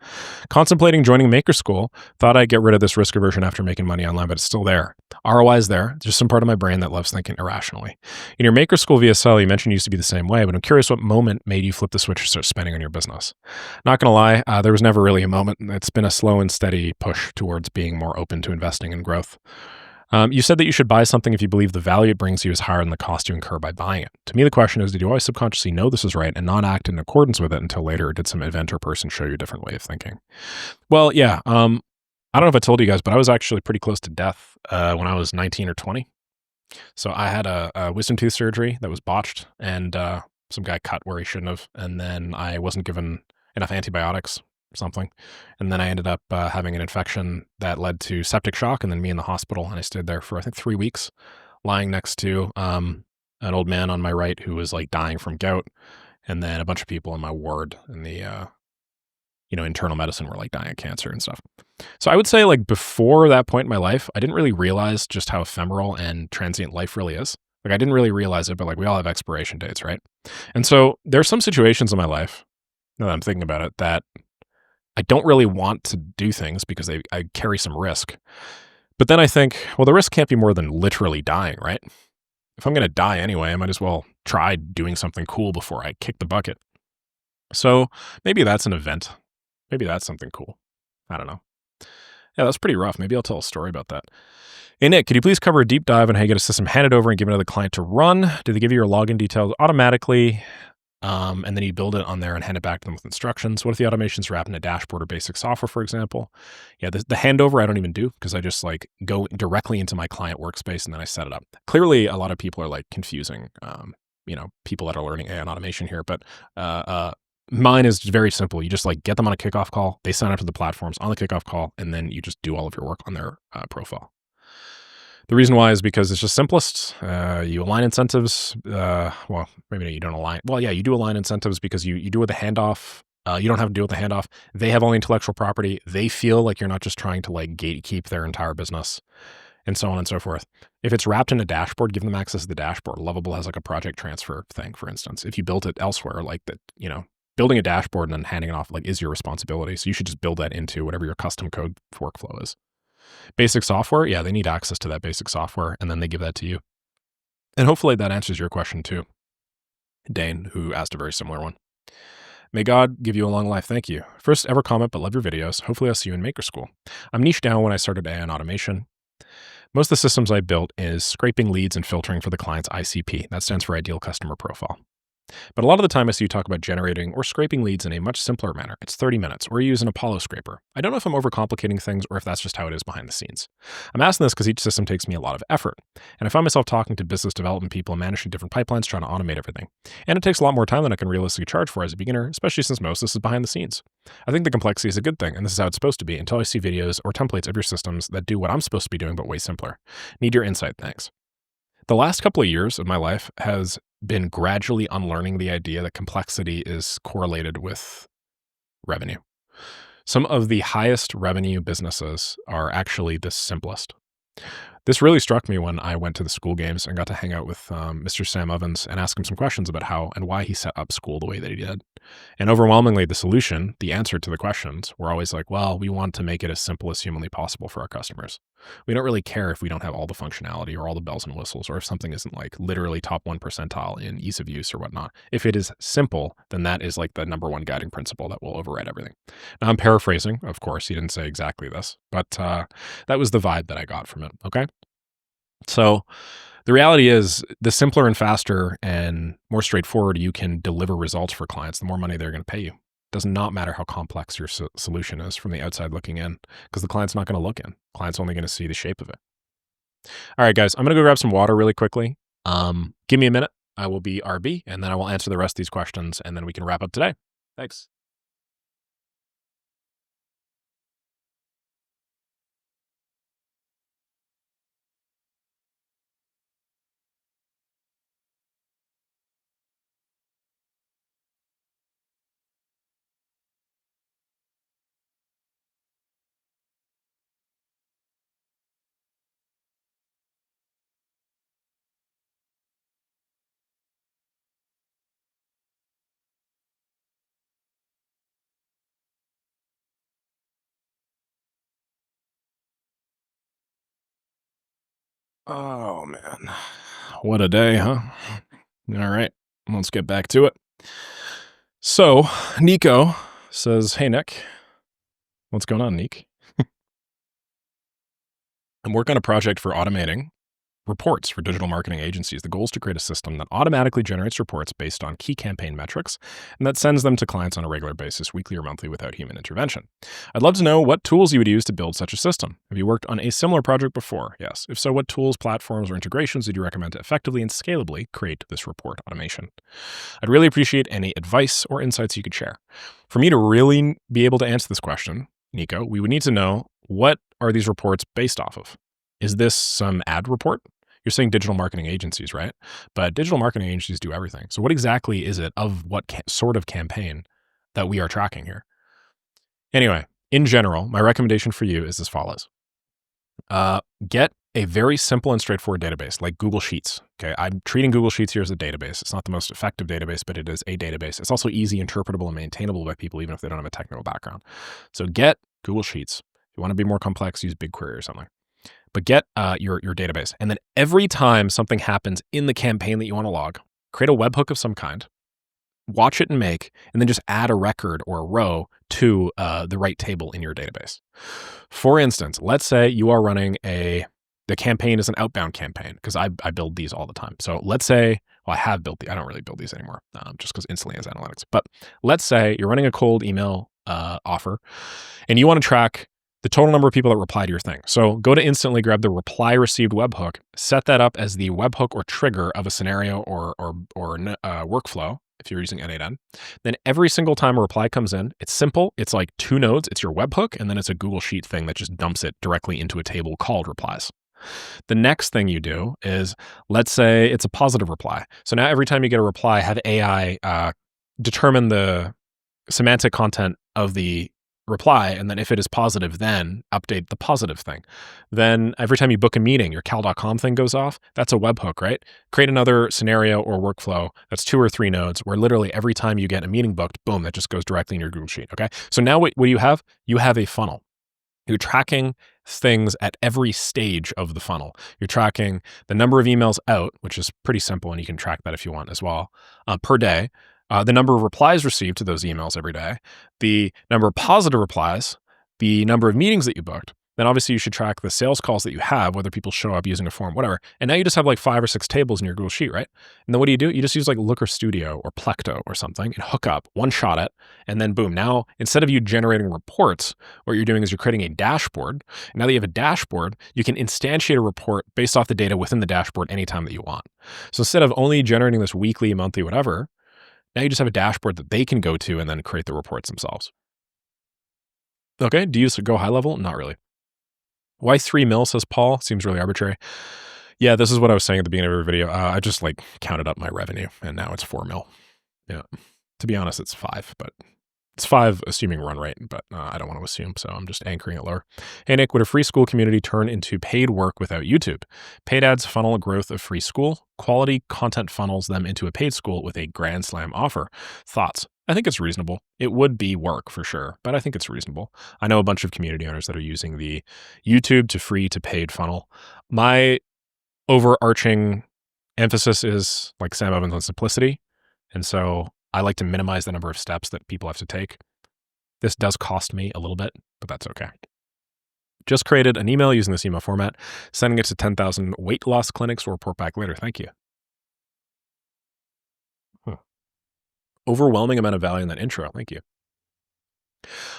Contemplating joining Maker School. Thought I'd get rid of this risk aversion after making money online, but it's still there. ROI is there. There's some part of my brain that loves thinking irrationally. In your Maker School VSL, you mentioned you used to be the same way, but I'm curious what moment made you flip the switch and start spending on your business. Not going to lie, there was never really a moment. It's been a slow and steady push towards being more open to investing in growth. You said that you should buy something if you believe the value it brings you is higher than the cost you incur by buying it. To me, the question is, did you always subconsciously know this is right and not act in accordance with it until later, or did some event or person show you a different way of thinking? Well, yeah. I don't know if I told you guys, but I was actually pretty close to death when I was 19 or 20. So I had a wisdom tooth surgery that was botched, and some guy cut where he shouldn't have, and then I wasn't given enough antibiotics or something. And then I ended up having an infection that led to septic shock, and then me in the hospital. And I stayed there for, I think, 3 weeks, lying next to an old man on my right who was like dying from gout. And then a bunch of people in my ward in the, internal medicine were like dying of cancer and stuff. So I would say, like, before that point in my life, I didn't really realize just how ephemeral and transient life really is. Like, I didn't really realize it, but like, we all have expiration dates, right? And so there's some situations in my life, now that I'm thinking about it, that I don't really want to do things because I carry some risk. But then I think, well, the risk can't be more than literally dying, right? If I'm going to die anyway, I might as well try doing something cool before I kick the bucket. So maybe that's an event. Maybe that's something cool. I don't know. Yeah, that's pretty rough. Maybe I'll tell a story about that. Hey, Nick, could you please cover a deep dive on how you get a system handed over and give it to the client to run? Do they give you your login details automatically? And then you build it on there and hand it back to them with instructions. What if the automations wrap in a dashboard or basic software, for example? Yeah, the handover I don't even do because I just like go directly into my client workspace and then I set it up. Clearly, a lot of people are like confusing, people that are learning AI and automation here, but mine is very simple. You just like get them on a kickoff call. They sign up to the platforms on the kickoff call, and then you just do all of your work on their profile. The reason why is because it's just simplest. You align incentives. Well, maybe you don't align. Well, yeah, you do align incentives because you do the handoff You don't have to deal with the handoff. They have all the intellectual property. They feel like you're not just trying to like gatekeep their entire business, and so on and so forth. If it's wrapped in a dashboard, give them access to the dashboard. Lovable has like a project transfer thing, for instance. If you built it elsewhere, like that, building a dashboard and then handing it off like is your responsibility. So you should just build that into whatever your custom code workflow is. Basic software, yeah, they need access to that basic software, and then they give that to you. And hopefully that answers your question too, Dane, who asked a very similar one. May God give you a long life. Thank you. First ever comment, but love your videos. Hopefully I'll see you in Maker School. I'm niche down when I started AI and automation. Most of the systems I built is scraping leads and filtering for the client's ICP. That stands for ideal customer profile. But a lot of the time I see you talk about generating or scraping leads in a much simpler manner. It's 30 minutes, or you use an Apollo scraper. I don't know if I'm overcomplicating things or if that's just how it is behind the scenes. I'm asking this because each system takes me a lot of effort. And I find myself talking to business development people and managing different pipelines, trying to automate everything. And it takes a lot more time than I can realistically charge for as a beginner, especially since most of this is behind the scenes. I think the complexity is a good thing, and this is how it's supposed to be until I see videos or templates of your systems that do what I'm supposed to be doing, but way simpler. Need your insight, thanks. The last couple of years of my life has been gradually unlearning the idea that complexity is correlated with revenue. Some of the highest revenue businesses are actually the simplest. This really struck me when I went to the school games and got to hang out with Mr. Sam Ovens and ask him some questions about how and why he set up school the way that he did. And overwhelmingly, the solution, the answer to the questions were always like, well, we want to make it as simple as humanly possible for our customers. We don't really care if we don't have all the functionality or all the bells and whistles, or if something isn't like literally top 1 percentile in ease of use or whatnot. If it is simple, then that is like the number one guiding principle that will override everything. Now I'm paraphrasing, of course, he didn't say exactly this, but that was the vibe that I got from it. Okay. So the reality is the simpler and faster and more straightforward you can deliver results for clients, the more money they're going to pay you. It does not matter how complex your solution is from the outside looking in, because the client's not going to look in. Client's only going to see the shape of it. All right, guys, I'm going to go grab some water really quickly. Give me a minute. I will be RB, and then I will answer the rest of these questions, and then we can wrap up today. Thanks. Oh, man. What a day, huh? All right, let's get back to it. So, Nico says, hey, Nick. What's going on, Nick? I'm working on a project for automating reports for digital marketing agencies. The goal is to create a system that automatically generates reports based on key campaign metrics and that sends them to clients on a regular basis, weekly or monthly, without human intervention. I'd love to know what tools you would use to build such a system. Have you worked on a similar project before? Yes. If so, what tools, platforms, or integrations would you recommend to effectively and scalably create this report automation? I'd really appreciate any advice or insights you could share. For me to really be able to answer this question, Nico, we would need to know, what are these reports based off of? Is this some ad report? You're saying digital marketing agencies, right? But digital marketing agencies do everything. So what exactly is it of what sort of campaign that we are tracking here? Anyway, in general, my recommendation for you is as follows. Get a very simple and straightforward database like Google Sheets. Okay, I'm treating Google Sheets here as a database. It's not the most effective database, but it is a database. It's also easy, interpretable, and maintainable by people, even if they don't have a technical background. So get Google Sheets. If you want to be more complex, use BigQuery or something. But get your database. And then every time something happens in the campaign that you want to log, create a webhook of some kind, watch it and make, and then just add a record or a row to the right table in your database. For instance, let's say you are running the campaign is an outbound campaign, because I build these all the time. So let's say, well, I have built I don't really build these anymore, just because Instantly has analytics. But let's say you're running a cold email offer, and you want to track the total number of people that reply to your thing. So go to Instantly, grab the reply received webhook, set that up as the webhook or trigger of a scenario or workflow, if you're using N8N. Then every single time a reply comes in, it's simple. It's like 2 nodes. It's your webhook, and then it's a Google Sheet thing that just dumps it directly into a table called replies. The next thing you do is, let's say it's a positive reply. So now every time you get a reply, have AI determine the semantic content of the reply, and then if it is positive, then update the positive thing. Then every time you book a meeting, your cal.com thing goes off. That's a webhook, right? Create another scenario or workflow that's 2 or 3 nodes where literally every time you get a meeting booked, boom, that just goes directly in your Google Sheet, okay? So now what do you have? You have a funnel. You're tracking things at every stage of the funnel. You're tracking the number of emails out, which is pretty simple, and you can track that if you want as well, per day. The number of replies received to those emails every day, the number of positive replies, the number of meetings that you booked. Then obviously you should track the sales calls that you have, whether people show up using a form, whatever. And now you just have like 5 or 6 tables in your Google Sheet, right? And then what do? You just use like Looker Studio or Plecto or something and hook up, one shot it, and then boom. Now, instead of you generating reports, what you're doing is you're creating a dashboard. And now that you have a dashboard, you can instantiate a report based off the data within the dashboard anytime that you want. So instead of only generating this weekly, monthly, whatever, now you just have a dashboard that they can go to and then create the reports themselves. Okay, do you go high level? Not really. Why 3 mil, says Paul? Seems really arbitrary. Yeah, this is what I was saying at the beginning of every video. I just like counted up my revenue and now it's 4 mil. Yeah. To be honest, it's 5, but it's 5 assuming run rate, but I don't want to assume, so I'm just anchoring it lower. Hey, Nick, would a free school community turn into paid work without YouTube? Paid ads funnel growth of free school. Quality content funnels them into a paid school with a grand slam offer. Thoughts? I think it's reasonable. It would be work for sure, but I think it's reasonable. I know a bunch of community owners that are using the YouTube to free to paid funnel. My overarching emphasis is, like Sam Evans, on simplicity. And so I like to minimize the number of steps that people have to take. This does cost me a little bit, but that's okay. Just created an email using this email format, sending it to 10,000 weight loss clinics. Will report back later. Thank you. Overwhelming amount of value in that intro. Thank you.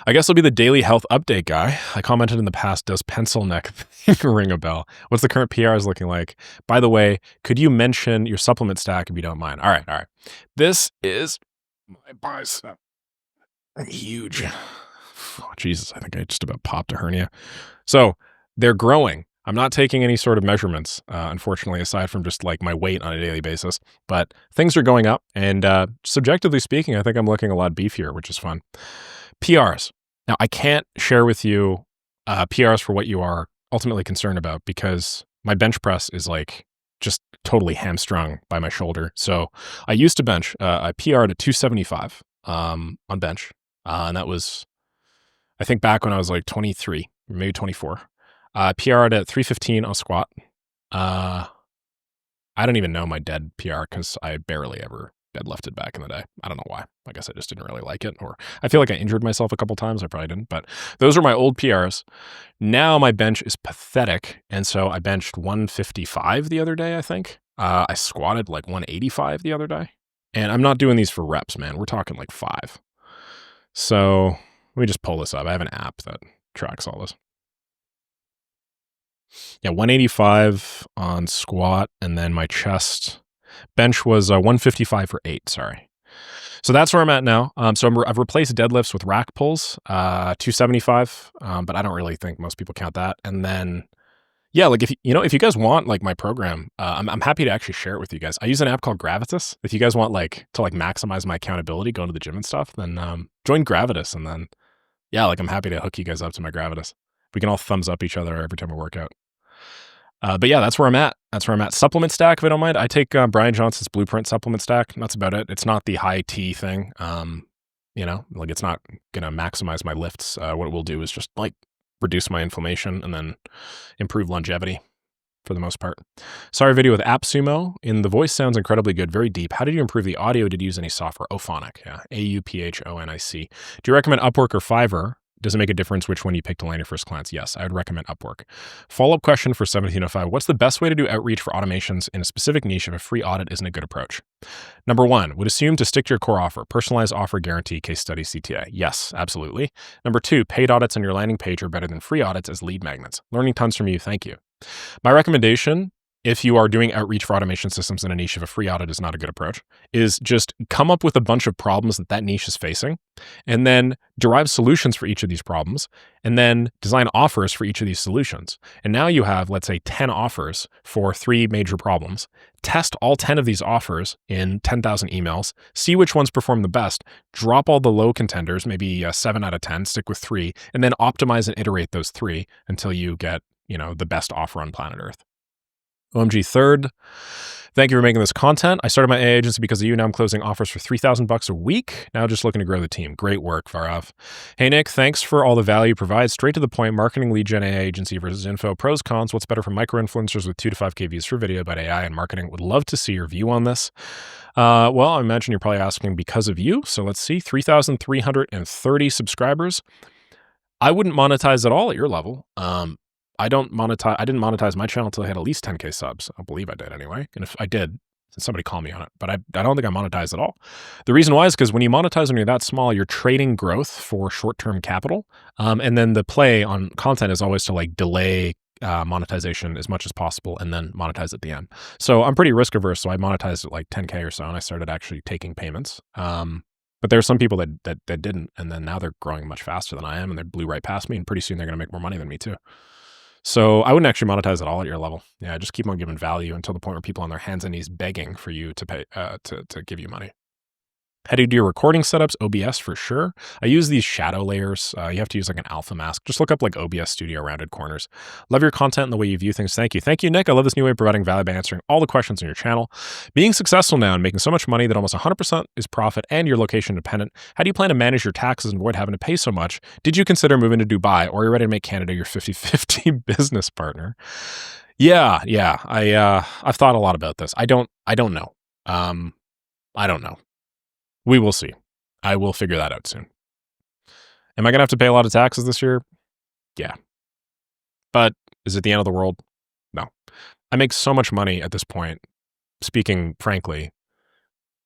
I guess I'll be the daily health update guy. I commented in the past, does pencil neck ring a bell? What's the current PRs looking like? By the way, could you mention your supplement stack if you don't mind? All right. This is my bicep. Huge. Oh, Jesus, I think I just about popped a hernia. So they're growing. I'm not taking any sort of measurements, unfortunately, aside from just like my weight on a daily basis, but things are going up. And subjectively speaking, I think I'm looking a lot beefier, which is fun. PRs. Now, I can't share with you PRs for what you are ultimately concerned about because my bench press is like just totally hamstrung by my shoulder. So I used to bench. I PR'd at 275 on bench. And that was, I think, back when I was like 23, maybe 24. PR'd at 315 on squat. I don't even know my dead PR because I barely ever deadlifted back in the day. I don't know why. I guess I just didn't really like it, or I feel like I injured myself a couple times. I probably didn't, but those are my old PRs. Now my bench is pathetic, and so I benched 155 the other day, I think. I squatted like 185 the other day, and I'm not doing these for reps, man. We're talking like 5. So let me just pull this up. I have an app that tracks all this. Yeah, 185 on squat, and then my chest bench was 155 for 8, sorry. So that's where I'm at now. So I've replaced deadlifts with rack pulls, 275, but I don't really think most people count that. And then, yeah, like if you guys want like my program, I'm happy to actually share it with you guys. I use an app called Gravitas. If you guys want like to like maximize my accountability, going to the gym and stuff, then join Gravitas, and then yeah, like I'm happy to hook you guys up to my Gravitas. We can all thumbs up each other every time we work out. But yeah, that's where I'm at. Supplement stack, if I don't mind. I take Brian Johnson's Blueprint supplement stack. That's about it. It's not the high T thing. Like it's not going to maximize my lifts. What it will do is just like reduce my inflammation and then improve longevity for the most part. Sorry, video with AppSumo. In the voice sounds incredibly good, very deep. How did you improve the audio? Did you use any software? Ophonic, yeah. AUPHONIC. Do you recommend Upwork or Fiverr? Does it make a difference which one you pick to land your first clients? Yes, I would recommend Upwork. Follow-up question for 1705. What's the best way to do outreach for automations in a specific niche if a free audit isn't a good approach? Number 1, would assume to stick to your core offer. Personalized offer guarantee, case study, CTA. Yes, absolutely. Number 2, paid audits on your landing page are better than free audits as lead magnets. Learning tons from you. Thank you. My recommendation if you are doing outreach for automation systems in a niche, if a free audit is not a good approach, is just come up with a bunch of problems that niche is facing, and then derive solutions for each of these problems, and then design offers for each of these solutions. And now you have, let's say, 10 offers for 3 major problems. Test all 10 of these offers in 10,000 emails, see which ones perform the best, drop all the low contenders, maybe 7 out of 10, stick with 3, and then optimize and iterate those 3 until you get, the best offer on planet Earth. OMG third, thank you for making this content. I started my AA agency because of you. Now I'm closing offers for $3,000 a week. Now just looking to grow the team. Great work, Saraev. Hey, Nick, thanks for all the value you provide. Straight to the point, marketing lead gen AA agency versus info. Pros, cons, what's better for micro-influencers with 2 to 5K views for video about AI and marketing? Would love to see your view on this. Well, I imagine you're probably asking because of you. So let's see, 3,330 subscribers. I wouldn't monetize at all at your level. I didn't monetize my channel until I had at least 10K subs. I believe I did anyway. And if I did, somebody call me on it. But I don't think I monetized at all. The reason why is because when you monetize when you're that small, you're trading growth for short-term capital. And then the play on content is always to like delay monetization as much as possible and then monetize at the end. So I'm pretty risk averse. So I monetized at like 10K or so, and I started actually taking payments. But there are some people that didn't, and then now they're growing much faster than I am, and they blew right past me, and pretty soon they're going to make more money than me too. So I wouldn't actually monetize at all at your level. Yeah, just keep on giving value until the point where people on their hands and knees begging for you to pay to give you money. How do you do your recording setups? OBS for sure. I use these shadow layers. You have to use like an alpha mask. Just look up like OBS Studio rounded corners. Love your content and the way you view things. Thank you. Thank you, Nick. I love this new way of providing value by answering all the questions on your channel. Being successful now and making so much money that almost 100% is profit and your location dependent. How do you plan to manage your taxes and avoid having to pay so much? Did you consider moving to Dubai, or are you ready to make Canada your 50-50 business partner? Yeah. I've thought a lot about this. I don't know. I don't know. We will see. I will figure that out soon. Am I going to have to pay a lot of taxes this year? Yeah. But is it the end of the world? No. I make so much money at this point, speaking frankly,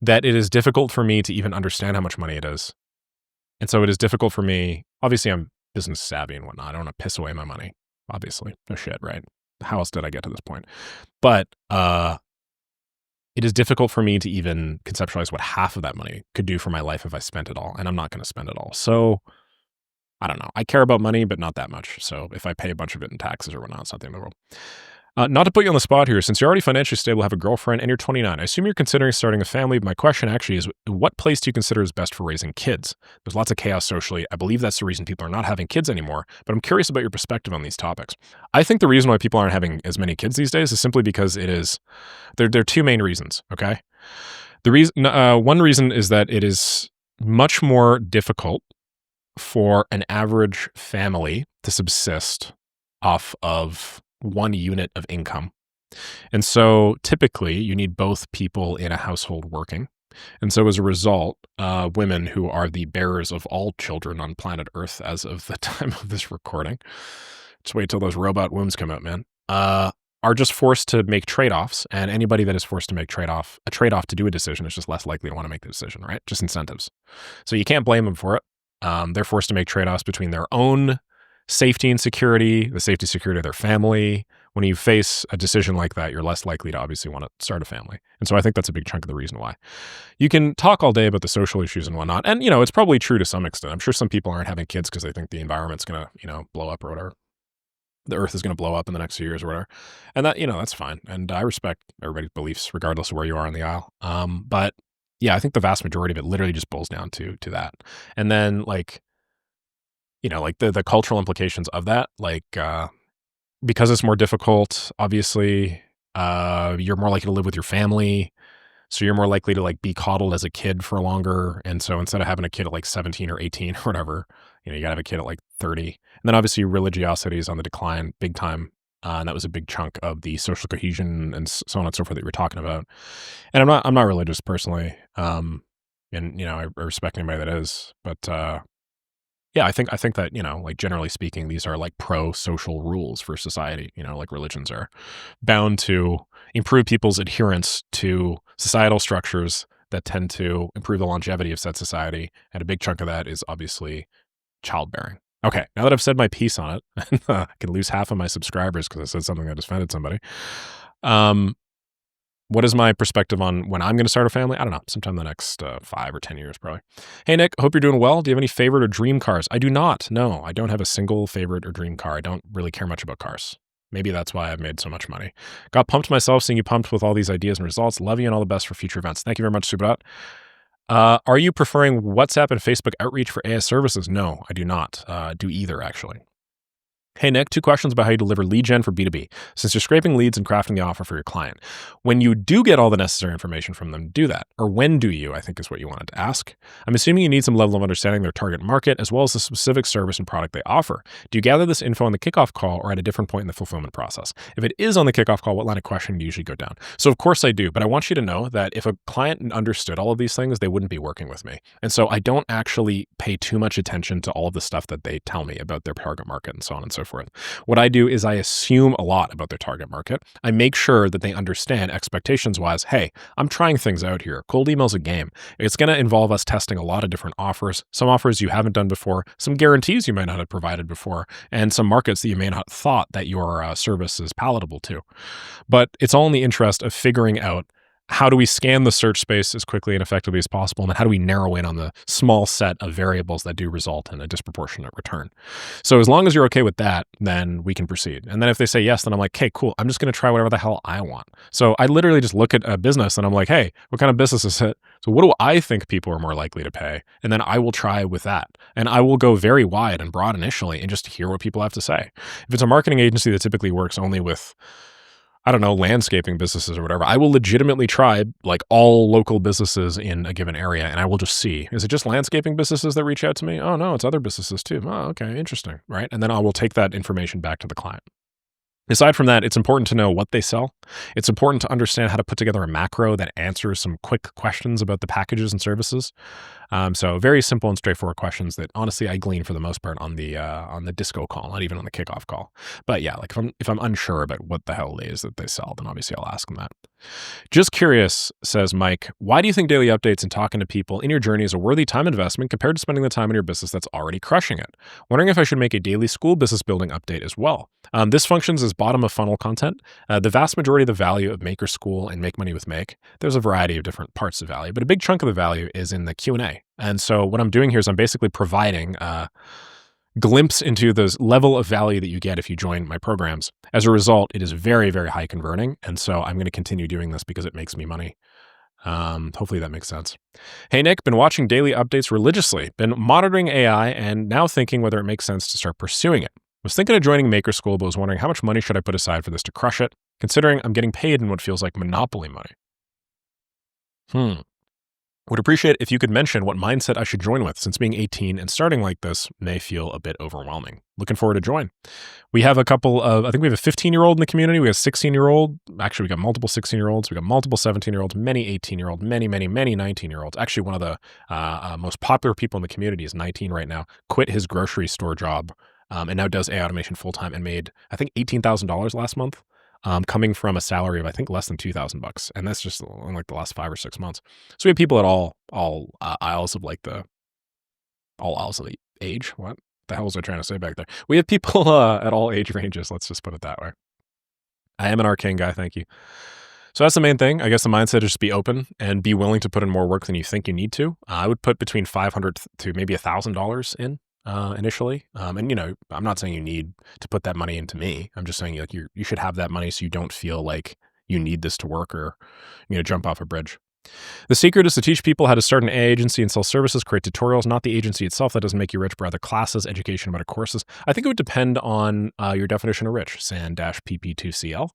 that it is difficult for me to even understand how much money it is. And so it is difficult for me. Obviously, I'm business savvy and whatnot. I don't want to piss away my money. Obviously. No shit, right? How else did I get to this point? But, it is difficult for me to even conceptualize what half of that money could do for my life if I spent it all, and I'm not going to spend it all. So I don't know. I care about money, but not that much. So if I pay a bunch of it in taxes or whatnot, it's not the end of the world. Not to put you on the spot here, since you're already financially stable, have a girlfriend, and you're 29, I assume you're considering starting a family. My question actually is, what place do you consider is best for raising kids? There's lots of chaos socially. I believe that's the reason people are not having kids anymore, but I'm curious about your perspective on these topics. I think the reason why people aren't having as many kids these days is simply because there are 2 main reasons, okay? One reason is that it is much more difficult for an average family to subsist off of 1 unit of income. And so typically you need both people in a household working. And so as a result, women who are the bearers of all children on planet Earth as of the time of this recording, just wait till those robot wombs come out, man, are just forced to make trade-offs. And anybody that is forced to make a trade-off to do a decision is just less likely to want to make the decision, right? Just incentives. So you can't blame them for it. They're forced to make trade-offs between their own safety and security, the safety and security of their family. When you face a decision like that, you're less likely to obviously want to start a family. And so I think that's a big chunk of the reason why. You can talk all day about the social issues and whatnot. And, it's probably true to some extent. I'm sure some people aren't having kids because they think the environment's going to, blow up or whatever. The earth is going to blow up in the next few years or whatever. And that, that's fine. And I respect everybody's beliefs regardless of where you are in the aisle. But yeah, I think the vast majority of it literally just boils down to that. And then the cultural implications of that, because it's more difficult, obviously, you're more likely to live with your family. So you're more likely to be coddled as a kid for longer. And so instead of having a kid at 17 or 18 or whatever, you gotta have a kid at 30. And then obviously religiosity is on the decline big time. And that was a big chunk of the social cohesion and so on and so forth that we were talking about. And I'm not religious personally. And I respect anybody that is, but, yeah, I think that, generally speaking, these are pro-social rules for society, religions are bound to improve people's adherence to societal structures that tend to improve the longevity of said society. And a big chunk of that is obviously childbearing. Okay, now that I've said my piece on it, I can lose half of my subscribers because I said something that offended somebody. Um, what is my perspective on when I'm going to start a family? I don't know, sometime in the next 5 or 10 years, probably. Hey, Nick, hope you're doing well. Do you have any favorite or dream cars? I do not. No, I don't have a single favorite or dream car. I don't really care much about cars. Maybe that's why I've made so much money. Got pumped myself seeing you pumped with all these ideas and results. Love you and all the best for future events. Thank you very much, Subrat. Are you preferring WhatsApp and Facebook outreach for AS services? No, I do not do either, actually. Hey, Nick, 2 questions about how you deliver lead gen for B2B. Since you're scraping leads and crafting the offer for your client, when you do get all the necessary information from them, do that. Or when do you, I think is what you wanted to ask. I'm assuming you need some level of understanding their target market as well as the specific service and product they offer. Do you gather this info on the kickoff call or at a different point in the fulfillment process? If it is on the kickoff call, what line of questioning do you usually go down? So of course I do, but I want you to know that if a client understood all of these things, they wouldn't be working with me. And so I don't actually pay too much attention to all of the stuff that they tell me about their target market and so on and so forth. What I do is I assume a lot about their target market. I make sure that they understand expectations-wise, hey, I'm trying things out here. Cold email's a game. It's going to involve us testing a lot of different offers, some offers you haven't done before, some guarantees you might not have provided before, and some markets that you may not have thought that your service is palatable to. But it's all in the interest of figuring out how do we scan the search space as quickly and effectively as possible, and then how do we narrow in on the small set of variables that do result in a disproportionate return. So as long as you're okay with that, then we can proceed. And then if they say yes, then I'm like, okay, cool. I'm just going to try whatever the hell I want. So I literally just look at a business and I'm like, hey, what kind of business is it? So what do I think people are more likely to pay? And then I will try with that. And I will go very wide and broad initially and just hear what people have to say. If it's a marketing agency that typically works only with, I don't know, landscaping businesses or whatever, I will legitimately try like all local businesses in a given area and I will just see, is it just landscaping businesses that reach out to me? Oh no, it's other businesses too. Oh, okay, interesting, right? And then I will take that information back to the client. Aside from that, it's important to know what they sell. It's important to understand how to put together a macro that answers some quick questions about the packages and services. So very simple and straightforward questions that honestly I glean for the most part on the disco call, not even on the kickoff call. But yeah, like if I'm unsure about what the hell it is that they sell, then obviously I'll ask them that. Just curious, says Mike, why do you think daily updates and talking to people in your journey is a worthy time investment compared to spending the time in your business that's already crushing it? Wondering if I should make a daily school business building update as well. This functions as bottom of funnel content. The vast majority of the value of Maker School and Make Money with Make, there's a variety of different parts of value, but a big chunk of the value is in the Q&A. And so what I'm doing here is I'm basically providing a glimpse into the level of value that you get if you join my programs. As a result, it is very, very high converting. And so I'm going to continue doing this because it makes me money. Hopefully that makes sense. Hey, Nick, been watching daily updates religiously, been monitoring AI and now thinking whether it makes sense to start pursuing it. Was thinking of joining Maker School, but was wondering how much money should I put aside for this to crush it, considering I'm getting paid in what feels like monopoly money. Would appreciate if you could mention what mindset I should join with, since being 18 and starting like this may feel a bit overwhelming. Looking forward to join. We have a couple of, I think we have a 15-year-old in the community. We have a 16-year-old. Actually, we got multiple 16-year-olds. We got multiple 17-year-olds, many 18-year-olds, many 19-year-olds. Actually, one of the most popular people in the community is 19 right now, quit his grocery store job and now does AI automation full-time and made, I think, $18,000 last month. Coming from a salary of I think less than $2,000, and that's just in like the last 5 or 6 months. So we have people at all aisles of the age. What the hell was I trying to say back there? We have people at all age ranges. Let's just put it that way. I am an arcane guy. Thank you. So that's the main thing. I guess the mindset is just be open and be willing to put in more work than you think you need to. I would put between $500 to maybe $1,000 in. Initially. And you know, I'm not saying you need to put that money into me. I'm just saying like you should have that money so you don't feel like you need this to work or jump off a bridge. The secret is to teach people how to start an AI agency and sell services, create tutorials, not the agency itself. That doesn't make you rich, but rather classes, education, better courses. I think it would depend on your definition of rich, SAN-PP2CL.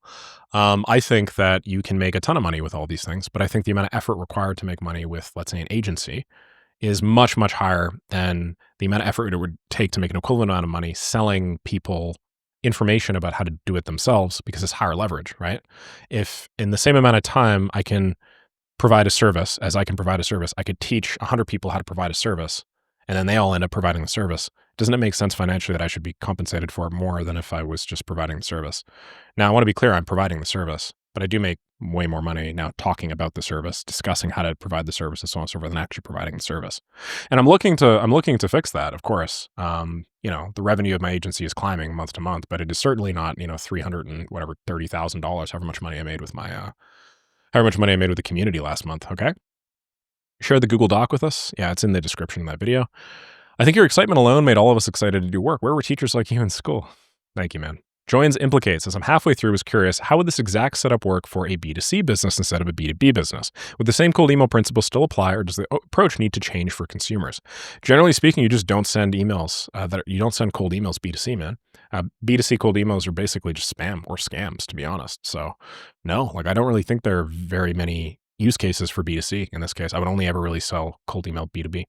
I think that you can make a ton of money with all these things, but I think the amount of effort required to make money with, let's say, an agency is much, much higher than the amount of effort it would take to make an equivalent amount of money selling people information about how to do it themselves, because it's higher leverage, right? If in the same amount of time I can provide a service as I can provide a service, I could teach 100 people how to provide a service, and then they all end up providing the service. Doesn't it make sense financially that I should be compensated for it more than if I was just providing the service? Now, I want to be clear, I'm providing the service, but I do make way more money now talking about the service, discussing how to provide the service, and so on and so forth, than actually providing the service. And I'm looking to fix that, of course. The revenue of my agency is climbing month to month, but it is certainly not, 300 and whatever, $30,000, however much money I made with the community last month. Okay. Share the Google Doc with us. Yeah, it's in the description of that video. I think your excitement alone made all of us excited to do work. Where were teachers like you in school? Thank you, man. Joins implicates, as I'm halfway through, was curious, how would this exact setup work for a B2C business instead of a B2B business? Would the same cold email principles still apply, or does the approach need to change for consumers? Generally speaking, you just don't send emails you don't send cold emails B2C, man. B2C cold emails are basically just spam or scams, to be honest. So no, I don't really think there are very many use cases for B2C in this case. I would only ever really sell cold email B2B.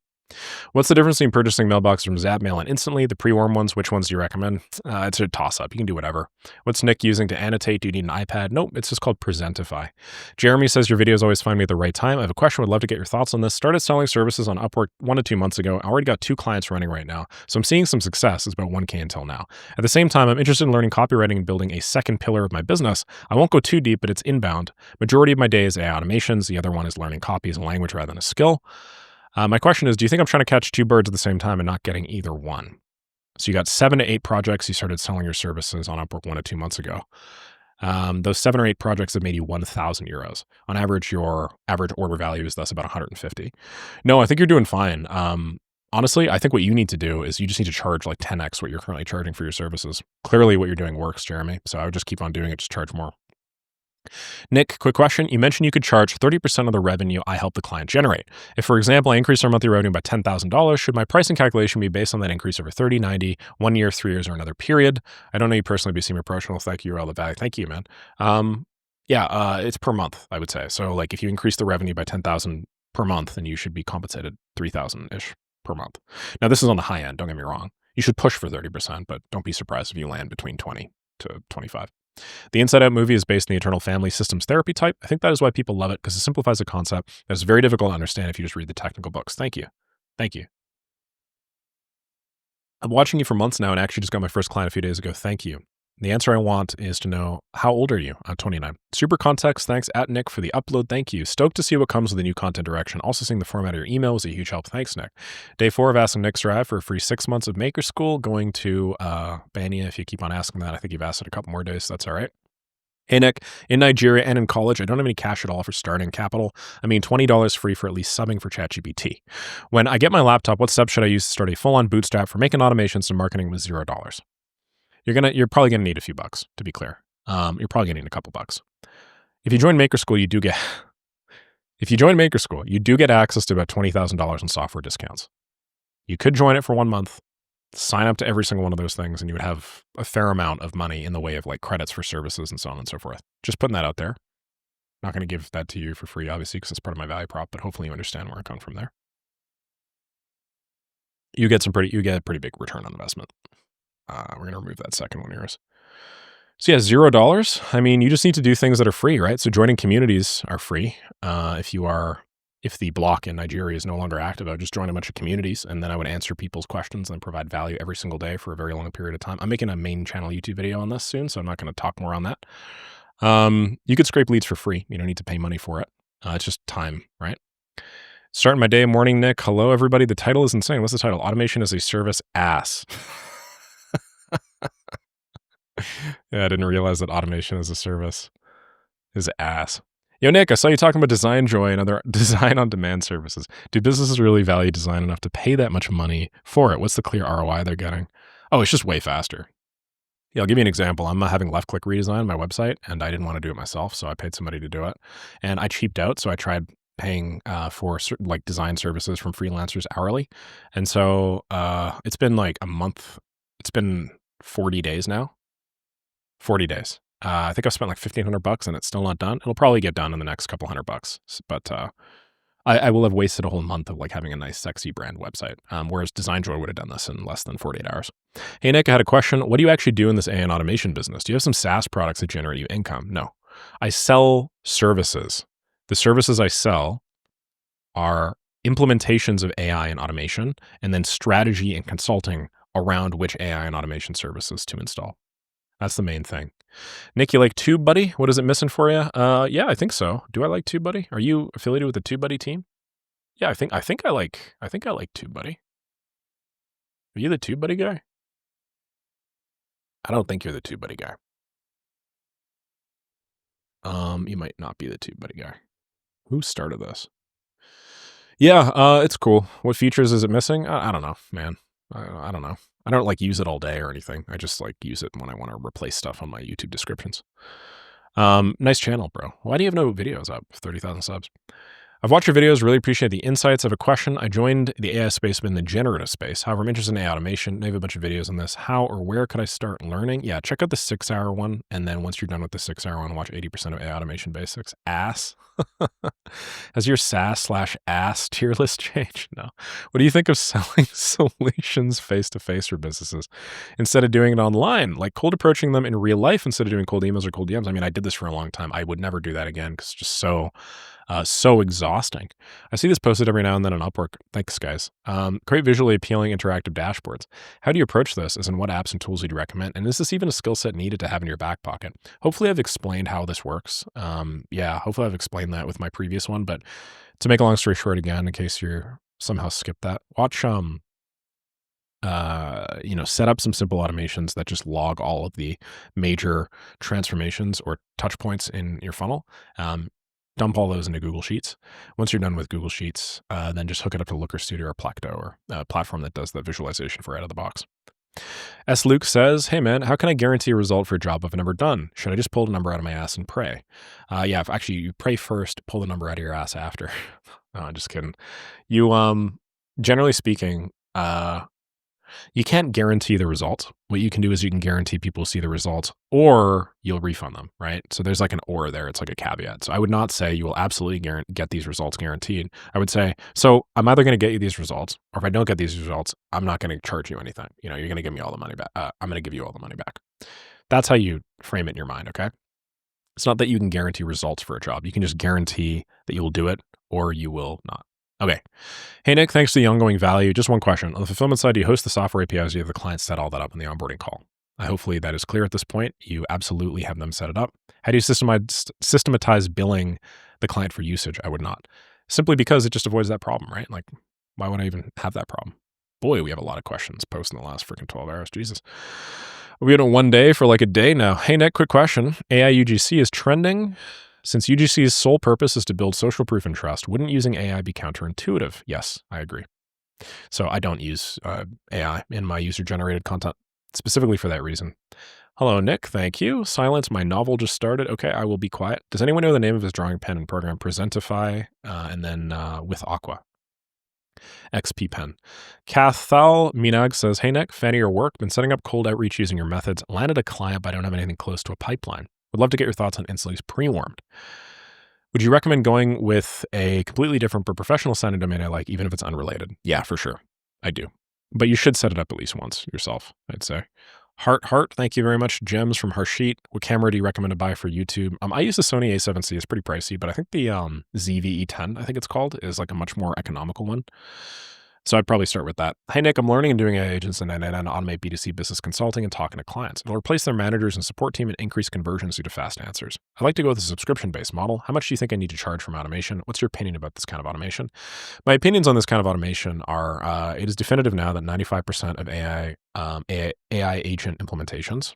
What's the difference between purchasing mailbox from Zapmail and Instantly, the pre-warm ones? Which ones do you recommend? It's a toss-up. You can do whatever. What's Nick using to annotate? Do you need an iPad? Nope, it's just called Presentify. Jeremy says your videos always find me at the right time. I have a question. Would love to get your thoughts on this. Started selling services on Upwork 1 to 2 months ago. I already got 2 clients running right now, so I'm seeing some success. It's about 1K until now. At the same time, I'm interested in learning copywriting and building a second pillar of my business. I won't go too deep, but it's inbound. Majority of my day is AI automations. The other one is learning copy as a language rather than a skill. My question is, do you think I'm trying to catch 2 birds at the same time and not getting either one? So you got 7 to 8 projects. You started selling your services on Upwork 1 to 2 months ago. Those 7 or 8 projects have made you 1,000 euros. On average, your average order value is thus about 150. No, I think you're doing fine. Honestly, I think what you need to do is you just need to charge like 10x what you're currently charging for your services. Clearly what you're doing works, Jeremy. So I would just keep on doing it, just charge more. Nick, quick question. You mentioned you could charge 30% of the revenue I help the client generate. If, for example, I increase our monthly revenue by $10,000, should my pricing calculation be based on that increase over 30, 90, 1 year, 3 years, or another period? I don't know you personally, but you seem approachable. Thank you, you're all the value. Thank you, man. It's per month, I would say. So if you increase the revenue by 10,000 per month, then you should be compensated 3,000-ish per month. Now, this is on the high end. Don't get me wrong. You should push for 30%, but don't be surprised if you land between 20 to 25. The Inside Out movie is based on the Eternal Family Systems Therapy type. I think that is why people love it, because it simplifies a concept that is very difficult to understand if you just read the technical books. Thank you. Thank you. I'm watching you for months now and actually just got my first client a few days ago. Thank you. The answer I want is to know, how old are you? I'm 29. Super context. Thanks, @Nick, for the upload. Thank you. Stoked to see what comes with the new content direction. Also seeing the format of your email was a huge help. Thanks, Nick. Day 4 of asking Nick Saraev for a free 6 months of Maker School. Going to ban you if you keep on asking that. I think you've asked it a couple more days, so that's all right. Hey, Nick, in Nigeria and in college, I don't have any cash at all for starting capital. I mean, $20 free for at least subbing for ChatGPT. When I get my laptop, what steps should I use to start a full-on bootstrap for making automations and marketing with $0? You're probably gonna need a few bucks, to be clear. You're probably gonna need a couple bucks. If you join Maker School, you do get access to about $20,000 in software discounts. You could join it for 1 month, sign up to every single one of those things, and you would have a fair amount of money in the way of credits for services and so on and so forth. Just putting that out there. Not going to give that to you for free, obviously, because it's part of my value prop, but hopefully you understand where I come from there. You get a pretty big return on investment. We're going to remove that second one of yours. So yeah, $0. I mean, you just need to do things that are free, right? So joining communities are free. If the block in Nigeria is no longer active, I would just join a bunch of communities, and then I would answer people's questions and provide value every single day for a very long period of time. I'm making a main channel YouTube video on this soon, so I'm not going to talk more on that. You could scrape leads for free. You don't need to pay money for it. It's just time, right? Starting my day, morning, Nick. Hello, everybody. The title is insane. What's the title? Automation as a Service Ass. Yeah, I didn't realize that automation as a service is ass. Yo, Nick, I saw you talking about Design Joy and other design on demand services. Do businesses really value design enough to pay that much money for it? What's the clear ROI they're getting? Oh, it's just way faster. Yeah, I'll give you an example. I'm having left click redesign my website, and I didn't want to do it myself, so I paid somebody to do it. And I cheaped out, so I tried paying for certain design services from freelancers hourly. And so it's been a month. It's been 40 days now. 40 days. I think I've spent $1,500 and it's still not done. It'll probably get done in the next couple $100, but I will have wasted a whole month of having a nice, sexy brand website. Whereas Design Joy would have done this in less than 48 hours. Hey, Nick, I had a question. What do you actually do in this AI and automation business? Do you have some SaaS products that generate you income? No. I sell services. The services I sell are implementations of AI and automation, and then strategy and consulting around which AI and automation services to install. That's the main thing. Nick, you like TubeBuddy? What is it missing for you? Yeah, I think so. Do I like TubeBuddy? Are you affiliated with the TubeBuddy team? Yeah, I think I like TubeBuddy. Are you the TubeBuddy guy? I don't think you're the TubeBuddy guy. You might not be the TubeBuddy guy. Who started this? Yeah, it's cool. What features is it missing? I don't know, man. I don't know. I don't like use it all day or anything. I just like use it when I want to replace stuff on my YouTube descriptions. Nice channel, bro. Why do you have no videos up? 30,000 subs. I've watched your videos, really appreciate the insights. I have a question. I joined the AI space, but in the generative space. However, I'm interested in AI automation. I have a bunch of videos on this. How or where could I start learning? Yeah, check out the 6-hour one. And then once you're done with the 6-hour one, watch 80% of AI automation basics. Ass. Has your SaaS/ass tier list changed? No. What do you think of selling solutions face-to-face for businesses instead of doing it online? Like cold approaching them in real life instead of doing cold emails or cold DMs? I mean, I did this for a long time. I would never do that again because it's just so exhausting. I see this posted every now and then on Upwork. Thanks, guys. Create visually appealing interactive dashboards. How do you approach this? As in what apps and tools would you recommend? And is this even a skill set needed to have in your back pocket? Hopefully I've explained how this works. Yeah, hopefully I've explained that with my previous one. But to make a long story short again, in case you're somehow skipped that, watch set up some simple automations that just log all of the major transformations or touch points in your funnel. Dump all those into Google Sheets. Once you're done with Google Sheets, then just hook it up to Looker Studio or Plecto or a platform that does the visualization for out of the box. S. Luke says, hey man, how can I guarantee a result for a job I've never done? Should I just pull the number out of my ass and pray? Yeah, if actually you pray first, pull the number out of your ass after. No, just kidding. You, generally speaking, you can't guarantee the result. What you can do is you can guarantee people see the results or you'll refund them, right? So there's like an or there. It's like a caveat. So I would not say you will absolutely get these results guaranteed. I would say, so I'm either going to get you these results or if I don't get these results, I'm not going to charge you anything. You're going to give me all the money back. I'm going to give you all the money back. That's how you frame it in your mind, okay? It's not that you can guarantee results for a job. You can just guarantee that you will do it or you will not. Okay. Hey, Nick, thanks for the ongoing value. Just one question. On the fulfillment side, do you host the software APIs? Do you have the client set all that up in the onboarding call? Hopefully that is clear at this point. You absolutely have them set it up. How do you systematize billing the client for usage? I would not. Simply because it just avoids that problem, right? Like, why would I even have that problem? Boy, we have a lot of questions posted in the last freaking 12 hours. Jesus. We had a one day for like a day now. Hey, Nick, quick question. AI UGC is trending. Since UGC's sole purpose is to build social proof and trust, wouldn't using AI be counterintuitive? Yes, I agree. So I don't use AI in my user-generated content specifically for that reason. Hello, Nick. Thank you. Silence. My novel just started. Okay, I will be quiet. Does anyone know the name of his drawing pen and program? Presentify and then with Aqua. XP Pen. Cathal Minag says, hey, Nick, fan of your work. Been setting up cold outreach using your methods. Landed a client, but I don't have anything close to a pipeline. Would love to get your thoughts on instantly pre-warmed. Would you recommend going with a completely different but professional sounding domain I like, even if it's unrelated? Yeah, for sure. I do. But you should set it up at least once yourself, I'd say. Heart, thank you very much. Gems from Harshit. What camera do you recommend to buy for YouTube? I use the Sony A7C. It's pretty pricey, but I think the ZV-E10, I think it's called, is like a much more economical one. So I'd probably start with that. Hey, Nick, I'm learning and doing AI agents and 999 to automate B2C business consulting and talking to clients. It'll replace their managers and support team and increase conversions due to fast answers. I'd like to go with a subscription-based model. How much do you think I need to charge from automation? What's your opinion about this kind of automation? My opinions on this kind of automation are, it is definitive now that 95% of AI agent implementations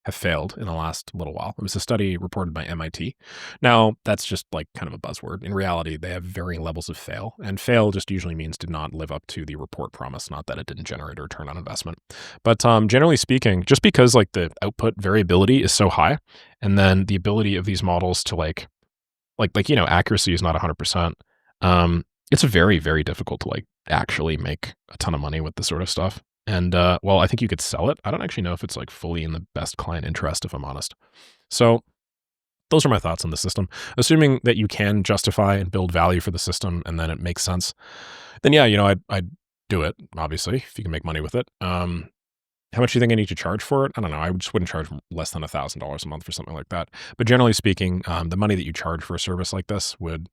have failed in the last little while. It was a study reported by MIT. Now, that's just like kind of a buzzword. In reality, they have varying levels of fail, and fail just usually means did not live up to the report promise, not that it didn't generate a return on investment. But generally speaking, just because like the output variability is so high, and then the ability of these models to like accuracy is not 100%. It's very, very difficult to like actually make a ton of money with this sort of stuff. And, well, I think you could sell it. I don't actually know if it's like fully in the best client interest, if I'm honest. So those are my thoughts on the system. Assuming that you can justify and build value for the system and then it makes sense, then yeah, I'd do it, obviously, if you can make money with it. How much do you think I need to charge for it? I don't know. I just wouldn't charge less than $1,000 a month for something like that. But generally speaking, the money that you charge for a service like this would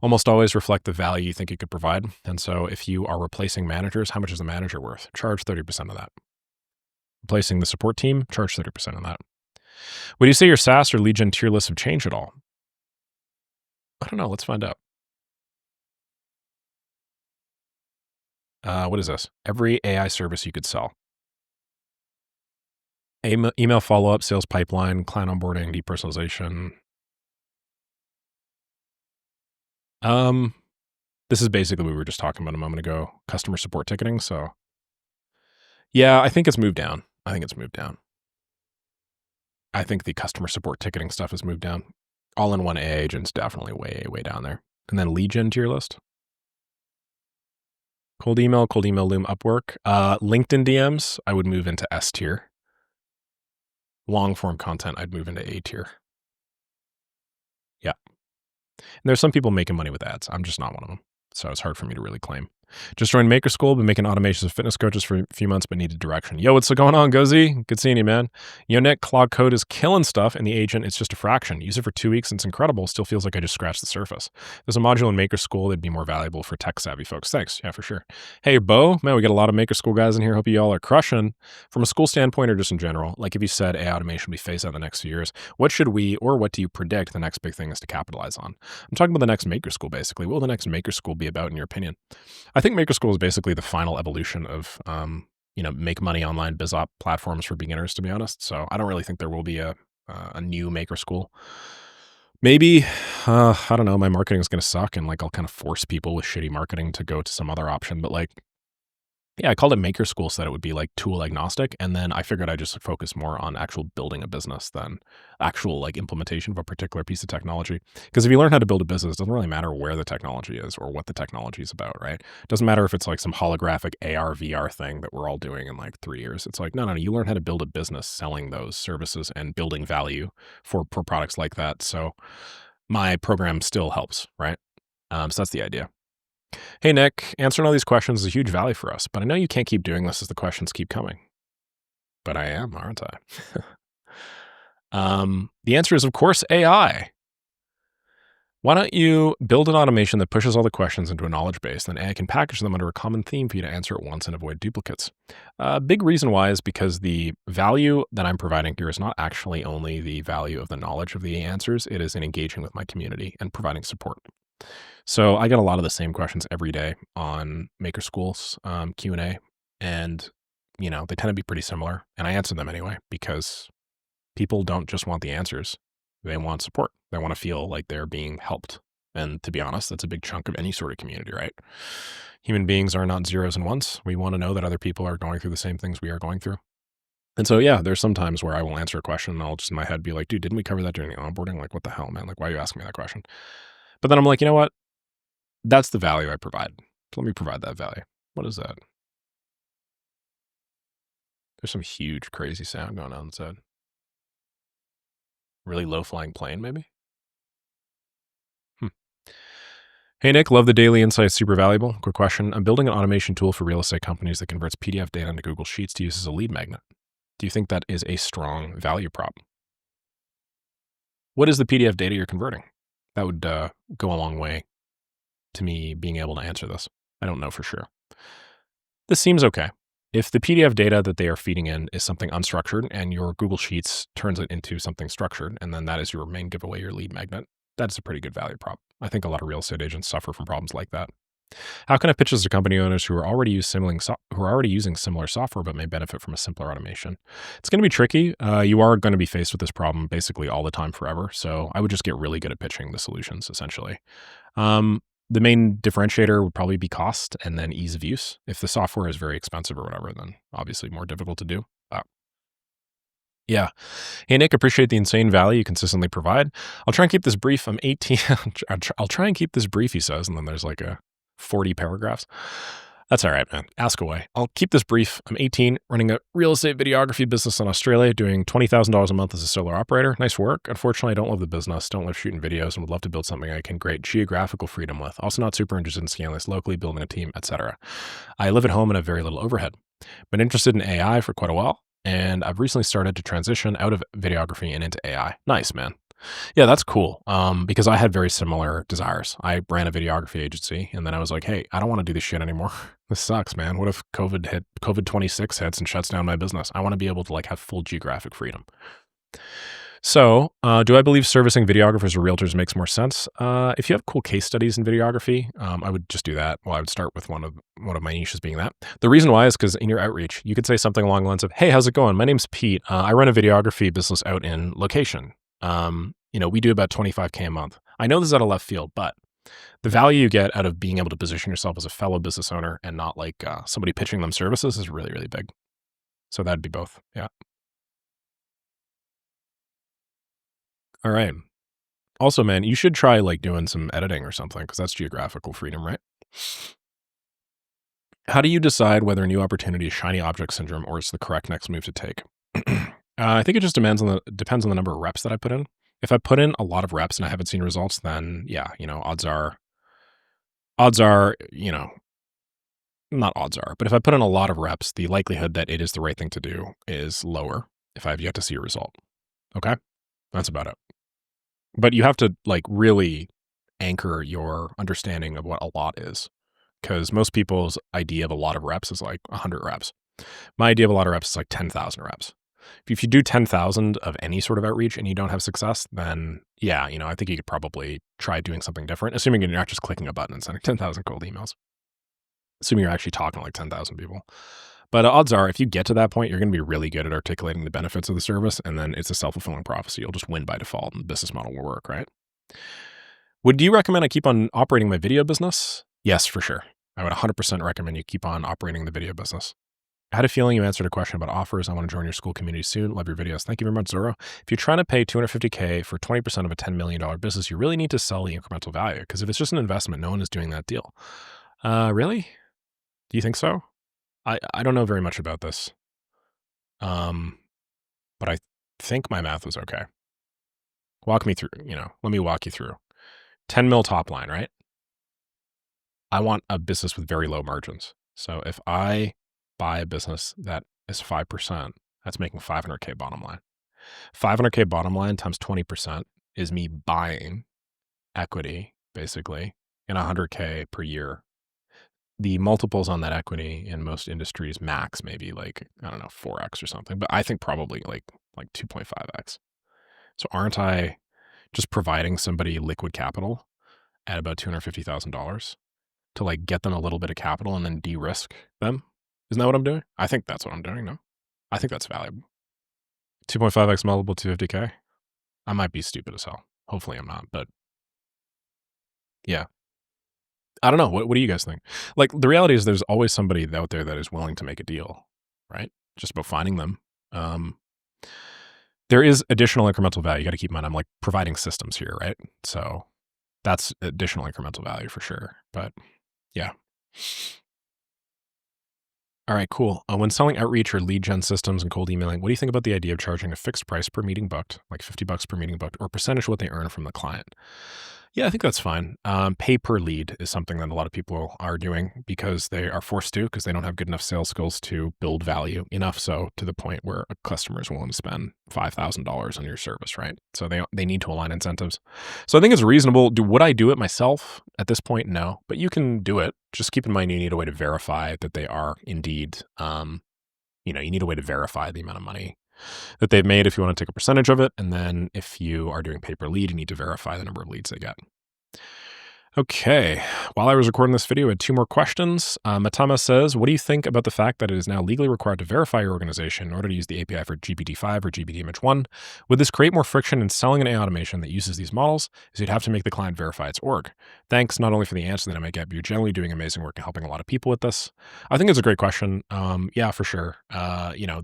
almost always reflect the value you think it could provide. And so if you are replacing managers, how much is a manager worth? Charge 30% of that. Replacing the support team, charge 30% of that. Would you say your SaaS or lead gen tier lists have changed at all? I don't know. Let's find out. What is this? Every AI service you could sell. Email follow-up, sales pipeline, client onboarding, depersonalization. Um, this is basically what we were just talking about a moment ago, customer support ticketing. So yeah, I think it's moved down. I think it's moved down. I think the customer support ticketing stuff has moved down. All-in-one AI agent's definitely way, way down there. And then lead gen tier list. Cold email, Loom, Upwork. LinkedIn DMs, I would move into S tier. Long form content, I'd move into A tier. Yeah. And there's some people making money with ads. I'm just not one of them. So it's hard for me to really claim. Just joined Maker School, been making automations of fitness coaches for a few months, but needed direction. Yo, what's going on, Gozy? Good seeing you, man. Yo, Nick, Claude Code is killing stuff, and the agent, it's just a fraction. Use it for 2 weeks, and it's incredible. Still feels like I just scratched the surface. There's a module in Maker School that'd be more valuable for tech-savvy folks. Thanks. Yeah, for sure. Hey, Bo, man, we got a lot of Maker School guys in here. Hope you all are crushing. From a school standpoint or just in general, like if you said AI automation will be phased out in the next few years, what should we, or what do you predict the next big thing is to capitalize on? I'm talking about the next Maker School, basically. What will the next Maker School be about, in your opinion? I think Maker School is basically the final evolution of, make money online biz op platforms for beginners, to be honest. So I don't really think there will be a new Maker School. Maybe, I don't know, my marketing is going to suck and I'll kind of force people with shitty marketing to go to some other option. But yeah, I called it Maker School so that it would be tool agnostic. And then I figured I'd just focus more on actual building a business than actual implementation of a particular piece of technology. Because if you learn how to build a business, it doesn't really matter where the technology is or what the technology is about, right? It doesn't matter if it's some holographic AR, VR thing that we're all doing in 3 years. It's no, you learn how to build a business selling those services and building value for products like that. So my program still helps, right? So that's the idea. Hey, Nick, answering all these questions is a huge value for us, but I know you can't keep doing this as the questions keep coming. But I am, aren't I? The answer is, of course, AI. Why don't you build an automation that pushes all the questions into a knowledge base, then AI can package them under a common theme for you to answer at once and avoid duplicates? A big reason why is because the value that I'm providing here is not actually only the value of the knowledge of the answers, it is in engaging with my community and providing support. So I get a lot of the same questions every day on Maker School's Q&A, and they tend to be pretty similar, and I answer them anyway because people don't just want the answers. They want support. They want to feel like they're being helped. And to be honest, that's a big chunk of any sort of community, right? Human beings are not zeros and ones. We want to know that other people are going through the same things we are going through. And so, yeah, there's some times where I will answer a question and I'll just in my head be like, dude, didn't we cover that during the onboarding? What the hell, man? Why are you asking me that question? But then I'm like, you know what? That's the value I provide. So let me provide that value. What is that? There's some huge, crazy sound going on inside. Really low-flying plane, maybe? Hey, Nick, love the daily insights. Super valuable. Quick question. I'm building an automation tool for real estate companies that converts PDF data into Google Sheets to use as a lead magnet. Do you think that is a strong value prop? What is the PDF data you're converting? That would go a long way to me being able to answer this. I don't know for sure. This seems okay. If the PDF data that they are feeding in is something unstructured and your Google Sheets turns it into something structured, and then that is your main giveaway, your lead magnet, that's a pretty good value prop. I think a lot of real estate agents suffer from problems like that. How can I pitch this to company owners who are already using similar software but may benefit from a simpler automation? It's going to be tricky. You are going to be faced with this problem basically all the time forever. So I would just get really good at pitching the solutions, essentially. The main differentiator would probably be cost and then ease of use. If the software is very expensive or whatever, then obviously more difficult to do. Yeah. Hey, Nick, appreciate the insane value you consistently provide. I'll try and keep this brief. I'm 18. I'll try and keep this brief, he says. And then there's 40 paragraphs. That's all right, man. Ask away. I'll keep this brief. I'm 18, running a real estate videography business in Australia, doing $20,000 a month as a solo operator. Nice work. Unfortunately, I don't love the business, don't love shooting videos, and would love to build something I can create geographical freedom with. Also not super interested in scaling this locally, building a team, etc. I live at home and have very little overhead. Been interested in AI for quite a while, and I've recently started to transition out of videography and into AI. Nice, man. Yeah, that's cool. Because I had very similar desires. I ran a videography agency, and then I was like, hey, I don't want to do this shit anymore. This sucks, man. What if COVID 26 hits and shuts down my business? I want to be able to have full geographic freedom. So, do I believe servicing videographers or realtors makes more sense? If you have cool case studies in videography, I would just do that. Well, I would start with one of my niches being that. The reason why is because in your outreach, you could say something along the lines of, "Hey, how's it going? My name's Pete. I run a videography business out in location. We do about 25K a month. I know this is out of left field, but the value you get out of being able to position yourself as a fellow business owner and not like somebody pitching them services is really, really big. So that'd be both. Yeah. All right. Also, man, you should try like doing some editing or something because that's geographical freedom, right? How do you decide whether a new opportunity is shiny object syndrome or it's the correct next move to take? I think it just depends on the number of reps that I put in. If I put in a lot of reps and I haven't seen results, then yeah, odds are, not odds are, but if I put in a lot of reps, the likelihood that it is the right thing to do is lower if I've yet to see a result. Okay, that's about it. But you have to like really anchor your understanding of what a lot is, because most people's idea of a lot of reps is like 100 reps. My idea of a lot of reps is like 10,000 reps. If you do 10,000 of any sort of outreach and you don't have success, then yeah, I think you could probably try doing something different, assuming you're not just clicking a button and sending 10,000 cold emails, assuming you're actually talking to like 10,000 people. But odds are, if you get to that point, you're going to be really good at articulating the benefits of the service, and then it's a self-fulfilling prophecy. You'll just win by default, and the business model will work, right? Would you recommend I keep on operating my video business? Yes, for sure. I would 100% recommend you keep on operating the video business. I had a feeling you answered a question about offers. I want to join your school community soon. Love your videos. Thank you very much, Zoro. If you're trying to pay 250K for 20% of a $10 million business, you really need to sell the incremental value, because if it's just an investment, no one is doing that deal. Really? Do you think so? I don't know very much about this. Um, but I think my math was okay. Walk me through, let me walk you through. 10 mil top line, right? I want a business with very low margins. So if I buy a business that is 5%, that's making 500K bottom line. 500K bottom line times 20% is me buying equity, basically, in 100K per year. The multiples on that equity in most industries max maybe like, I don't know, 4x or something, but I think probably like 2.5x. So aren't I just providing somebody liquid capital at about $250,000 to like get them a little bit of capital and then de-risk them? Isn't that what I'm doing? I think that's what I'm doing. No, I think that's valuable. 2.5x multiple 250K. I might be stupid as hell. Hopefully I'm not, but yeah. I don't know. What do you guys think? Like the reality is there's always somebody out there that is willing to make a deal, right? Just about finding them. Um, there is additional incremental value. You got to keep in mind, I'm like providing systems here, right? So that's additional incremental value for sure. But yeah. All right, cool. When selling outreach or lead gen systems and cold emailing, what do you think about the idea of charging a fixed price per meeting booked, like $50 per meeting booked, or percentage of what they earn from the client? Yeah, I think that's fine. Pay per lead is something that a lot of people are doing because they are forced to, because they don't have good enough sales skills to build value enough so to the point where a customer is willing to spend $5,000 on your service, right? So they need to align incentives. So I think it's reasonable. Would I do it myself at this point? No, but you can do it. Just keep in mind you need a way to verify that they are indeed, you need a way to verify the amount of money that they've made if you want to take a percentage of it. And then if you are doing pay per lead, you need to verify the number of leads they get. Okay. While I was recording this video, I had two more questions. Matama says, what do you think about the fact that it is now legally required to verify your organization in order to use the API for GPT-5 or GPT-Image1? Would this create more friction in selling an AI automation that uses these models, as you'd have to make the client verify its org? Thanks not only for the answer that I might get, but you're generally doing amazing work and helping a lot of people with this. I think it's a great question. Yeah, for sure.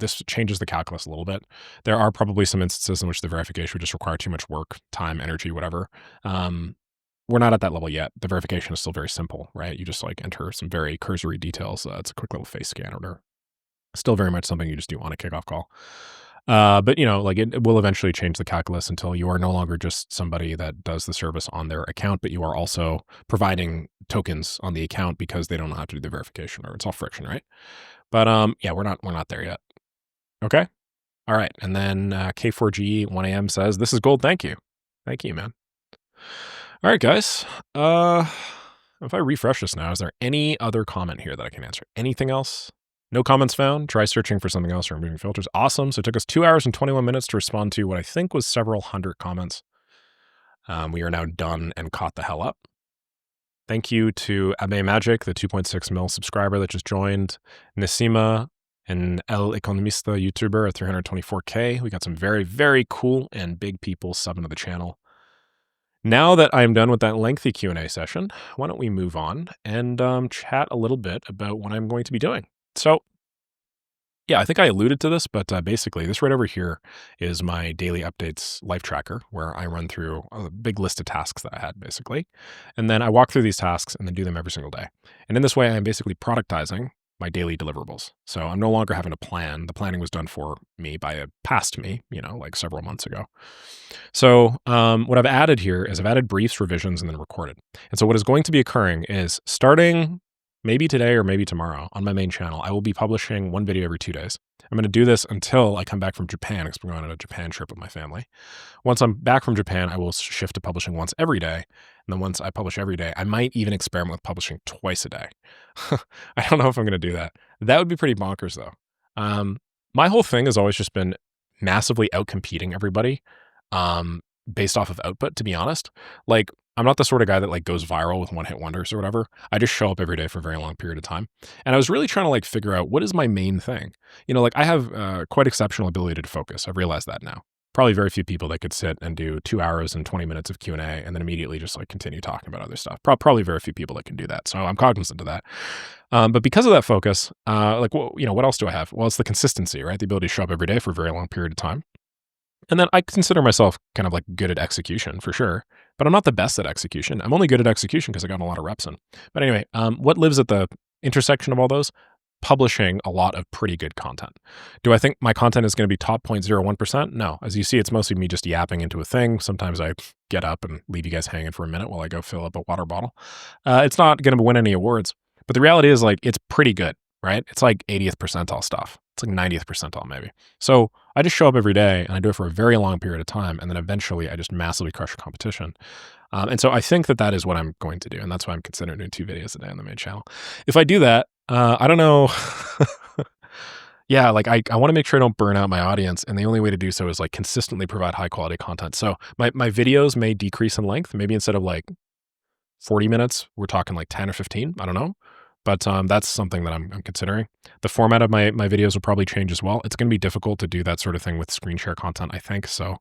This changes the calculus a little bit. There are probably some instances in which the verification would just require too much work, time, energy, whatever. We're not at that level yet. The verification is still very simple, right? You just like enter some very cursory details. It's a quick little face scan or still very much something you just do on a kickoff call. But it will eventually change the calculus until you are no longer just somebody that does the service on their account, but you are also providing tokens on the account because they don't know how to do the verification, or it's all friction, right? But yeah, we're not there yet. Okay. All right. And then K4G 1am says, this is gold. Thank you. Thank you, man. All right, guys. If I refresh this now, is there any other comment here that I can answer? Anything else? No comments found. Try searching for something else or removing filters. Awesome. So it took us 2 hours and 21 minutes to respond to what I think was several hundred comments. We are now done and caught the hell up. Thank you to Abe Magic, the 2.6 mil subscriber that just joined. Nesima, an El Economista YouTuber at 324K. We got some very, very cool and big people subbing to the channel. Now that I'm done with that lengthy Q&A session, why don't we move on and chat a little bit about what I'm going to be doing. So yeah, I think I alluded to this, but basically this right over here is my daily updates life tracker where I run through a big list of tasks that I had basically. And then I walk through these tasks and then do them every single day. And in this way, I'm basically productizing my daily deliverables. So I'm no longer having to plan. The planning was done for me by a past me, like several months ago. So what I've added here is I've added briefs, revisions, and then recorded. And so what is going to be occurring is starting maybe today or maybe tomorrow on my main channel, I will be publishing one video every 2 days. I'm going to do this until I come back from Japan because we're going on a Japan trip with my family. Once I'm back from Japan, I will shift to publishing once every day. And then once I publish every day, I might even experiment with publishing twice a day. I don't know if I'm going to do that. That would be pretty bonkers though. My whole thing has always just been massively outcompeting everybody based off of output, to be honest. Like, I'm not the sort of guy that like goes viral with one-hit wonders or whatever. I just show up every day for a very long period of time. And I was really trying to like figure out what is my main thing. Like I have quite exceptional ability to focus. I've realized that now. Probably very few people that could sit and do 2 hours and 20 minutes of Q&A and then immediately just like continue talking about other stuff. Probably very few people that can do that. So I'm cognizant of that. But because of that focus, what else do I have? Well, it's the consistency, right? The ability to show up every day for a very long period of time. And then I consider myself kind of like good at execution for sure, but I'm not the best at execution. I'm only good at execution because I got a lot of reps in. But anyway, what lives at the intersection of all those? Publishing a lot of pretty good content. Do I think my content is going to be top 0.01%? No. As you see, it's mostly me just yapping into a thing. Sometimes I get up and leave you guys hanging for a minute while I go fill up a water bottle. It's not going to win any awards, but the reality is like, it's pretty good, right? It's like 80th percentile stuff. It's like 90th percentile maybe. So I just show up every day and I do it for a very long period of time. And then eventually I just massively crush competition. And so I think that is what I'm going to do. And that's why I'm considering doing 2 videos a day on the main channel. If I do that, I don't know. Yeah, like I want to make sure I don't burn out my audience. And the only way to do so is like consistently provide high quality content. So my videos may decrease in length. Maybe instead of like 40 minutes, we're talking like 10 or 15. I don't know. But that's something that I'm considering. The format of my videos will probably change as well. It's going to be difficult to do that sort of thing with screen share content, I think. So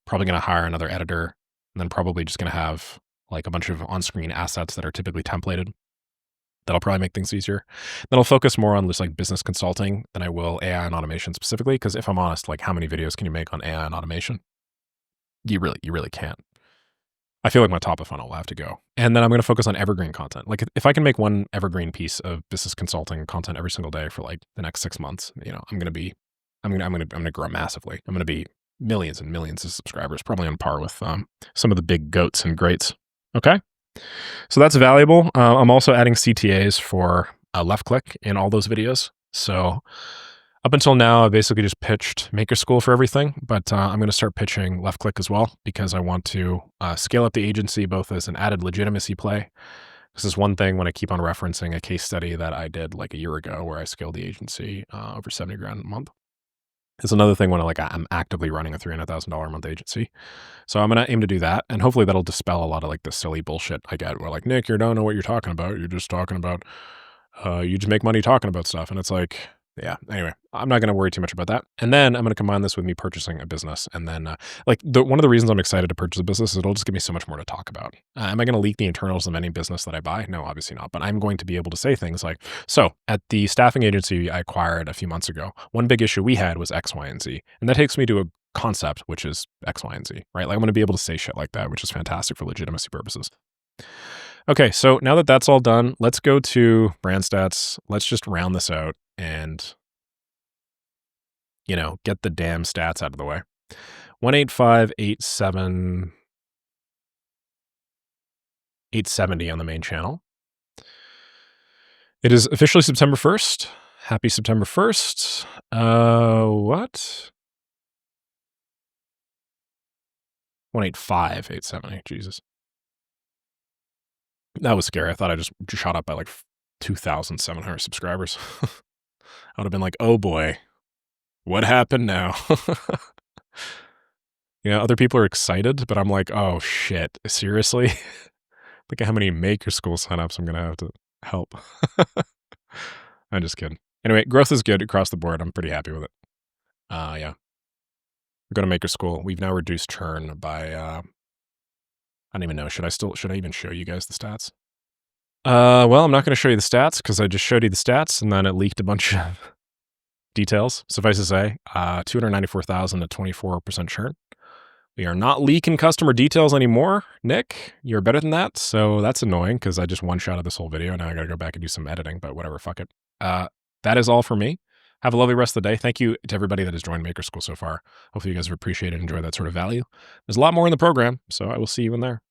probably going to hire another editor and then probably just going to have like a bunch of on-screen assets that are typically templated. That'll probably make things easier. Then I'll focus more on just like business consulting than I will AI and automation specifically. Because if I'm honest, like how many videos can you make on AI and automation? You really can't. I feel like my top of funnel will have to go. And then I'm going to focus on evergreen content. Like if I can make one evergreen piece of business consulting content every single day for like the next 6 months, I'm going to grow massively. I'm going to be millions and millions of subscribers, probably on par with some of the big goats and greats. Okay. So that's valuable. I'm also adding CTAs for left click in all those videos. So up until now, I basically just pitched Maker School for everything, but I'm going to start pitching left click as well because I want to scale up the agency both as an added legitimacy play. This is one thing when I keep on referencing a case study that I did like a year ago where I scaled the agency over 70 grand a month. It's another thing when I'm actively running a $300,000 a month agency. So I'm going to aim to do that. And hopefully that'll dispel a lot of like the silly bullshit I get where like, Nick, you don't know what you're talking about. You're just talking about, you just make money talking about stuff. And it's like, yeah, anyway, I'm not going to worry too much about that. And then I'm going to combine this with me purchasing a business. And then one of the reasons I'm excited to purchase a business is it'll just give me so much more to talk about. Am I going to leak the internals of any business that I buy? No, obviously not. But I'm going to be able to say things like, so at the staffing agency I acquired a few months ago, one big issue we had was X, Y, and Z. And that takes me to a concept, which is X, Y, and Z, right? Like I'm going to be able to say shit like that, which is fantastic for legitimacy purposes. Okay, so now that that's all done, let's go to brand stats. Let's just round this out and, get the damn stats out of the way. 18587 870 on the main channel. It is officially September 1st. Happy September 1st. What? 185,870. Jesus. That was scary. I thought I just shot up by like 2,700 subscribers. I would have been like, oh boy, what happened now? Other people are excited, but I'm like, oh shit, seriously? Look at how many maker school signups I'm going to have to help. I'm just kidding. Anyway, growth is good across the board. I'm pretty happy with it. Yeah. We're going to maker school. We've now reduced churn by, I don't even know. Should I even show you guys the stats? Well, I'm not going to show you the stats because I just showed you the stats and then it leaked a bunch of details. Suffice to say, 294,000 at 24% churn. We are not leaking customer details anymore. Nick, you're better than that. So that's annoying because I just one-shotted this whole video. Now I got to go back and do some editing, but whatever, fuck it. That is all for me. Have a lovely rest of the day. Thank you to everybody that has joined Maker School so far. Hopefully you guys have appreciated and enjoyed that sort of value. There's a lot more in the program, so I will see you in there.